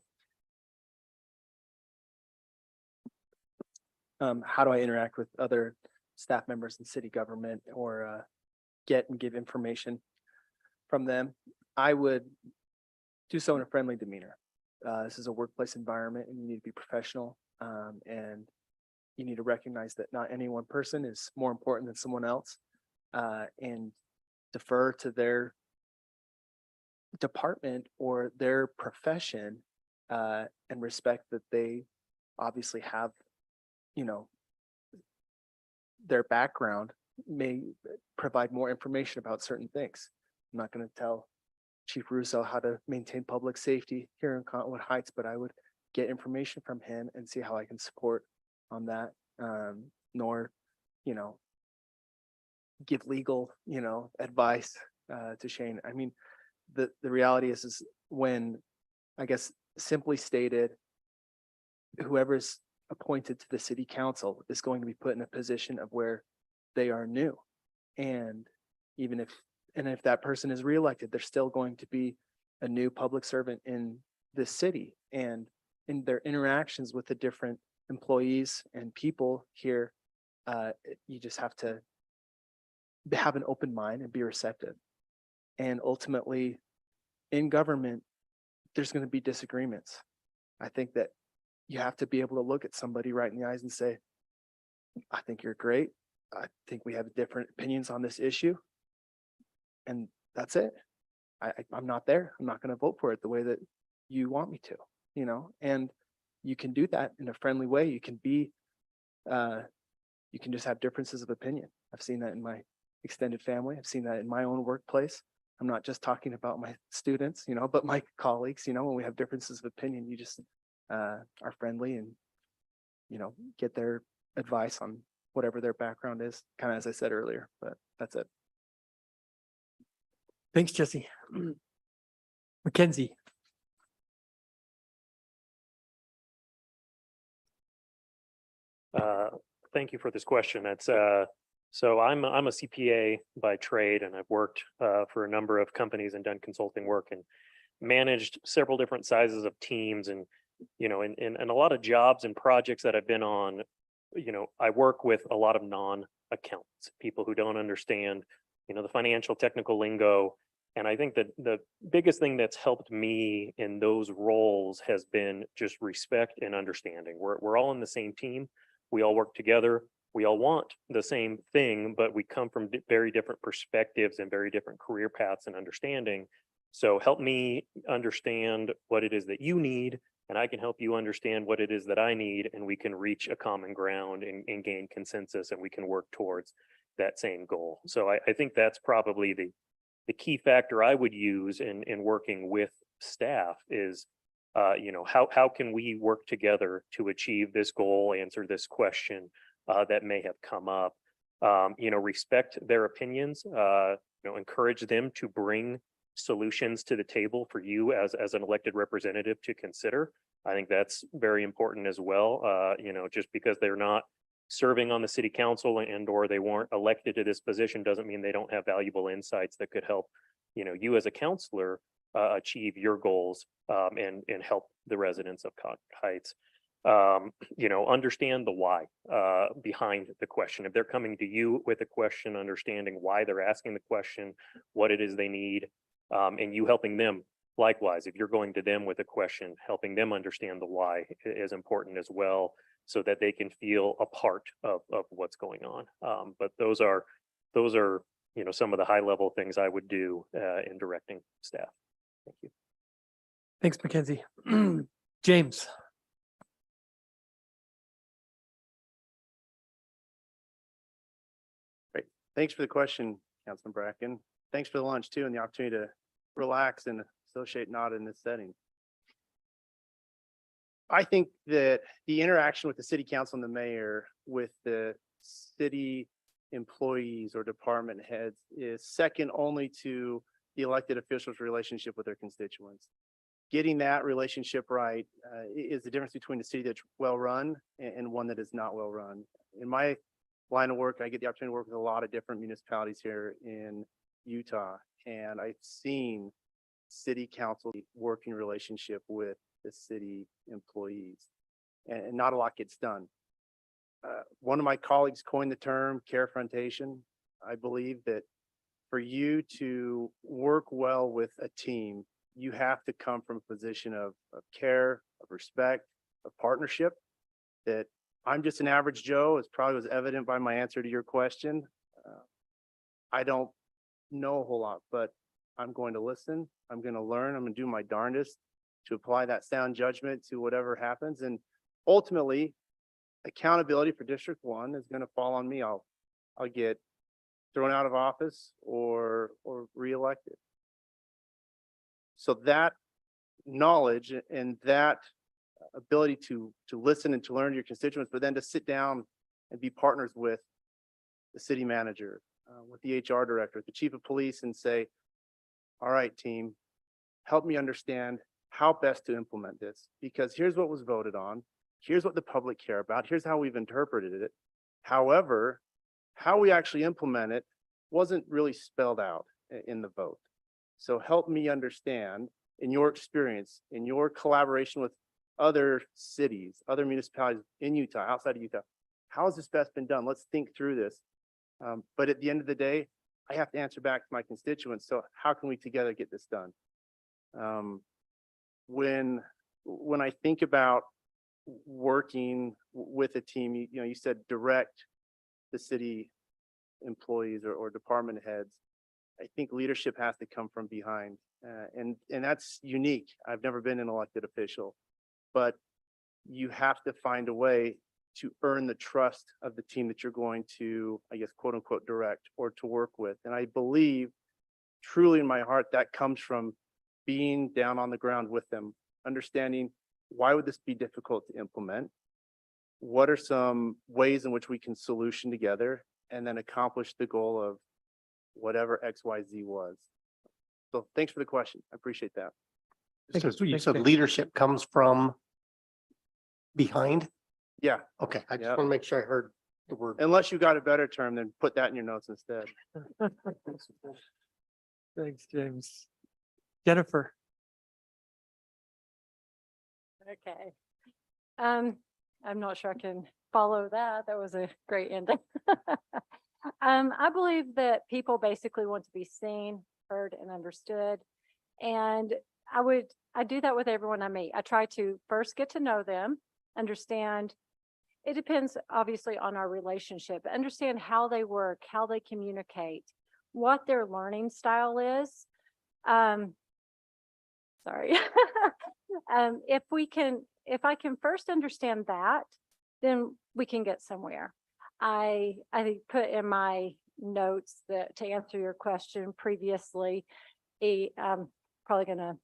How do I interact with other staff members in city government or get and give information from them? I would do so in a friendly demeanor. This is a workplace environment and you need to be professional. And you need to recognize that not any one person is more important than someone else, and defer to their department or their profession, and respect that they obviously have, you know, their background may provide more information about certain things. I'm not going to tell Chief Russo how to maintain public safety here in Cottonwood Heights, but I would get information from him and see how I can support on that, nor, you know, give legal, you know, advice to Shane. I mean, the reality is when, I guess, simply stated, whoever's appointed to the city council is going to be put in a position of where they are new. And even if that person is reelected, there's still going to be a new public servant in this city. And in their interactions with the different employees and people here, you just have to have an open mind and be receptive. And ultimately, in government, there's going to be disagreements. I think that you have to be able to look at somebody right in the eyes and say, I think you're great. I think we have different opinions on this issue. And that's it. I'm not there. I'm not going to vote for it the way that you want me to, you know, and you can do that in a friendly way. You can be, you can just have differences of opinion. I've seen that in my extended family. I've seen that in my own workplace. I'm not just talking about my students, you know, but my colleagues, you know, when we have differences of opinion, you just are friendly and, you know, get their advice on whatever their background is, kind of as I said earlier, but that's it. Thanks, Jesse. Mackenzie. Thank you for this question. It's so I'm a CPA by trade, and I've worked for a number of companies and done consulting work and managed several different sizes of teams. And you know, in a lot of jobs and projects that I've been on, you know, I work with a lot of non-accountants, people who don't understand, you know, the financial technical lingo. And I think that the biggest thing that's helped me in those roles has been just respect and understanding. We're all in the same team. We all work together. We all want the same thing, but we come from very different perspectives and very different career paths and understanding. So help me understand what it is that you need, and I can help you understand what it is that I need, and we can reach a common ground and gain consensus, and we can work towards that same goal. So I think that's probably the key factor I would use in working with staff is, you know, how can we work together to achieve this goal, answer this question that may have come up, you know, respect their opinions, you know, encourage them to bring solutions to the table for you as an elected representative to consider. I think that's very important as well. You know, just because they're not serving on the city council and or they weren't elected to this position doesn't mean they don't have valuable insights that could help, you know, you as a counselor achieve your goals and help the residents of Cottonwood Heights. Understand the why behind the question. If they're coming to you with a question, understanding why they're asking the question, what it is they need, and you helping them. Likewise, if you're going to them with a question, helping them understand the why is important as well, so that they can feel a part of what's going on. But those are some of the high level things I would do in directing staff. Thank you. Thanks, Mackenzie. James. Great. Thanks for the question, Councilman Bracken. Thanks for the lunch too, and the opportunity to relax and associate not in this setting. I think that the interaction with the city council and the mayor with the city employees or department heads is second only to the elected officials' relationship with their constituents. Getting that relationship right is the difference between a city that's well-run and one that is not well-run. In my line of work, I get the opportunity to work with a lot of different municipalities here in Utah, and I've seen city council working relationship with the city employees, and not a lot gets done. One of my colleagues coined the term carefrontation. I believe that for you to work well with a team, you have to come from a position of care, of respect, of partnership. That I'm just an average Joe, as probably was evident by my answer to your question. I don't know a whole lot, but I'm going to listen. I'm going to learn. I'm going to do my darndest to apply that sound judgment to whatever happens. And ultimately, accountability for District 1 is going to fall on me. I'll get thrown out of office or reelected. So that knowledge and that ability to listen and to learn your constituents, but then to sit down and be partners with the city manager, with the HR director, the chief of police, and say, all right, team, help me understand how best to implement this, because here's what was voted on. Here's what the public care about. Here's how we've interpreted it. However, how we actually implement it wasn't really spelled out in the vote. So help me understand, in your experience, in your collaboration with other cities, other municipalities in Utah, outside of Utah, how has this best been done? Let's think through this. But at the end of the day, I have to answer back to my constituents. So how can we together get this done? When I think about working with a team, you said direct the city employees or department heads. I think leadership has to come from behind, and that's unique. I've never been an elected official, but you have to find a way to earn the trust of the team that you're going to, I guess, quote unquote, direct or to work with. And I believe truly in my heart that comes from being down on the ground with them, understanding why would this be difficult to implement? What are some ways in which we can solution together and then accomplish the goal of whatever XYZ was? So thanks for the question. I appreciate that. So you said leadership comes from behind? Yeah. Okay, I just Yep. want to make sure I heard the word. Unless you got a better term, then put that in your notes instead. Thanks, James. Jennifer. Okay. I'm not sure I can follow that. That was a great ending. I believe that people basically want to be seen, heard, and understood. And I do that with everyone I meet. I try to first get to know them, understand. It depends obviously on our relationship, but understand how they work, how they communicate, what their learning style is. Sorry. If I can first understand that, then we can get somewhere. I put in my notes that to answer your question previously, I'm probably going to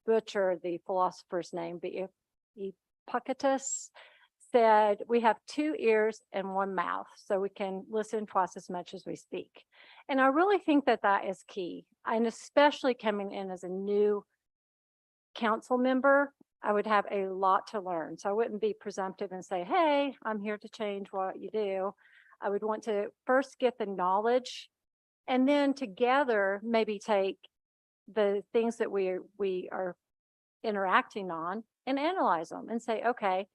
butcher the philosopher's name, but Epictetus said we have 2 ears and 1 mouth, so we can listen twice as much as we speak. And I really think that that is key. And especially coming in as a new council member, I would have a lot to learn. So I wouldn't be presumptive and say, hey, I'm here to change what you do. I would want to first get the knowledge and then together maybe take the things that we are interacting on and analyze them and say, okay,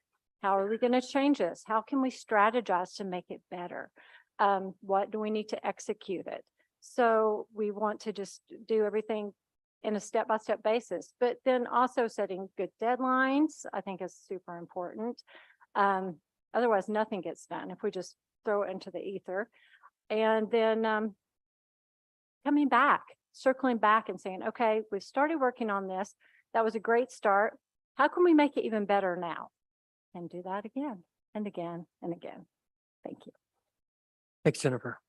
How are we going to change this? How can we strategize to make it better? What do we need to execute it? So we want to just do everything in a step-by-step basis, but then also setting good deadlines, I think is super important. Otherwise, nothing gets done if we just throw it into the ether. And then coming back, circling back and saying, okay, we've started working on this. That was a great start. How can we make it even better now? And do that again and again and again. Thank you. Thanks, Jennifer.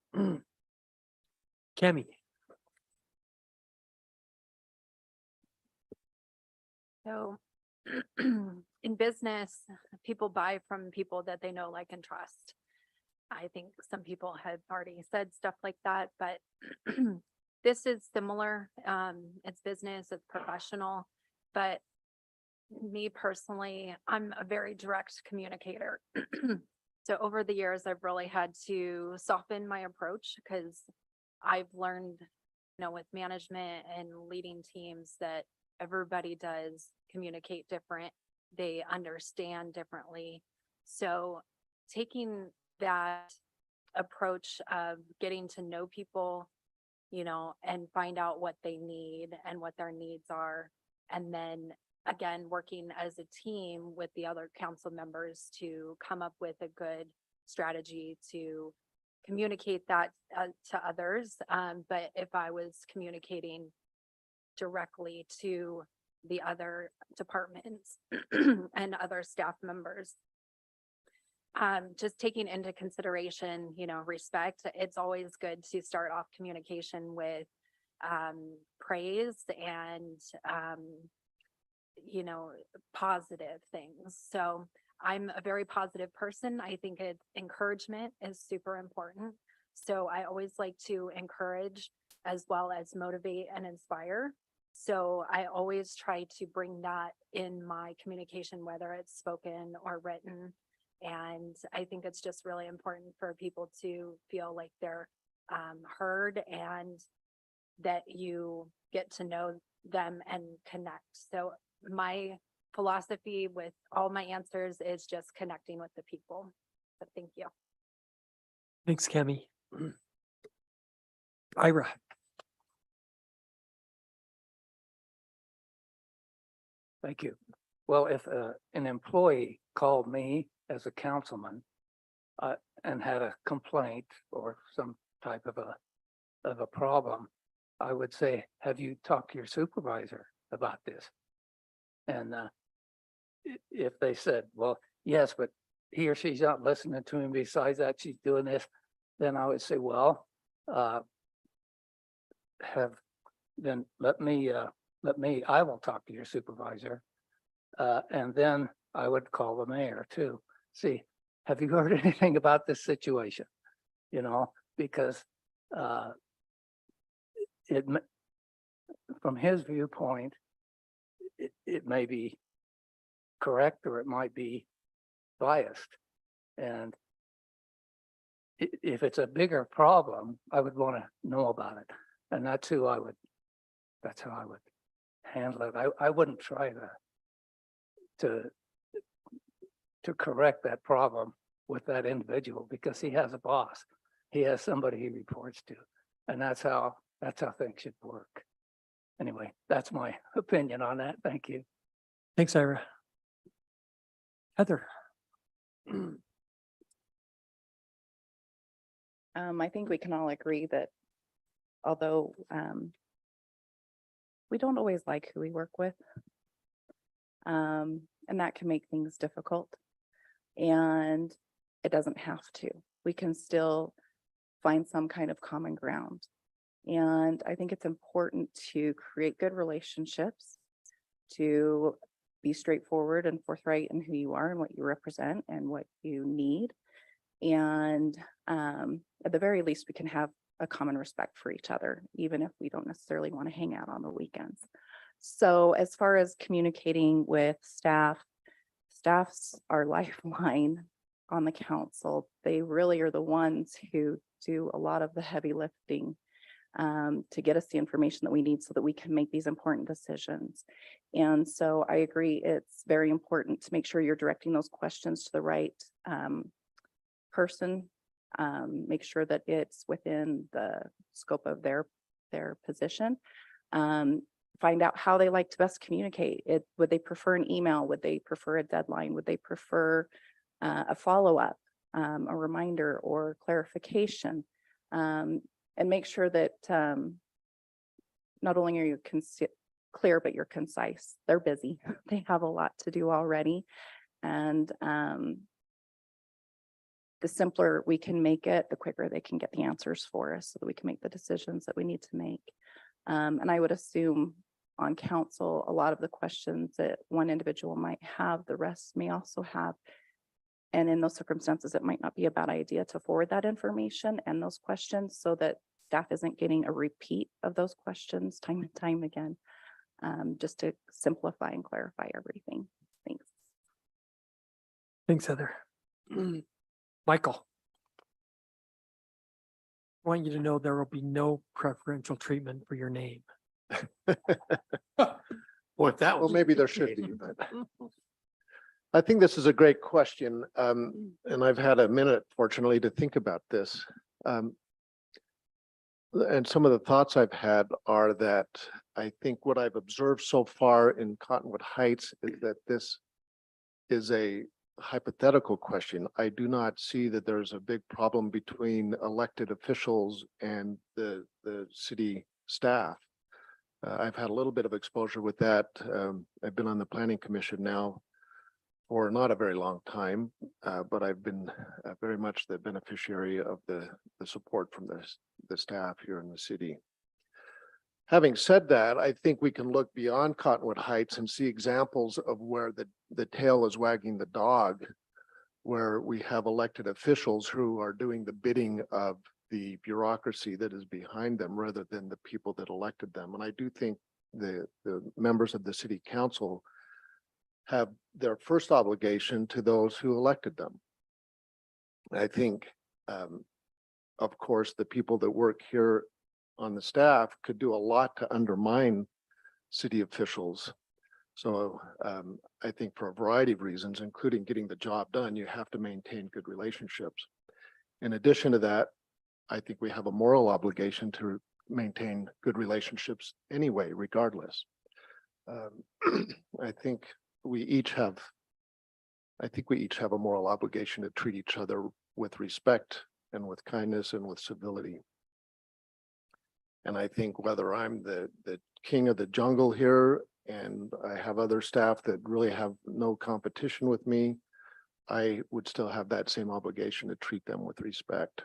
Cami. So in business, people buy from people that they know, like, and trust. I think some people have already said stuff like that, but this is similar. It's business, it's professional, but me personally, I'm a very direct communicator. So over the years, I've really had to soften my approach because I've learned, with management and leading teams that everybody does communicate different. They understand differently. So taking that approach of getting to know people, and find out what they need and what their needs are. And then again, working as a team with the other council members to come up with a good strategy to communicate that to others. But if I was communicating directly to the other departments and other staff members, just taking into consideration, respect, it's always good to start off communication with praise and, positive things. So I'm a very positive person. I think encouragement is super important. So I always like to encourage as well as motivate and inspire. So I always try to bring that in my communication, whether it's spoken or written. And I think it's just really important for people to feel like they're heard and that you get to know them and connect. So my philosophy with all my answers is just connecting with the people. So thank you. Thanks, Cami. Ira. Thank you. Well, if an employee called me as a councilman and had a complaint or some type of a problem, I would say, have you talked to your supervisor about this? And if they said, well, yes, but he or she's not listening to him. Besides that, she's doing this. Then I would say, well, I will talk to your supervisor. And then I would call the mayor too. See, have you heard anything about this situation? Because from his viewpoint, it may be correct or it might be biased. And if it's a bigger problem, I would want to know about it. And that's how I would handle it. I wouldn't try to correct that problem with that individual because he has a boss. He has somebody he reports to. And that's how things should work. Anyway, that's my opinion on that. Thank you. Thanks, Ira. Heather. I think we can all agree that although we don't always like who we work with, and that can make things difficult, and it doesn't have to. We can still find some kind of common ground. And I think it's important to create good relationships, to be straightforward and forthright in who you are and what you represent and what you need. And at the very least, we can have a common respect for each other, even if we don't necessarily want to hang out on the weekends. So as far as communicating with staff's our lifeline on the council. They really are the ones who do a lot of the heavy lifting to get us the information that we need so that we can make these important decisions. And so I agree, it's very important to make sure you're directing those questions to the right person. Make sure that it's within the scope of their position. Find out how they like to best communicate. Would they prefer an email? Would they prefer a deadline? Would they prefer a follow-up, a reminder or clarification? And make sure that not only are you clear, but you're concise. They're busy. They have a lot to do already. And the simpler we can make it, the quicker they can get the answers for us so that we can make the decisions that we need to make. And I would assume on council, a lot of the questions that one individual might have, the rest may also have. And in those circumstances, it might not be a bad idea to forward that information and those questions so that staff isn't getting a repeat of those questions time and time again, just to simplify and clarify everything. Thanks. Thanks, Heather. Michael. I want you to know there will be no preferential treatment for your name. Boy, that Well, maybe there should be, but I think this is a great question. And I've had a minute, fortunately, to think about this. And some of the thoughts I've had are that I think what I've observed so far in Cottonwood Heights is that this is a hypothetical question. I do not see that there's a big problem between elected officials and the city staff. I've had a little bit of exposure with that. I've been on the planning commission now for not a very long time, but I've been very much the beneficiary of the support from the staff here in the city. Having said that, I think we can look beyond Cottonwood Heights and see examples of where the tail is wagging the dog, where we have elected officials who are doing the bidding of the bureaucracy that is behind them rather than the people that elected them. And I do think the members of the city council have their first obligation to those who elected them. I think, of course, the people that work here on the staff could do a lot to undermine city officials. So I think for a variety of reasons, including getting the job done, you have to maintain good relationships. In addition to that, I think we have a moral obligation to maintain good relationships anyway, regardless. I think we each have a moral obligation to treat each other with respect and with kindness and with civility. And I think whether I'm the king of the jungle here and I have other staff that really have no competition with me, I would still have that same obligation to treat them with respect.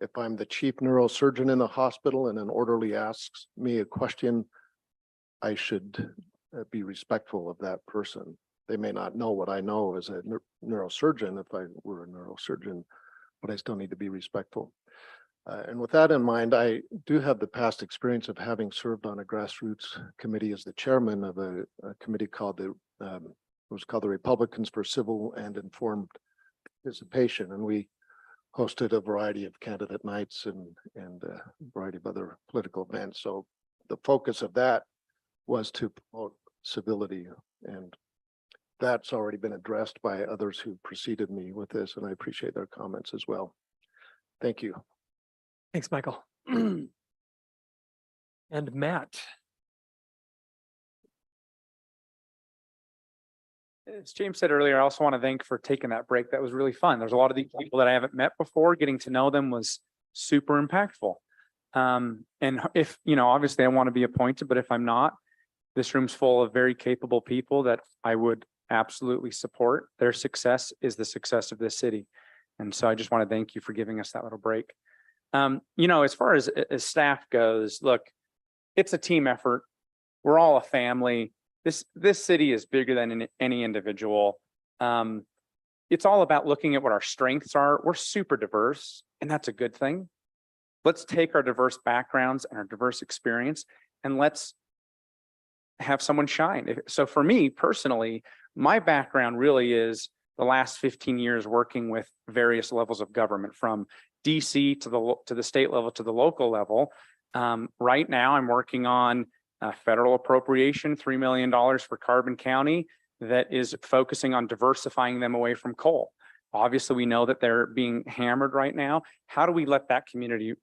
If I'm the chief neurosurgeon in the hospital and an orderly asks me a question, I should be respectful of that person. They may not know what I know as a neurosurgeon if I were a neurosurgeon, but I still need to be respectful. And with that in mind, I do have the past experience of having served on a grassroots committee as the chairman of a committee called it was called the Republicans for Civil and Informed Participation. And we hosted a variety of candidate nights and a variety of other political events. So the focus of that was to promote civility, and that's already been addressed by others who preceded me with this, and I appreciate their comments as well. Thank you. Thanks, Michael. And Matt. As James said earlier, I also want to thank for taking that break. That was really fun. There's a lot of these people that I haven't met before. Getting to know them was super impactful. And if, obviously I want to be appointed, but if I'm not, this room's full of very capable people that I would absolutely support. Their success is the success of this city. And so I just want to thank you for giving us that little break. As far as staff goes, look, it's a team effort. We're all a family. This city is bigger than any individual. It's all about looking at what our strengths are. We're super diverse, and that's a good thing. Let's take our diverse backgrounds and our diverse experience, and let's have someone shine. So for me personally, my background really is the last 15 years working with various levels of government, from DC to the state level to the local level. Right now, I'm working on a federal appropriation, $3 million for Carbon County that is focusing on diversifying them away from coal. Obviously, we know that they're being hammered right now. How do we let that community,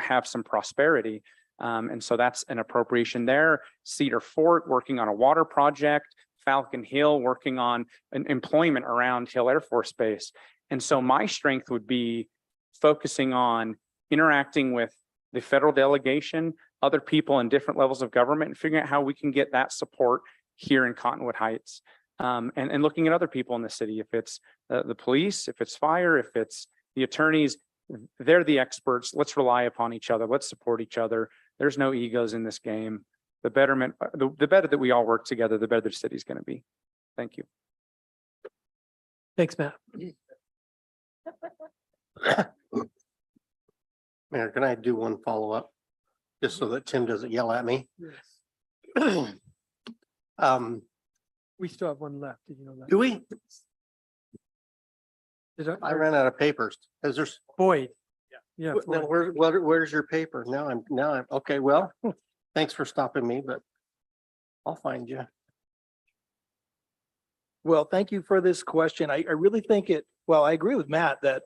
have some prosperity? And so that's an appropriation there. Cedar Fort working on a water project, Falcon Hill working on an employment around Hill Air Force Base. And so my strength would be focusing on interacting with the federal delegation, other people in different levels of government, and figuring out how we can get that support here in Cottonwood Heights. And looking at other people in the city, if it's the police, if it's fire, if it's the attorneys, they're the experts. Let's rely upon each other. Let's support each other. There's no egos in this game. The betterment, the better that we all work together, the better the city's going to be. Thank you. Thanks, Matt. Mayor, can I do one follow-up? Just so that Tim doesn't yell at me. We still have one left. Did you know that? Do we? I I ran out of papers. Is there? Boyd. Yeah. Now, Boyd. where's your paper? Now I'm, okay, well, thanks for stopping me, but I'll find you. Well, thank you for this question. I really think I agree with Matt that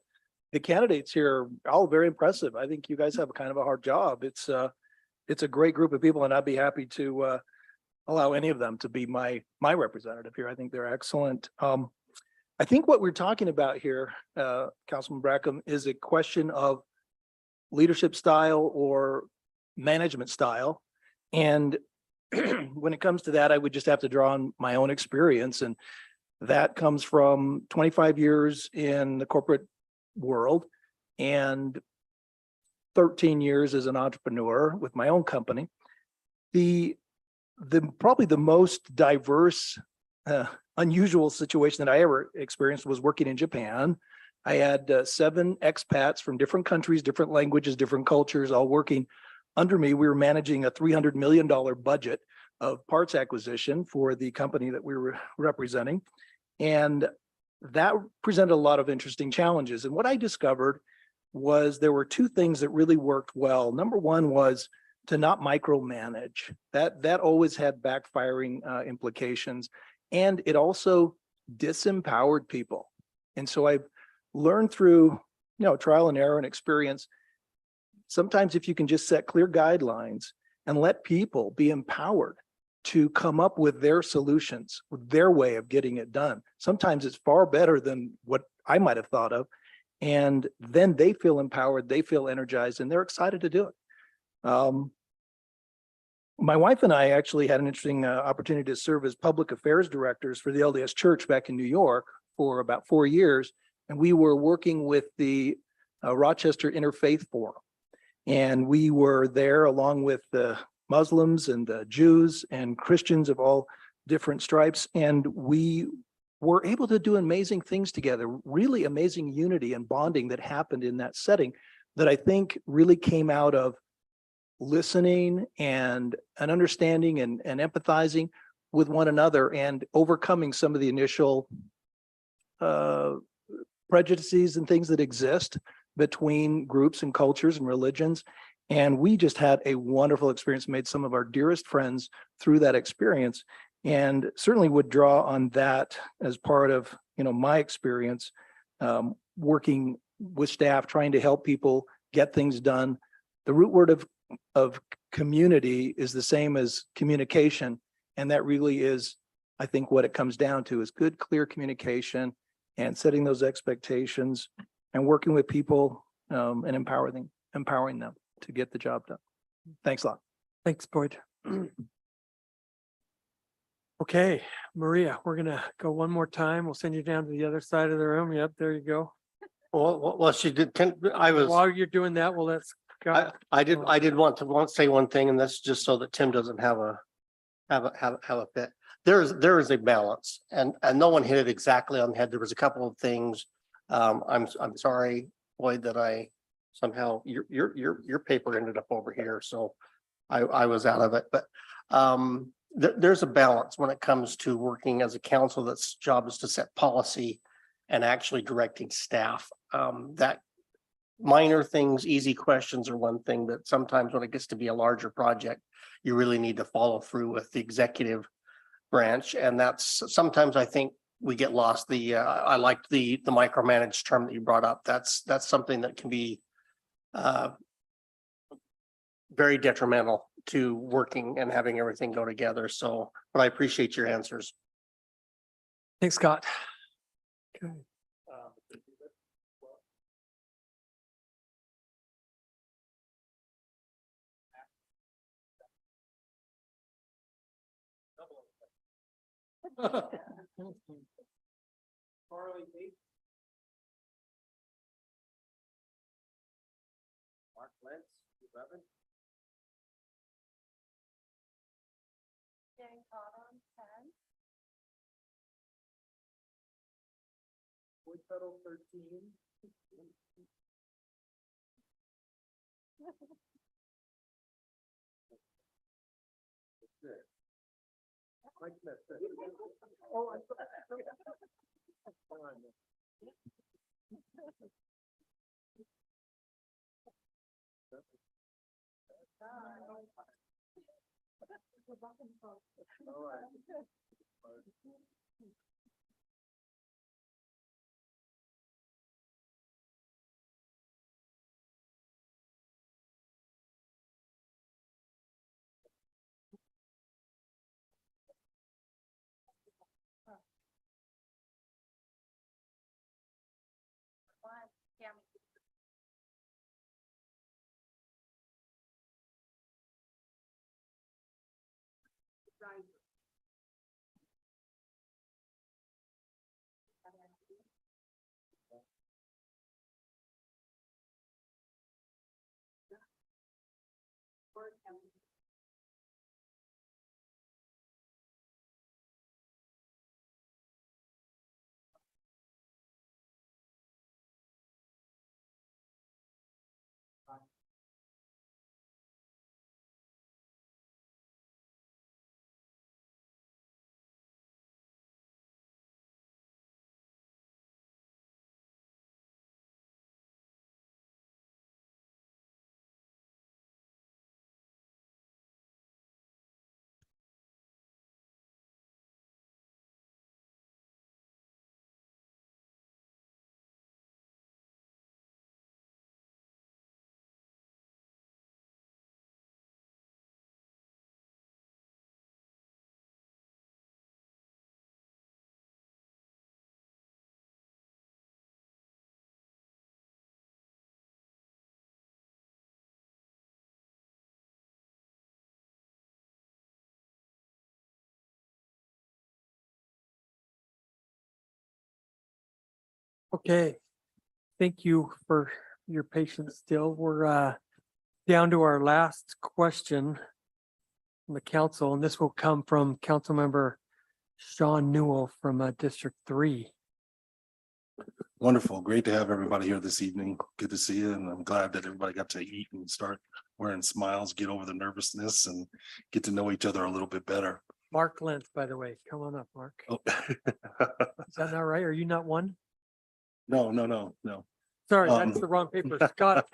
the candidates here are all very impressive. I think you guys have kind of a hard job. It's a great group of people, and I'd be happy to allow any of them to be my representative here. I think they're excellent. I think what we're talking about here, Councilman Brackham, is a question of leadership style or management style. And when it comes to that, I would just have to draw on my own experience. And that comes from 25 years in the corporate world and 13 years as an entrepreneur with my own company. The probably the most diverse, unusual situation that I ever experienced was working in Japan. I had 7 expats from different countries, different languages, different cultures, all working under me. We were managing a $300 million budget of parts acquisition for the company that we were representing. And that presented a lot of interesting challenges. And what I discovered was there were 2 things that really worked well. Number one was to not micromanage. That always had backfiring implications. And it also disempowered people. And so I've learned through, trial and error and experience, sometimes if you can just set clear guidelines and let people be empowered to come up with their solutions, with their way of getting it done. Sometimes it's far better than what I might have thought of. And then they feel empowered, they feel energized, and they're excited to do it. My wife and I actually had an interesting opportunity to serve as public affairs directors for the LDS Church back in New York for about 4 years. And we were working with the Rochester Interfaith Forum. And we were there along with the Muslims and the Jews and Christians of all different stripes. And we were able to do amazing things together, really amazing unity and bonding that happened in that setting that I think really came out of listening and understanding and empathizing with one another and overcoming some of the initial prejudices and things that exist between groups and cultures and religions. And we just had a wonderful experience, made some of our dearest friends through that experience, and certainly would draw on that as part of, my experience working with staff, trying to help people get things done. The root word of community is the same as communication. And that really is, I think, what it comes down to is good, clear communication and setting those expectations and working with people and empowering them to get the job done. Thanks a lot. Thanks, Boyd. Okay, Maria, we're gonna go one more time. We'll send you down to the other side of the room. Yep, there you go. Well, she did, While you're doing that, well, let's go. I did want to say one thing, and that's just so that Tim doesn't have a fit. There is a balance, and no one hit it exactly on the head. There was a couple of things. I'm sorry, Boyd, that I somehow your paper ended up over here, so I was out of it. But there's a balance when it comes to working as a council that's job is to set policy and actually directing staff. That minor things, easy questions are one thing, but sometimes when it gets to be a larger project, you really need to follow through with the executive branch. And that's sometimes I think we get lost. I liked the micromanaged term that you brought up. That's something that can be very detrimental to working and having everything go together. So, but I appreciate your answers. Thanks, Scott. Okay. Mark Lentz, 11. Jane Cotton, 10. Wood Tuttle, 13. Mike Smith. Oh, I'm sorry. All right. Okay, thank you for your patience still. We're down to our last question from the council, and this will come from Councilmember Sean Newell from District 3. Wonderful. Great to have everybody here this evening. Good to see you. And I'm glad that everybody got to eat and start wearing smiles, get over the nervousness and get to know each other a little bit better. Mark Lentz, by the way, come on up, Mark. Oh. Is that not right? Are you not one? No. Sorry, that's the wrong paper. Scott.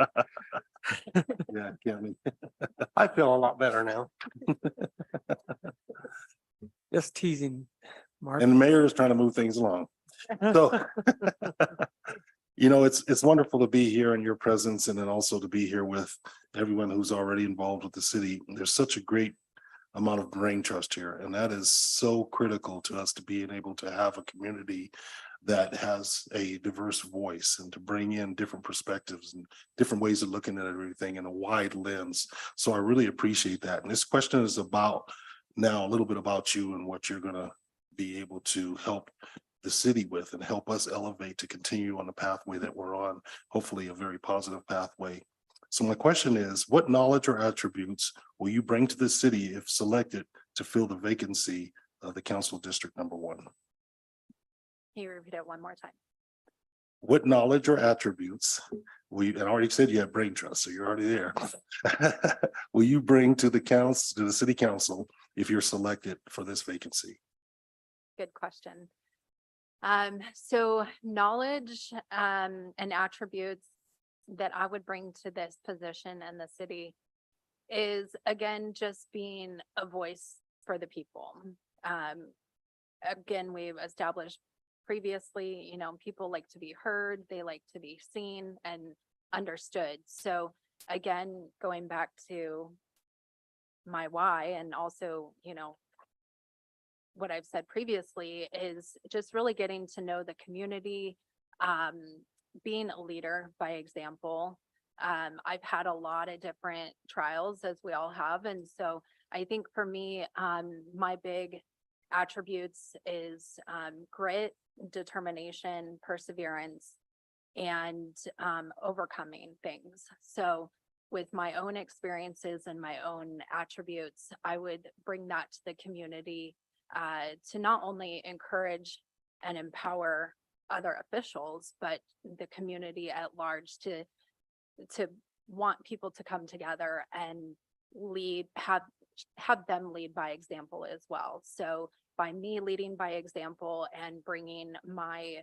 Yeah, Kevin. I feel a lot better now. Just teasing, Mark. And the mayor is trying to move things along. So, it's wonderful to be here in your presence and then also to be here with everyone who's already involved with the city. There's such a great amount of brain trust here, and that is so critical to us to being able to have a community that has a diverse voice and to bring in different perspectives and different ways of looking at everything in a wide lens. So I really appreciate that. And this question is about now a little bit about you and what you're going to be able to help the city with and help us elevate to continue on the pathway that we're on, hopefully a very positive pathway. So my question is, what knowledge or attributes will you bring to the city if selected to fill the vacancy of the council district number 1? Can you repeat it one more time? What knowledge or attributes I already said you have brain trust, so you're already there. Will you bring to the city council if you're selected for this vacancy? Good question. So knowledge and attributes, that I would bring to this position and the city is again, just being a voice for the people. Again, we've established previously, people like to be heard, they like to be seen and understood. So again, going back to my why and also, what I've said previously is just really getting to know the community, being a leader by example. I've had a lot of different trials as we all have. And so I think for me, my big attributes is grit, determination, perseverance, and overcoming things. So with my own experiences and my own attributes, I would bring that to the community to not only encourage and empower other officials, but the community at large to want people to come together and lead, have them lead by example as well. So by me leading by example and bringing my,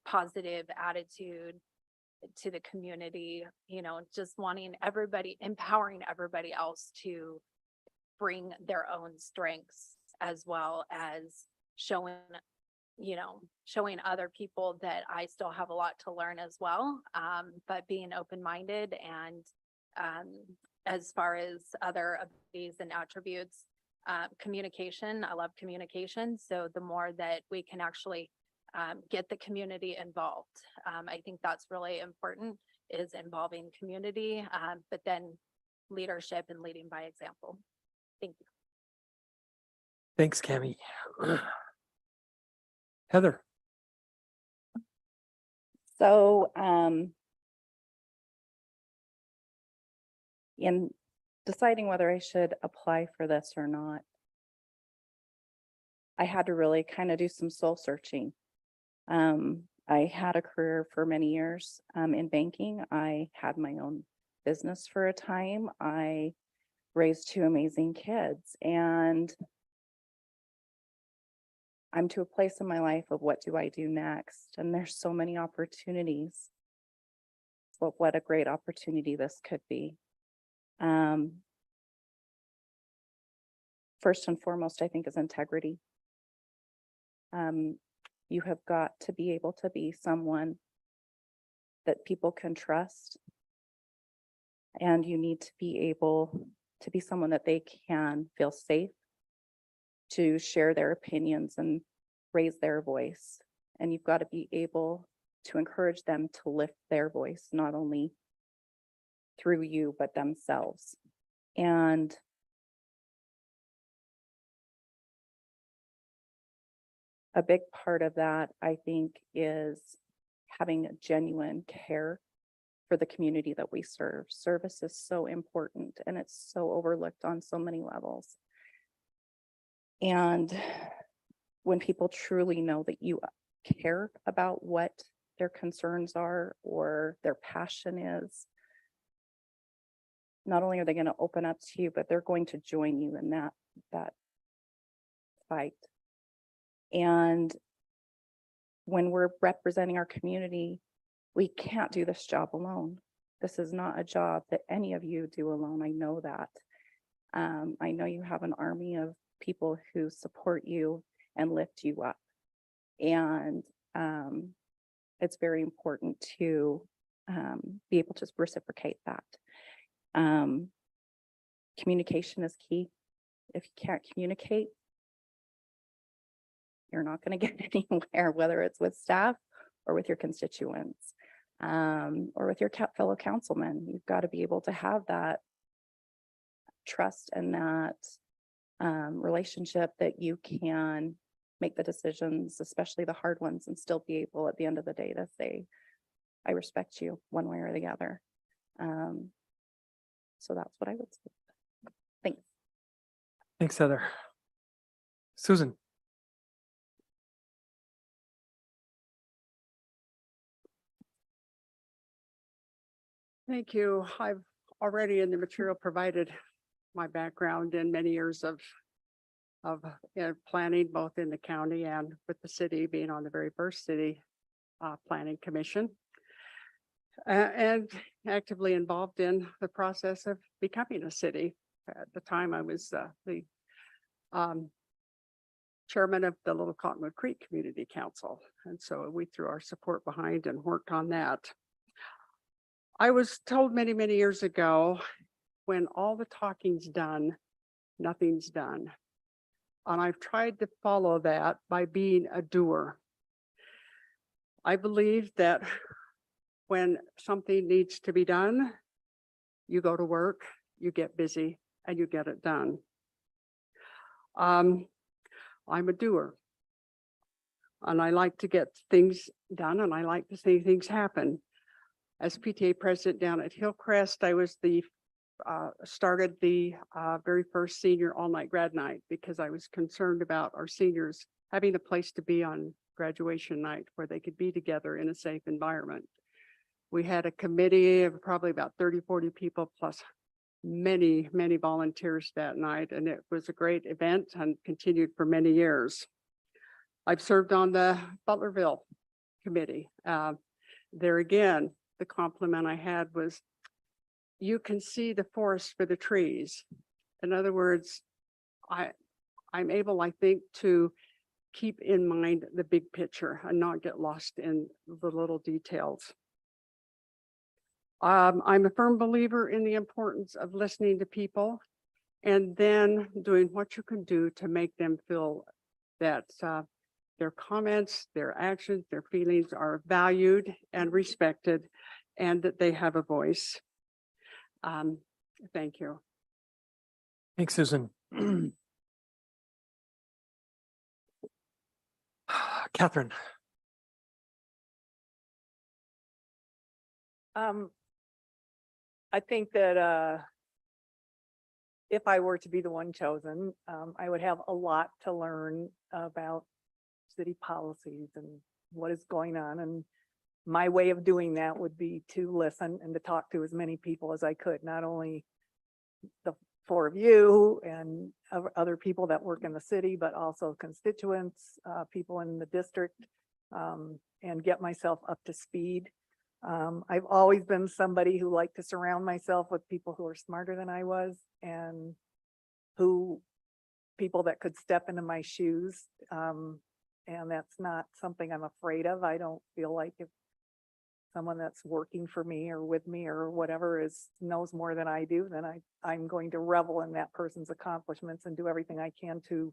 positive attitude to the community, just wanting everybody, empowering everybody else to bring their own strengths as well as showing other people that I still have a lot to learn as well. But being open-minded and as far as other abilities and attributes, communication, I love communication. So the more that we can actually get the community involved, I think that's really important, is involving community, but then leadership and leading by example. Thank you. Thanks, Cami. Heather. So, in deciding whether I should apply for this or not, I had to really kind of do some soul searching. I had a career for many years in banking. I had my own business for a time. I raised two amazing kids, and I'm to a place in my life of what do I do next? And there's so many opportunities. But what a great opportunity this could be. First and foremost, I think, is integrity. You have got to be able to be someone that people can trust. And you need to be able to be someone that they can feel safe to share their opinions and raise their voice. And you've got to be able to encourage them to lift their voice, not only through you, but themselves. And a big part of that, I think, is having a genuine care for the community that we serve. Service is so important and it's so overlooked on so many levels. And when people truly know that you care about what their concerns are or their passion is, not only are they going to open up to you, but they're going to join you in that fight. And when we're representing our community, we can't do this job alone. This is not a job that any of you do alone. I know that. I know you have an army of people who support you and lift you up. And it's very important to be able to reciprocate that. Communication is key. If you can't communicate, you're not going to get anywhere, whether it's with staff or with your constituents or with your fellow councilmen. You've got to be able to have that trust and that relationship that you can make the decisions, especially the hard ones, and still be able at the end of the day to say, I respect you one way or the other. So that's what I would say. Thanks. Thanks, Heather. Susan. Thank you. I've already in the material provided my background in many years of planning, both in the county and with the city, being on the very first city planning commission. and actively involved in the process of becoming a city. At the time, I was the um, chairman of the Little Cottonwood Creek Community Council. And so we threw our support behind and worked on that. I was told many, many years ago, when all the talking's done, nothing's done. And I've tried to follow that by being a doer. I believe that when something needs to be done, you go to work, you get busy, and you get it done. I'm a doer. And I like to get things done, and I like to see things happen. As PTA president down at Hillcrest, I was started the very first senior all-night grad night because I was concerned about our seniors having a place to be on graduation night where they could be together in a safe environment. We had a committee of probably about 30, 40 people plus many, many volunteers that night, and it was a great event and continued for many years. I've served on the Butlerville committee. There again, the compliment I had was, you can see the forest for the trees. In other words, I'm able, I think, to keep in mind the big picture and not get lost in the little details. I'm a firm believer in the importance of listening to people and then doing what you can do to make them feel that their comments, their actions, their feelings are valued and respected and that they have a voice. Thank you. Thanks, Susan. Catherine. I think that if I were to be the one chosen, I would have a lot to learn about city policies and what is going on. And my way of doing that would be to listen and to talk to as many people as I could, not only the four of you and other people that work in the city, but also constituents, people in the district, and get myself up to speed. I've always been somebody who liked to surround myself with people who are smarter than I was and people that could step into my shoes. And that's not something I'm afraid of. I don't feel like if someone that's working for me or with me or whatever knows more than I do, then I'm going to revel in that person's accomplishments and do everything I can to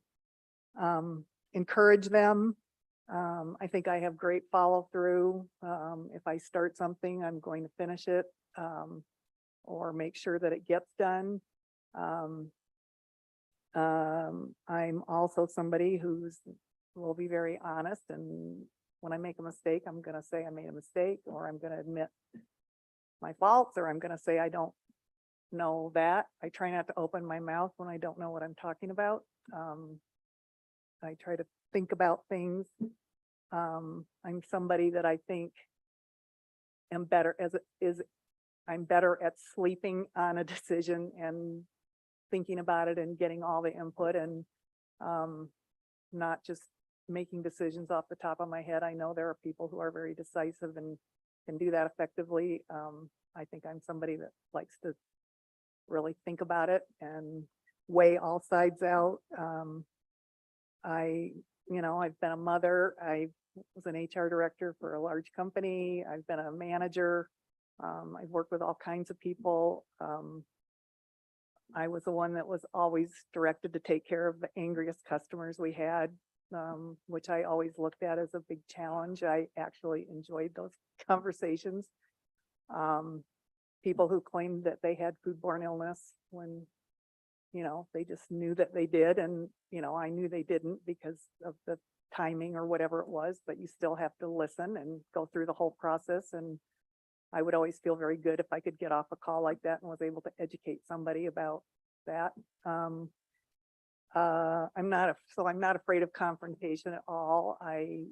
encourage them. I think I have great follow through. If I start something, I'm going to finish it or make sure that it gets done. I'm also somebody will be very honest, and when I make a mistake, I'm going to say I made a mistake, or I'm going to admit my faults, or I'm going to say I don't know that. I try not to open my mouth when I don't know what I'm talking about. I try to think about things. I'm somebody that I think am better I'm better at sleeping on a decision and thinking about it and getting all the input and not just making decisions off the top of my head. I know there are people who are very decisive and can do that effectively. I think I'm somebody that likes to really think about it and weigh all sides out. I've been a mother. I was an HR director for a large company. I've been a manager. I've worked with all kinds of people. I was the one that was always directed to take care of the angriest customers we had, which I always looked at as a big challenge. I actually enjoyed those conversations. People who claimed that they had foodborne illness when, they just knew that they did. And, I knew they didn't because of the timing or whatever it was, but you still have to listen and go through the whole process. And I would always feel very good if I could get off a call like that and was able to educate somebody about that. I'm not afraid of confrontation at all. I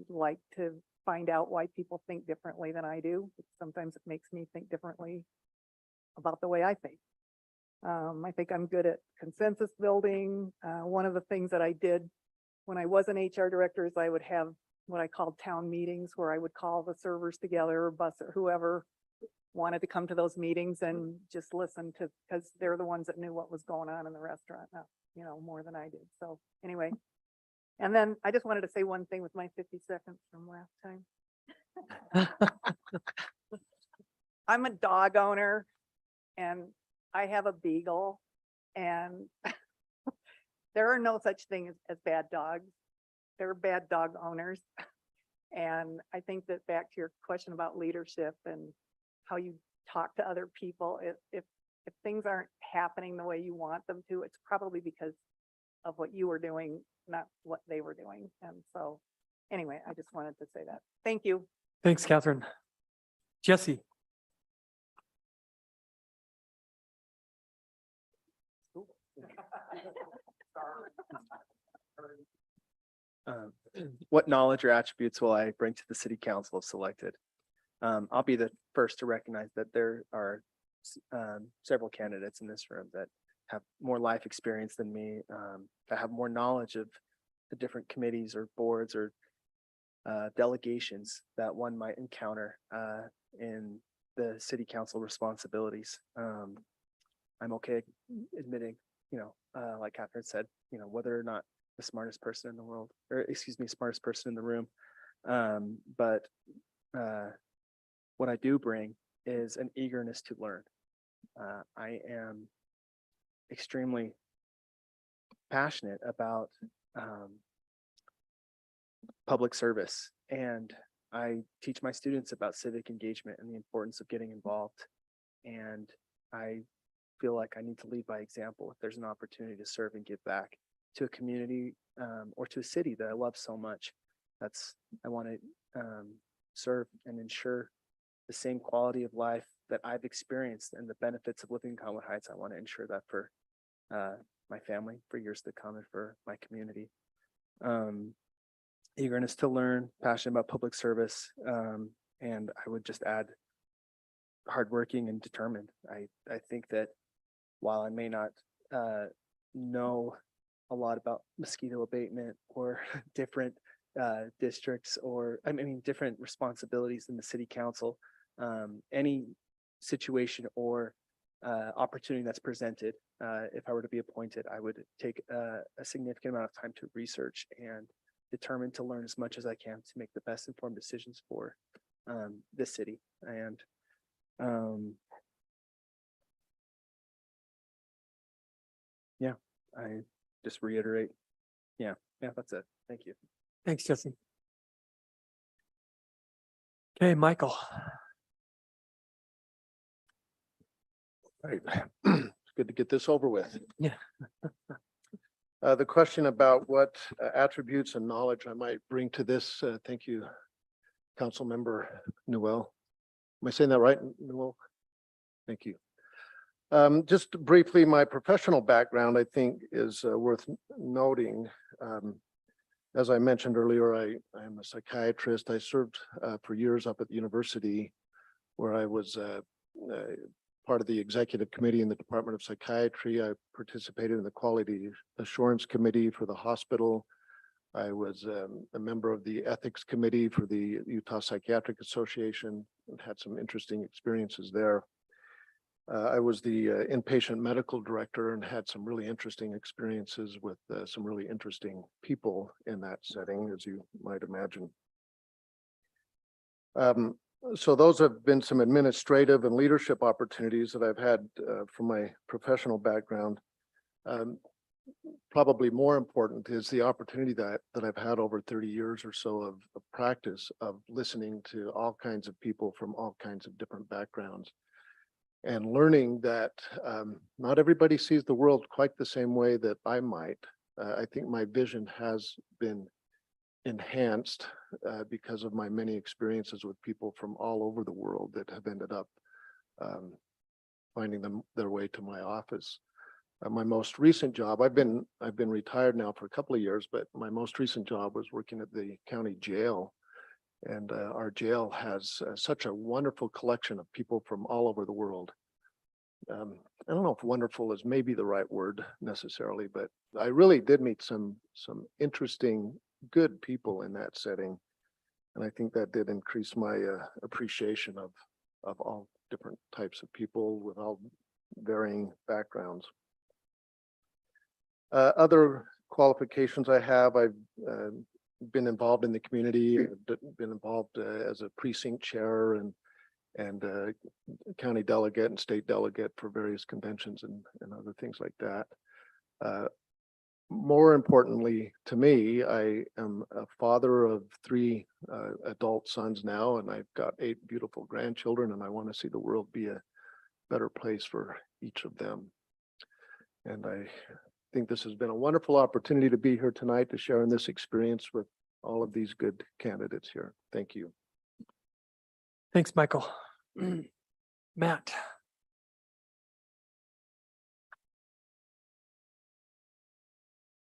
like to find out why people think differently than I do. Sometimes it makes me think differently about the way I think. I think I'm good at consensus building. One of the things that I did when I was an HR director is I would have what I called town meetings, where I would call the servers together or bus or whoever wanted to come to those meetings and just listen to, because they're the ones that knew what was going on in the restaurant, not, you know, more than I did. So anyway. And then I just wanted to say one thing with my 50 seconds from last time. I'm a dog owner and I have a beagle, and there are no such thing as bad dogs. There are bad dog owners. And I think that back to your question about leadership and how you talk to other people, if things aren't happening the way you want them to, it's probably because of what you were doing, not what they were doing. And so anyway, I just wanted to say that. Thank you. Thanks, Catherine. Jesse. What knowledge or attributes will I bring to the city council if selected? I'll be the first to recognize that there are several candidates in this room that have more life experience than me, that have more knowledge of the different committees or boards or delegations that one might encounter in the city council responsibilities. I'm okay admitting, you know, like Catherine said, you know, whether or not the smartest person in the world, or excuse me, smartest person in the room. But what I do bring is an eagerness to learn. I am extremely passionate about public service, and I teach my students about civic engagement and the importance of getting involved. And I feel like I need to lead by example if there's an opportunity to serve and give back to a community or to a city that I love so much. I want to serve and ensure the same quality of life that I've experienced and the benefits of living in Conwood Heights. I want to ensure that for my family, for years to come, and for my community. Eagerness to learn, passionate about public service, and I would just add hardworking and determined. I think that while I may not know a lot about mosquito abatement or different districts, or I mean different responsibilities in the city council, any situation or opportunity that's presented, if I were to be appointed, I would take a significant amount of time to research and determine to learn as much as I can to make the best informed decisions for this city. And yeah, I just reiterate. Yeah, that's it. Thank you. Thanks, Jesse. Okay, Michael. Right. It's good to get this over with. Yeah. The question about what attributes and knowledge I might bring to this, thank you, Councilmember Newell. Am I saying that right, Newell? Thank you. Just briefly, my professional background, I think, is worth noting. As I mentioned earlier, I am a psychiatrist. I served for years up at the university, where I was part of the executive committee in the Department of Psychiatry. I participated in the Quality Assurance Committee for the hospital. I was a member of the Ethics Committee for the Utah Psychiatric Association and had some interesting experiences there. I was the inpatient medical director and had some really interesting experiences with some really interesting people in that setting, as you might imagine. So those have been some administrative and leadership opportunities that I've had from my professional background. Probably more important is the opportunity that I've had over 30 years or so of practice of listening to all kinds of people from all kinds of different backgrounds, and learning that not everybody sees the world quite the same way that I might. I think my vision has been enhanced because of my many experiences with people from all over the world that have ended up finding their way to my office. My most recent job, I've been retired now for a couple of years, but my most recent job was working at the county jail. And our jail has such a wonderful collection of people from all over the world. I don't know if wonderful is maybe the right word necessarily, but I really did meet some interesting, good people in that setting. And I think that did increase my appreciation of all different types of people with all varying backgrounds. Other qualifications I have, I've been involved in the community, been involved as a precinct chair and county delegate and state delegate for various conventions and other things like that. More importantly to me, I am a father of 3 adult sons now, and I've got 8 beautiful grandchildren, and I want to see the world be a better place for each of them. And I think this has been a wonderful opportunity to be here tonight to share in this experience with all of these good candidates here. Thank you. Thanks, Michael. Matt.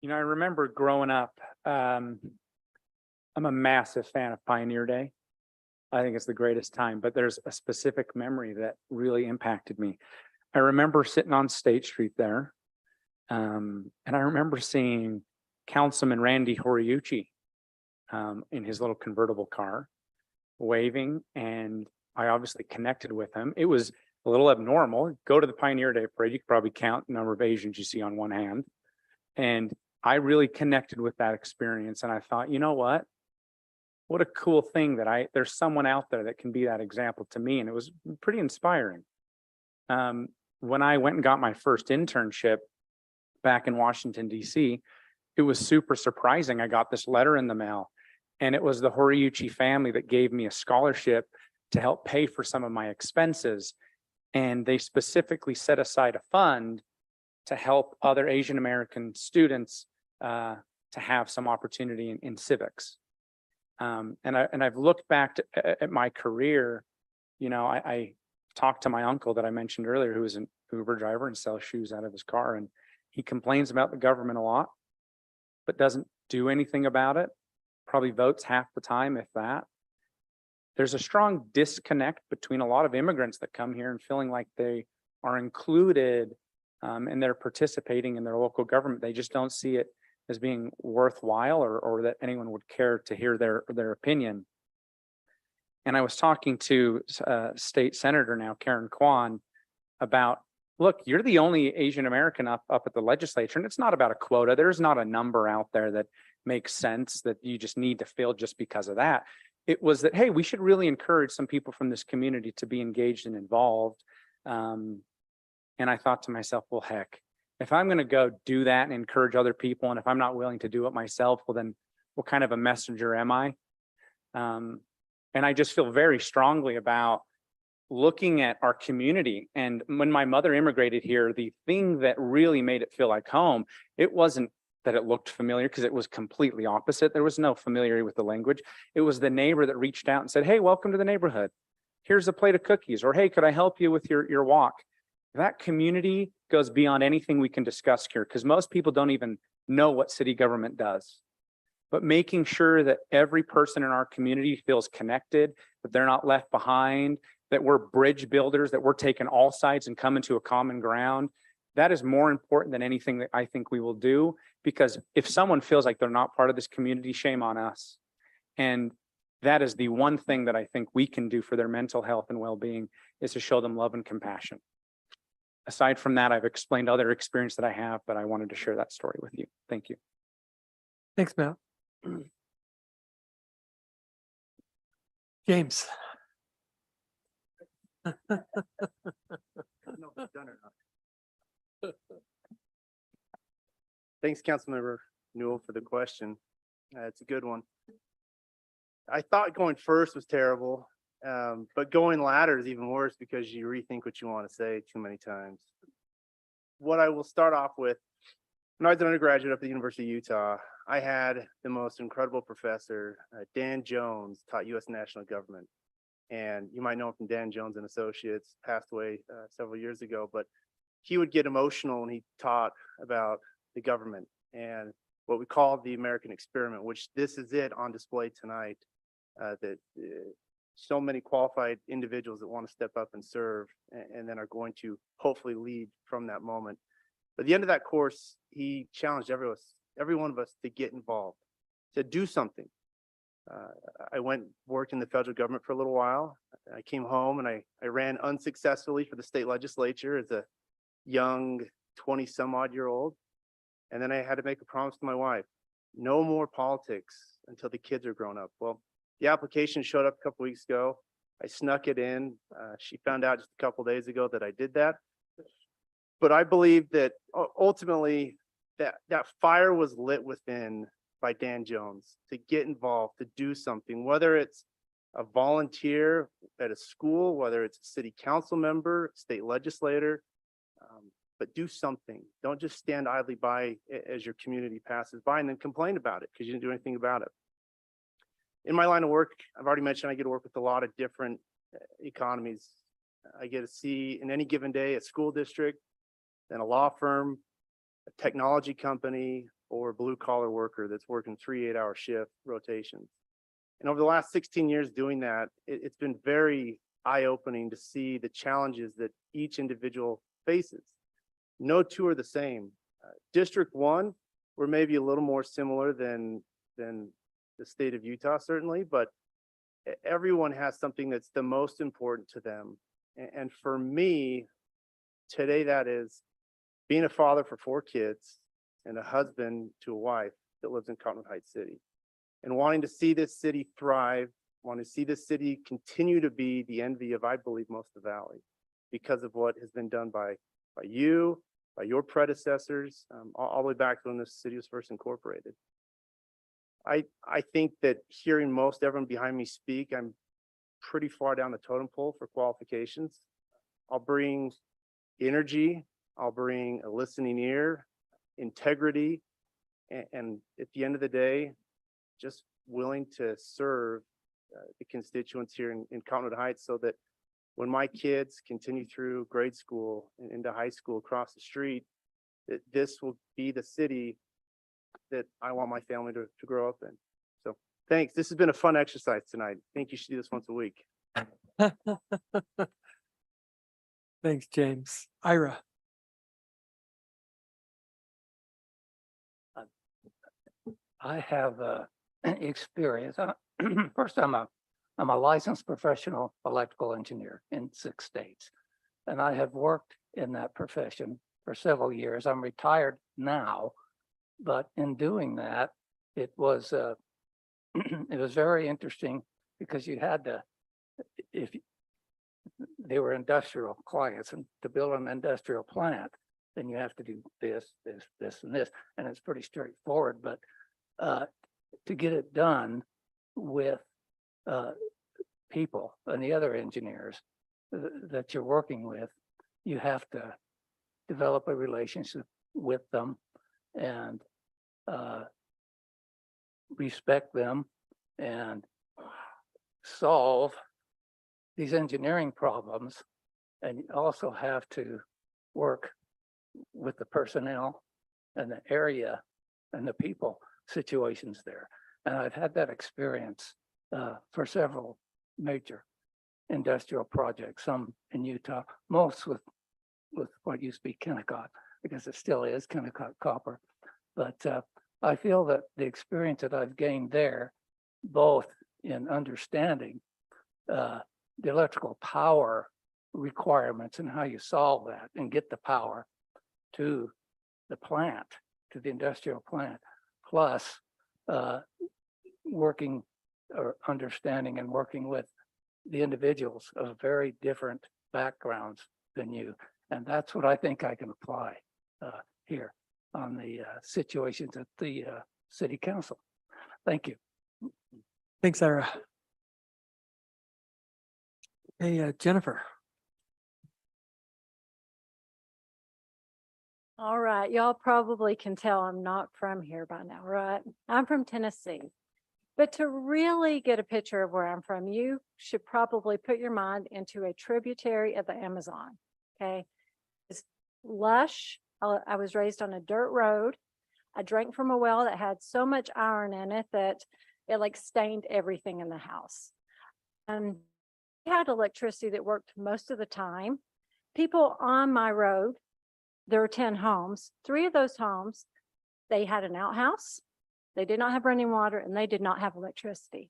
You know, I remember growing up, I'm a massive fan of Pioneer Day. I think it's the greatest time, but there's a specific memory that really impacted me. I remember sitting on State Street there, and I remember seeing Councilman Randy Horiuchi in his little convertible car waving, and I obviously connected with him. It was a little abnormal. Go to the Pioneer Day parade, you could probably count the number of Asians you see on one hand. And I really connected with that experience. And I thought, you know what a cool thing that there's someone out there that can be that example to me. And it was pretty inspiring. When I went and got my first internship back in Washington, DC, it was super surprising. I got this letter in the mail, and it was the Horiuchi family that gave me a scholarship to help pay for some of my expenses. And they specifically set aside a fund to help other Asian American students to have some opportunity in civics. And I've looked back at my career. You know, I talked to my uncle that I mentioned earlier, who is an Uber driver and sells shoes out of his car. And he complains about the government a lot, but doesn't do anything about it. Probably votes half the time, if that. There's a strong disconnect between a lot of immigrants that come here and feeling like they are included and they're participating in their local government. They just don't see it as being worthwhile or that anyone would care to hear their opinion. And I was talking to state senator now, Karen Kwan, about, look, you're the only Asian American up at the legislature, and it's not about a quota. There's not a number out there that makes sense that you just need to fill just because of that. It was that, hey, we should really encourage some people from this community to be engaged and involved. And I thought to myself, well, heck, if I'm going to go do that and encourage other people, and if I'm not willing to do it myself, well, then what kind of a messenger am I? And I just feel very strongly about looking at our community. And when my mother immigrated here, the thing that really made it feel like home, it wasn't that it looked familiar, because it was completely opposite. There was no familiarity with the language. It was the neighbor that reached out and said, hey, welcome to the neighborhood. Here's a plate of cookies, or hey, could I help you with your walk? That community goes beyond anything we can discuss here, because most people don't even know what city government does. But making sure that every person in our community feels connected, that they're not left behind, that we're bridge builders, that we're taking all sides and coming to a common ground, that is more important than anything that I think we will do. Because if someone feels like they're not part of this community, shame on us. And that is the one thing that I think we can do for their mental health and well-being, is to show them love and compassion. Aside from that, I've explained other experience that I have, but I wanted to share that story with you. Thank you. Thanks, Matt. James. Thanks, Councilmember Newell, for the question. It's a good one. I thought going first was terrible, but going latter is even worse, because you rethink what you want to say too many times. What I will start off with, when I was an undergraduate up at the University of Utah, I had the most incredible professor, Dan Jones, taught U.S. National Government. And you might know him from Dan Jones and Associates, passed away several years ago, but he would get emotional when he taught about the government and what we call the American experiment, which this is it on display tonight, that so many qualified individuals that want to step up and serve and then are going to hopefully lead from that moment. But at the end of that course, he challenged every one of us to get involved, to do something. I went, worked in the federal government for a little while. I came home and I ran unsuccessfully for the state legislature as a young 20 some odd year old. And then I had to make a promise to my wife, no more politics until the kids are grown up. Well, the application showed up a couple weeks ago. I snuck it in. She found out just a couple days ago that I did that. But I believe that ultimately that fire was lit within by Dan Jones to get involved, to do something, whether it's a volunteer at a school, whether it's a city council member, state legislator, but do something. Don't just stand idly by as your community passes by and then complain about it because you didn't do anything about it. In my line of work, I've already mentioned I get to work with a lot of different economies. I get to see in any given day a school district, then a law firm, a technology company, or a blue collar worker that's working 3 8-hour shift rotations. And over the last 16 years doing that, it's been very eye-opening to see the challenges that each individual faces. No two are the same. District 1, we're maybe a little more similar than the state of Utah, certainly, but everyone has something that's the most important to them. And for me, today, that is being a father for 4 kids and a husband to a wife that lives in Cottonwood Heights City, and wanting to see this city thrive, wanting to see this city continue to be the envy of, I believe, most of the valley because of what has been done by you, by your predecessors, all the way back to when this city was first incorporated. I think that hearing most everyone behind me speak, I'm pretty far down the totem pole for qualifications. I'll bring energy, I'll bring a listening ear, integrity, and at the end of the day, just willing to serve the constituents here in Cottonwood Heights so that when my kids continue through grade school and into high school across the street, that this will be the city that I want my family to grow up in. So thanks. This has been a fun exercise tonight. I think you should do this once a week. Thanks, James. Ira. I have experience. First, I'm a licensed professional electrical engineer in 6 states, and I have worked in that profession for several years. I'm retired now, but in doing that, it was it was very interesting because you had to, if they were industrial clients, and to build an industrial plant, then you have to do this, and this, and it's pretty straightforward. But to get it done with people and the other engineers that you're working with, you have to develop a relationship with them and respect them and solve these engineering problems. And you also have to work with the personnel and the area and the people situations there. And I've had that experience for several major industrial projects, some in Utah, most with what used to be Kennecott, because it still is Kennecott Copper. But I feel that the experience that I've gained there, both in understanding the electrical power requirements and how you solve that and get the power to the plant, to the industrial plant, plus working or understanding and working with the individuals of very different backgrounds than you. And that's what I think I can apply here on the situations at the city council. Thank you. Thanks, Ira. Hey, Jennifer. All right, y'all probably can tell I'm not from here by now, right? I'm from Tennessee. But to really get a picture of where I'm from, you should probably put your mind into a tributary of the Amazon, okay? It's lush. I was raised on a dirt road. I drank from a well that had so much iron in it that it like stained everything in the house. We had electricity that worked most of the time. People on my road, there were 10 homes. 3 of those homes, they had an outhouse. They did not have running water and they did not have electricity.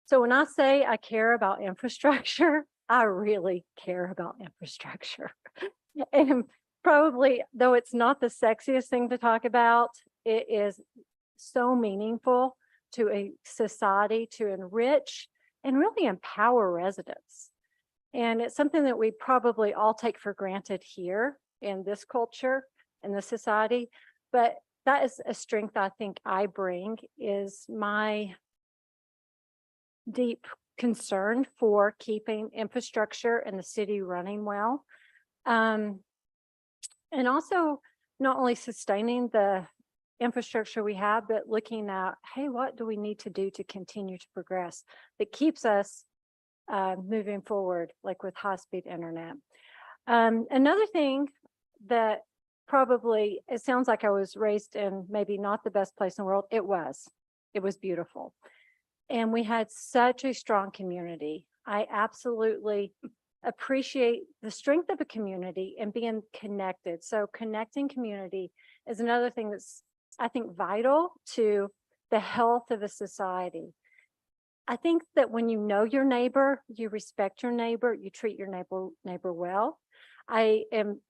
So when I say I care about infrastructure, I really care about infrastructure. And probably, though it's not the sexiest thing to talk about, it is so meaningful to a society to enrich and really empower residents. And it's something that we probably all take for granted here in this culture, in this society. But that is a strength I think I bring, is my deep concern for keeping infrastructure in the city running well. And also not only sustaining the infrastructure we have, but looking at, hey, what do we need to do to continue to progress that keeps us moving forward, like with high-speed internet. Another thing that probably, it sounds like I was raised in maybe not the best place in the world. It was beautiful. And we had such a strong community. I absolutely appreciate the strength of a community and being connected. So connecting community is another thing that's, I think, vital to the health of a society. I think that when you know your neighbor, you respect your neighbor, you treat your neighbor well. I am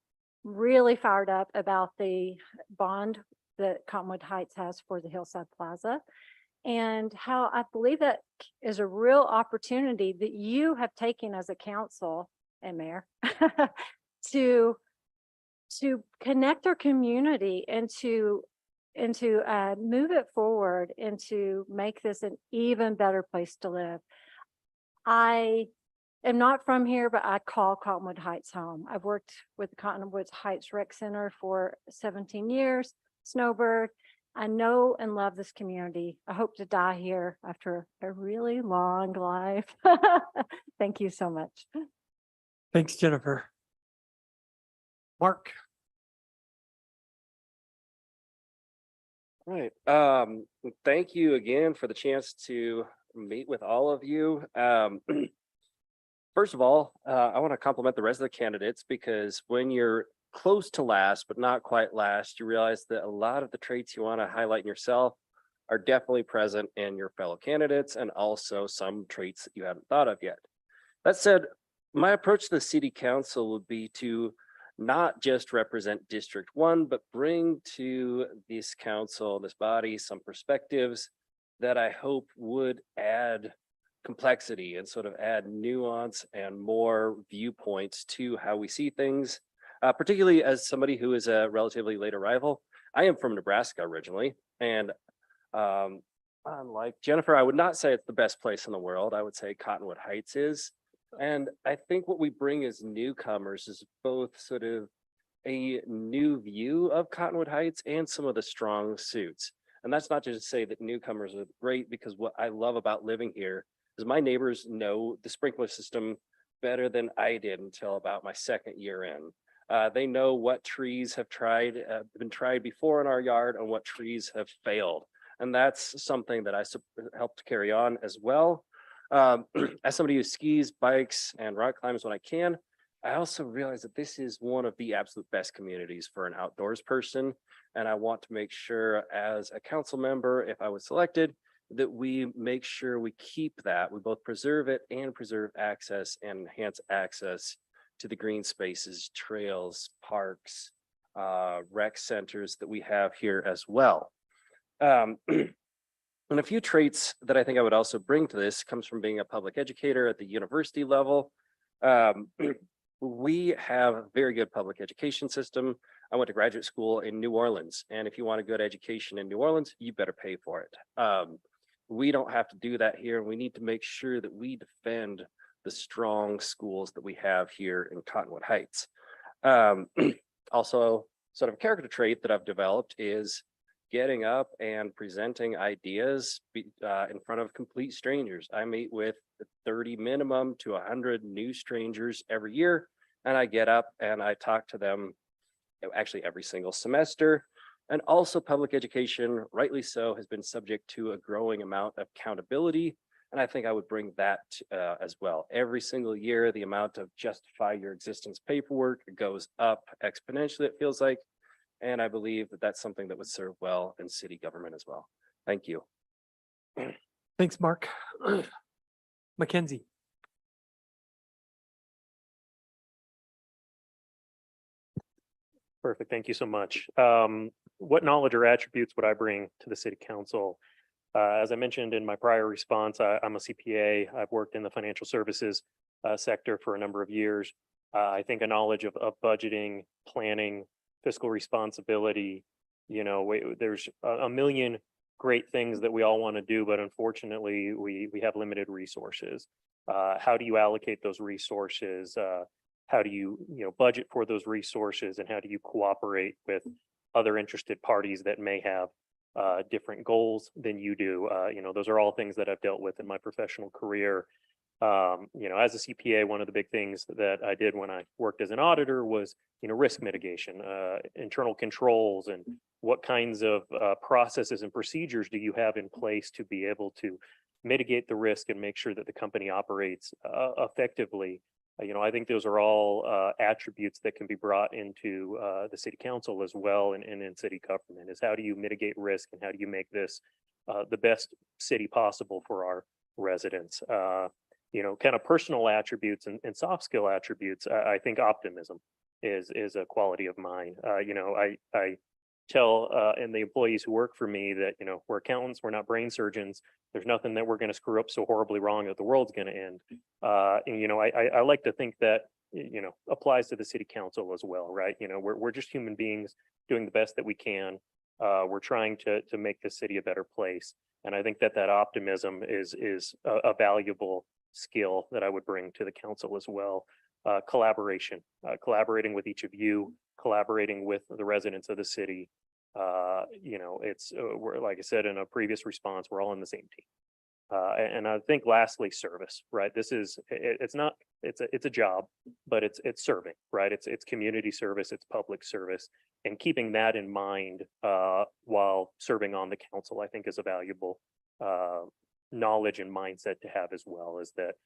really fired up about the bond that Cottonwood Heights has for the Hillside Plaza, and how I believe that is a real opportunity that you have taken as a council and mayor to connect our community and to move it forward and to make this an even better place to live. I am not from here, but I call Cottonwood Heights home. I've worked with the Cottonwood Heights Rec Center for 17 years, Snowbird. I know and love this community. I hope to die here after a really long life. Thank you so much. Thanks, Jennifer. Mark. Right. Thank you again for the chance to meet with all of you. First of all, I want to compliment the rest of the candidates, because when you're close to last, but not quite last, you realize that a lot of the traits you want to highlight in yourself are definitely present in your fellow candidates, and also some traits that you haven't thought of yet. That said, my approach to the city council would be to not just represent District 1, but bring to this council, this body, some perspectives that I hope would add complexity and sort of add nuance and more viewpoints to how we see things, particularly as somebody who is a relatively late arrival. I am from Nebraska originally, and unlike Jennifer, I would not say it's the best place in the world. I would say Cottonwood Heights is. And I think what we bring as newcomers is both sort of a new view of Cottonwood Heights and some of the strong suits. And that's not just to say that newcomers are great, because what I love about living here is my neighbors know the sprinkler system better than I did until about my second year in. They know what trees have been tried before in our yard and what trees have failed. And that's something that I helped carry on as well. As somebody who skis, bikes, and rock climbs when I can, I also realize that this is one of the absolute best communities for an outdoors person. And I want to make sure, as a council member, if I was selected, that we make sure we keep that. We both preserve it and preserve access and enhance access to the green spaces, trails, parks, rec centers that we have here as well. And a few traits that I think I would also bring to this comes from being a public educator at the university level. We have a very good public education system. I went to graduate school in New Orleans, and if you want a good education in New Orleans, you better pay for it. We don't have to do that here, and we need to make sure that we defend the strong schools that we have here in Cottonwood Heights. Also, sort of a character trait that I've developed is getting up and presenting ideas in front of complete strangers. I meet with 30 minimum to 100 new strangers every year, and I get up and I talk to them actually every single semester. And also, public education, rightly so, has been subject to a growing amount of accountability. And I think I would bring that as well. Every single year, the amount of justify your existence paperwork goes up exponentially, it feels like. And I believe that that's something that would serve well in city government as well. Thank you. Thanks, Mark. Mackenzie. Perfect. Thank you so much. What knowledge or attributes would I bring to the city council? As I mentioned in my prior response, I'm a CPA. I've worked in the financial services sector for a number of years. I think a knowledge of budgeting, planning, fiscal responsibility, there's a million great things that we all want to do, but unfortunately, we have limited resources. How do you allocate those resources? How do you, budget for those resources, and how do you cooperate with other interested parties that may have different goals than you do? Those are all things that I've dealt with in my professional career. As a CPA, one of the big things that I did when I worked as an auditor was, risk mitigation, internal controls, and what kinds of processes and procedures do you have in place to be able to mitigate the risk and make sure that the company operates effectively. I think those are all attributes that can be brought into the city council as well, and in city government, is how do you mitigate risk and how do you make this the best city possible for our residents. Kind of personal attributes and soft skill attributes. I think optimism is a quality of mine. I tell and the employees who work for me that, we're accountants, we're not brain surgeons. There's nothing that we're going to screw up so horribly wrong that the world's going to end. I like to think that, applies to the city council as well, right? We're just human beings doing the best that we can. We're trying to make the city a better place. And I think that optimism is a valuable skill that I would bring to the council as well. Collaboration, collaborating with each of you, collaborating with the residents of the city. We're, like I said in a previous response, we're all in the same team. And I think lastly, service, right? It's a job, but it's serving, right? It's community service, it's public service, and keeping that in mind while serving on the council, I think is a valuable knowledge and mindset to have as well, is that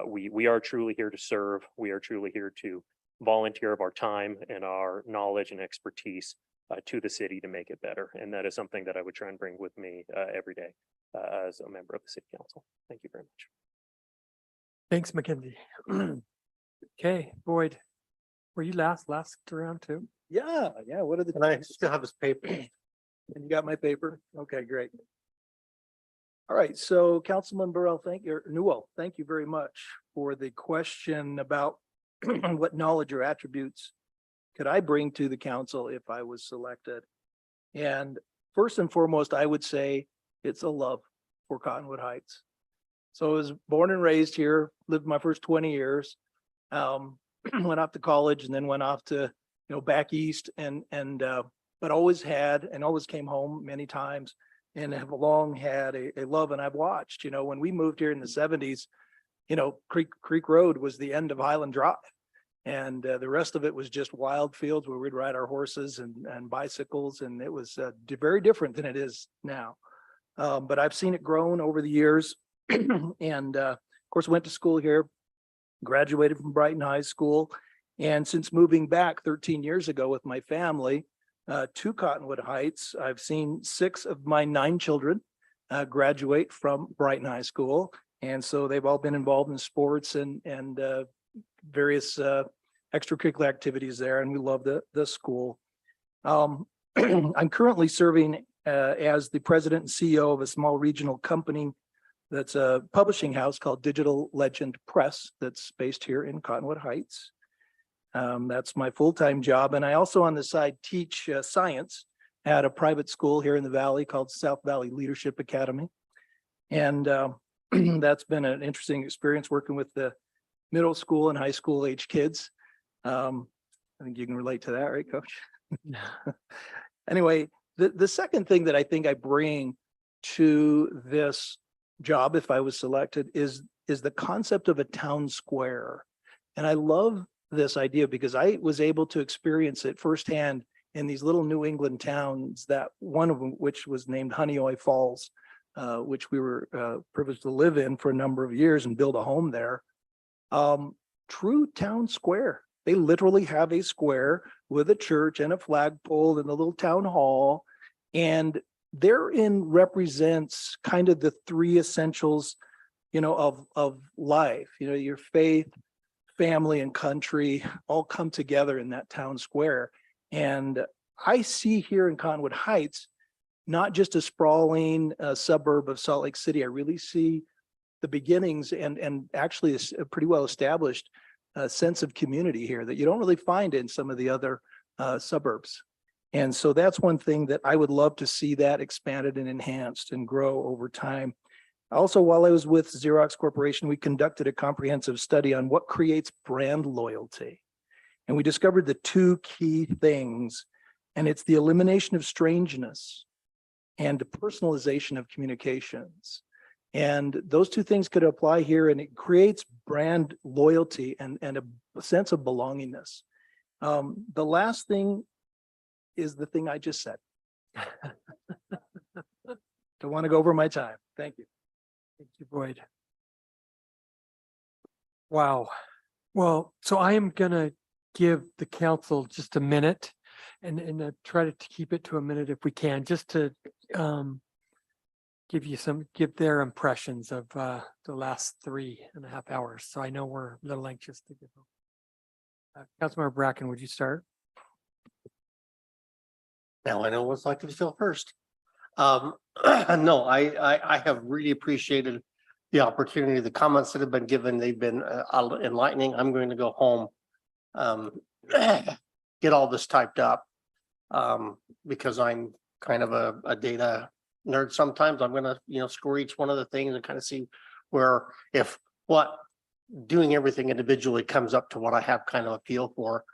we are truly here to serve. We are truly here to volunteer of our time and our knowledge and expertise to the city to make it better. And that is something that I would try and bring with me every day as a member of the city council. Thank you very much. Thanks, Mackenzie. Okay, Boyd, were you last round too? Yeah. What are the? And I still have his paper. And you got my paper? Okay, great. All right, so Councilman Burrell, Newell, thank you very much for the question about what knowledge or attributes could I bring to the council if I was selected? And first and foremost, I would say it's a love for Cottonwood Heights. So I was born and raised here, lived my first 20 years, went off to college and then went off to, back east but always came home many times and have long had a love. And I've watched, when we moved here in the 70s, Creek Road was the end of Highland Drive. And the rest of it was just wild fields where we'd ride our horses and bicycles. And it was very different than it is now. But I've seen it grown over the years. And of course, went to school here, graduated from Brighton High School. And since moving back 13 years ago with my family to Cottonwood Heights, I've seen 6 of my 9 children graduate from Brighton High School. And so they've all been involved in sports and various extracurricular activities there, and we love the school. I'm currently serving as the president and CEO of a small regional company that's a publishing house called Digital Legend Press that's based here in Cottonwood Heights. That's my full-time job, and I also on the side teach science at a private school here in the Valley called South Valley Leadership Academy. And that's been an interesting experience working with the middle school and high school age kids. I think you can relate to that, right, Coach? Anyway, the second thing that I think I bring to this job, if I was selected, is the concept of a town square. And I love this idea because I was able to experience it firsthand in these little New England towns, that one of them, which was named Honeoye Falls, which we were privileged to live in for a number of years and build a home there. True town square. They literally have a square with a church and a flagpole and a little town hall. And therein represents kind of the 3 essentials of life, your faith, family and country all come together in that town square. And I see here in Conwood Heights, not just a sprawling suburb of Salt Lake City. I really see the beginnings and actually a pretty well established sense of community here that you don't really find in some of the other suburbs. And so that's one thing that I would love to see that expanded and enhanced and grow over time. Also, while I was with Xerox Corporation, we conducted a comprehensive study on what creates brand loyalty. And we discovered the two key things, and it's the elimination of strangeness and the personalization of communications. And those two things could apply here, and it creates brand loyalty and a sense of belongingness. The last thing is the thing I just said. Don't want to go over my time. Thank you. Thank you, Boyd. Wow. Well, so I am gonna give the council just a minute and try to keep it to a minute if we can, just to give their impressions of the last 3.5 hours. So I know we're a little anxious to get home. Councilmember Bracken, would you start? Now I know what it's like to feel first. No, I have really appreciated the opportunity, the comments that have been given. They've been enlightening. I'm going to go home, get all this typed up, because I'm kind of a data nerd sometimes. I'm gonna, score each one of the things and kind of see where, doing everything individually comes up to what I have kind of a feel for.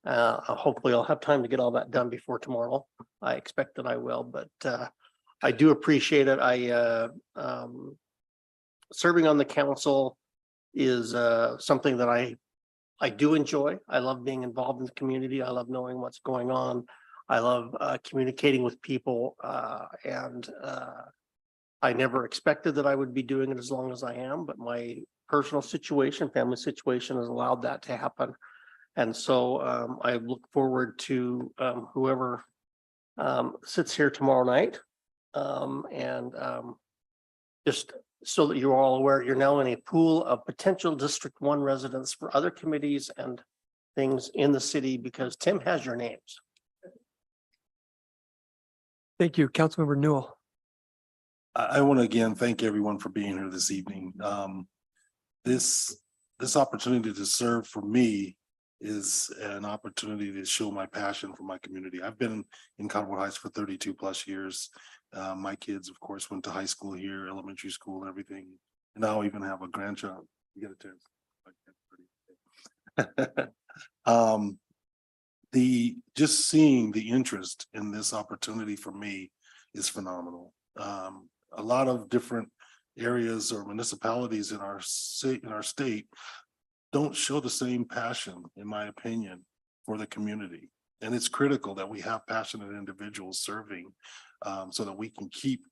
Hopefully I'll have time to get all that done before tomorrow. I expect that I will, but I do appreciate it. Serving on the council is something that I do enjoy. I love being involved in the community. I love knowing what's going on. I love communicating with people, and I never expected that I would be doing it as long as I am, but my personal situation, family situation has allowed that to happen. And so I look forward to whoever sits here tomorrow night. Just so that you're all aware, you're now in a pool of potential District 1 residents for other committees and things in the city because Tim has your names. Thank you, Councilmember Newell. I want to again thank everyone for being here this evening. This opportunity to serve for me is an opportunity to show my passion for my community. I've been in Conwood Heights for 32 plus years. My kids, of course, went to high school here, elementary school, and everything. And now I even have a grandchild. You get a chance. Just seeing the interest in this opportunity for me is phenomenal. A lot of different areas or municipalities in our state don't show the same passion, in my opinion, for the community. And it's critical that we have passionate individuals serving so that we can keep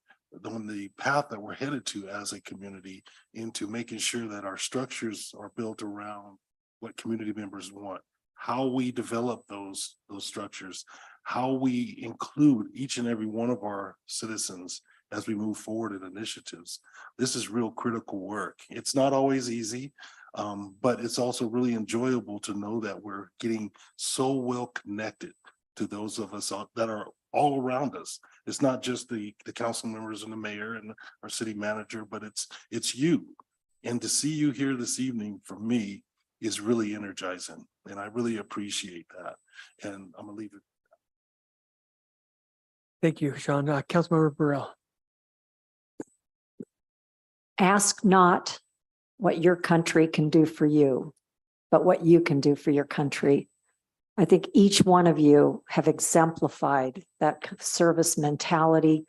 on the path that we're headed to as a community into making sure that our structures are built around what community members want, how we develop those structures, how we include each and every one of our citizens as we move forward in initiatives. This is real critical work. It's not always easy. But it's also really enjoyable to know that we're getting so well connected to those of us that are all around us. It's not just the council members and the mayor and our city manager, but it's you. And to see you here this evening for me is really energizing. And I really appreciate that. And I'm gonna leave it. Thank you, Sean. Councilmember Burrell. Ask not what your country can do for you, but what you can do for your country. I think each one of you have exemplified that service mentality.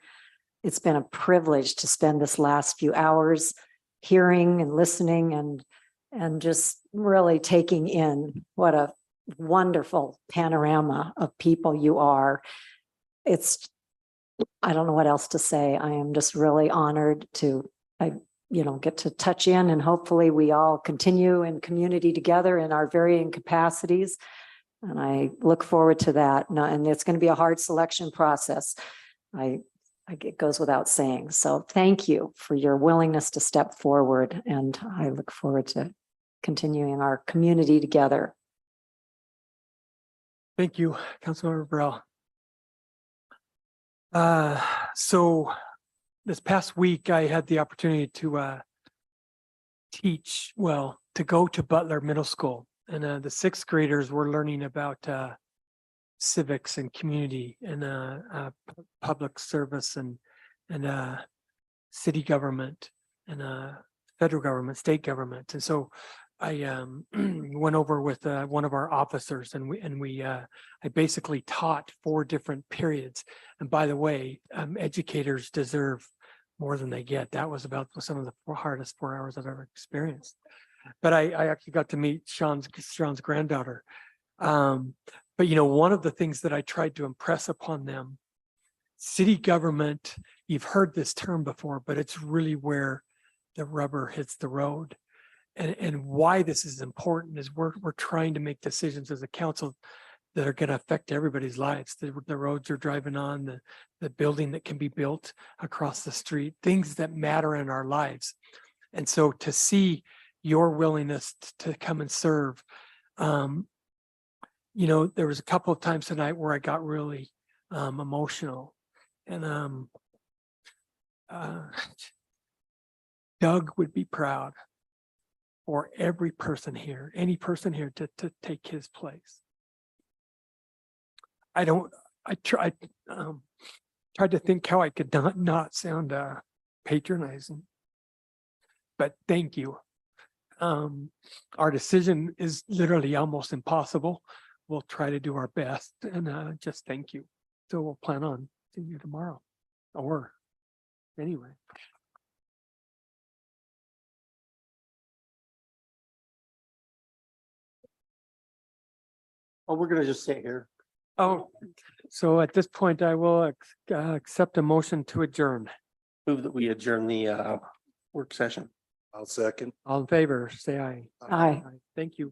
It's been a privilege to spend this last few hours hearing and listening and just really taking in what a wonderful panorama of people you are. I don't know what else to say. I am just really honored to get to touch in, and hopefully we all continue in community together in our varying capacities. And I look forward to that. And it's going to be a hard selection process. I like it goes without saying. So thank you for your willingness to step forward, and I look forward to continuing our community together. Thank you, Councilmember Burrell. So this past week, I had the opportunity to to go to Butler Middle School, and the sixth graders were learning about civics and community and public service and city government and federal government, state government. And so I went over with one of our officers, and I basically taught 4 different periods. And by the way, educators deserve more than they get. That was about some of the hardest 4 hours I've ever experienced. But I actually got to meet Sean's granddaughter. But you know, one of the things that I tried to impress upon them, city government, you've heard this term before, but it's really where the rubber hits the road. And why this is important is we're trying to make decisions as a council that are going to affect everybody's lives. The roads you're driving on, the building that can be built across the street, things that matter in our lives. And so to see your willingness to come and serve, you know, there was a couple of times tonight where I got really emotional, and Doug would be proud for every person here, any person here to take his place. I tried to think how I could not sound patronizing, but thank you. Our decision is literally almost impossible. We'll try to do our best, and just thank you. So we'll plan on seeing you tomorrow, or anyway. Oh, we're gonna just sit here. Oh, so at this point, I will accept a motion to adjourn. Move that we adjourn the work session. I'll second. All in favor, say aye. Aye. Thank you.